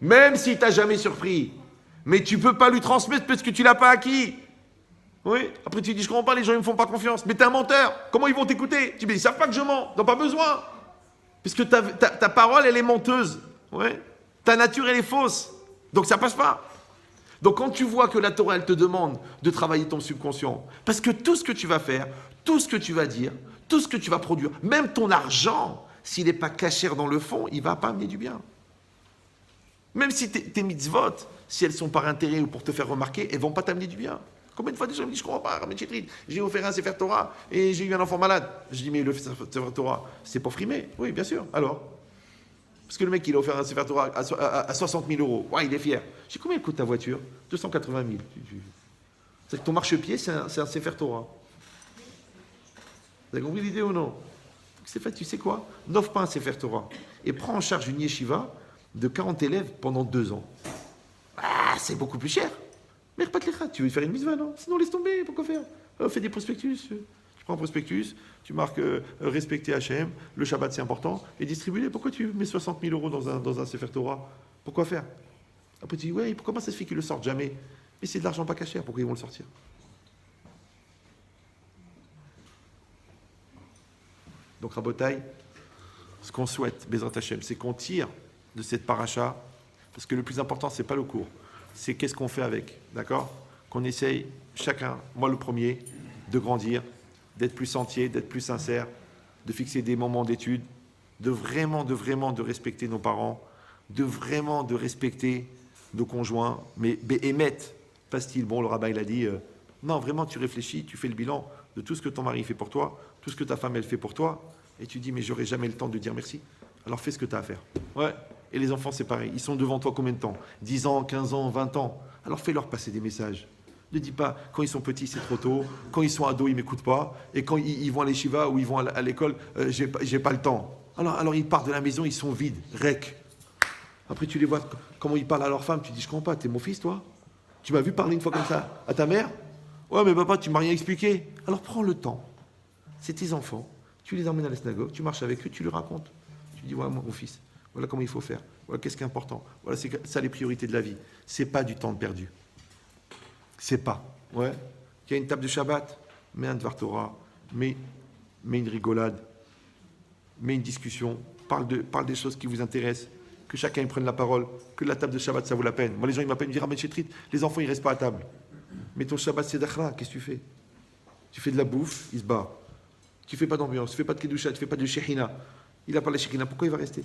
Même s'il t'a jamais surpris, mais tu peux pas lui transmettre parce que tu l'as pas acquis. Oui. Après tu dis, je comprends pas, les gens ils me font pas confiance. Mais t'es un menteur. Comment ils vont t'écouter? Tu dis, ils savent pas que je mens. Ils n'ont pas besoin. Puisque ta parole elle est menteuse. Ouais. Ta nature elle est fausse. Donc ça passe pas. Donc quand tu vois que la Torah, elle te demande de travailler ton subconscient, parce que tout ce que tu vas faire, tout ce que tu vas dire, tout ce que tu vas produire, même ton argent, s'il n'est pas cachère dans le fond, il ne va pas amener du bien. Même si tes mitzvot, si elles sont par intérêt ou pour te faire remarquer, elles ne vont pas t'amener du bien. Combien de fois des gens me disent, je ne comprends pas, Ramen Chetrit, j'ai offert un Sefer Torah et j'ai eu un enfant malade. Je dis, mais le Sefer Torah, c'est pour frimer. Oui, bien sûr. Alors parce que le mec, il a offert un Sefer Torah à 60 000 euros. Ouais, il est fier. Je dis, combien coûte ta voiture? 280 000. C'est que ton marchepied, c'est un Sefer Torah. Vous avez compris l'idée ou non? C'est fait, tu sais quoi? N'offre pas un Sefer Torah. Et prends en charge une yeshiva de 40 élèves pendant 2 ans. C'est beaucoup plus cher. Mais pas de l'échat. Tu veux faire une mitzvah, non? Sinon, laisse tomber. Pourquoi faire? Fais des prospectus. Tu prends un prospectus, tu marques respecter HM, le Shabbat c'est important, et distribue-les. Pourquoi tu mets 60 000 euros dans un Sefer Torah? Pourquoi faire? Après tu dis, ouais, comment ça se fait qu'ils ne le sortent jamais? Mais c'est de l'argent pas caché, pourquoi ils vont le sortir? Donc Rabotai, ce qu'on souhaite, Bezrat Hashem, c'est qu'on tire de cette paracha, parce que le plus important, c'est pas le cours, c'est qu'est-ce qu'on fait avec, d'accord? Qu'on essaye, chacun, moi le premier, de grandir, d'être plus entier, d'être plus sincère, de fixer des moments d'étude, de vraiment de respecter nos parents, de respecter nos conjoints, mais émettre, pas style, bon, le rabbin il a dit, non, vraiment tu réfléchis, tu fais le bilan de tout ce que ton mari fait pour toi, tout ce que ta femme elle fait pour toi, et tu dis, mais j'aurai jamais le temps de dire merci, alors fais ce que tu as à faire. Ouais. Et les enfants c'est pareil, ils sont devant toi combien de temps? 10 ans, 15 ans, 20 ans, alors fais-leur passer des messages. Ne dis pas, quand ils sont petits, c'est trop tôt. Quand ils sont ados, ils ne m'écoutent pas. Et quand ils vont à l'Eshiva ou ils vont à l'école, j'ai pas le temps. Alors ils partent de la maison, ils sont vides, rec. Après, tu les vois, comment ils parlent à leur femme. Tu dis, je comprends pas, t'es mon fils, toi? Tu m'as vu parler une fois comme ça à ta mère? Ouais, mais papa, tu m'as rien expliqué. Alors prends le temps. C'est tes enfants. Tu les emmènes à la synagogue, tu marches avec eux, tu leur racontes. Tu dis, voilà, mon fils, voilà comment il faut faire. Voilà qu'est-ce qui est important. Voilà, c'est ça les priorités de la vie. C'est pas du temps perdu. C'est pas. Ouais. Il y a une table de Shabbat, mets un Dvar Torah, mets une rigolade, mets une discussion, parle des choses qui vous intéressent, que chacun prenne la parole, que la table de Shabbat, ça vaut la peine. Moi, les gens, ils m'appellent, ils me disent, Ramen Chetrit, les enfants, ils restent pas à table. Mais ton Shabbat, c'est d'Achra, qu'est-ce que tu fais? Tu fais de la bouffe, il se bat. Tu fais pas d'ambiance, tu fais pas de Kedusha, tu fais pas de Shechina. Il a pas la Shechina, pourquoi il va rester?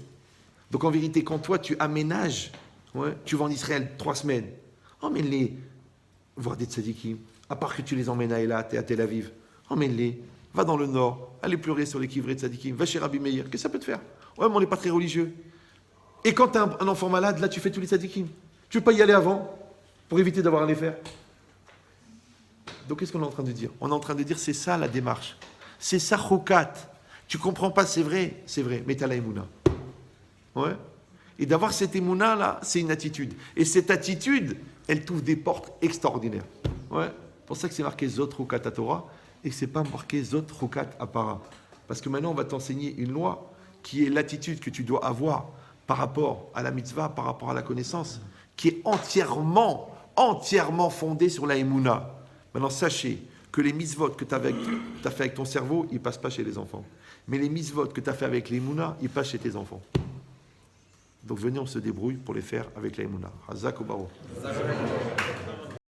Donc en vérité, quand toi, tu aménages, ouais, tu vas en Israël 3 semaines, Emmène-les voir des tzadikim. À part que tu les emmènes à Eilat et à Tel Aviv. Emmène-les. Va dans le nord. Allez pleurer sur les kivrés tzadikim. Va chez Rabbi Meir. Qu'est-ce que ça peut te faire? Ouais, mais on n'est pas très religieux. Et quand tu as un enfant malade, là, tu fais tous les tzadikim. Tu ne veux pas y aller avant pour éviter d'avoir à les faire? Donc, qu'est-ce qu'on est en train de dire? On est en train de dire, c'est ça la démarche. C'est ça, Chokat. Tu comprends pas, c'est vrai, mais tu as la Emouna. Ouais. Et d'avoir cette Emouna là, c'est une attitude. Et cette attitude, elle t'ouvre des portes extraordinaires. Ouais. C'est pour ça que c'est marqué Zot Chokat à Torah et que c'est pas marqué Zot Chokat à Para. Parce que maintenant, on va t'enseigner une loi qui est l'attitude que tu dois avoir par rapport à la mitzvah, par rapport à la connaissance, qui est entièrement fondée sur la Emouna. Maintenant, sachez que les mitzvot que tu as fait avec ton cerveau, ils ne passent pas chez les enfants. Mais les mitzvot que tu as fait avec l'Emouna, ils passent chez tes enfants. Donc venez, on se débrouille pour les faire avec l'Emouna. Hazak ou Baro.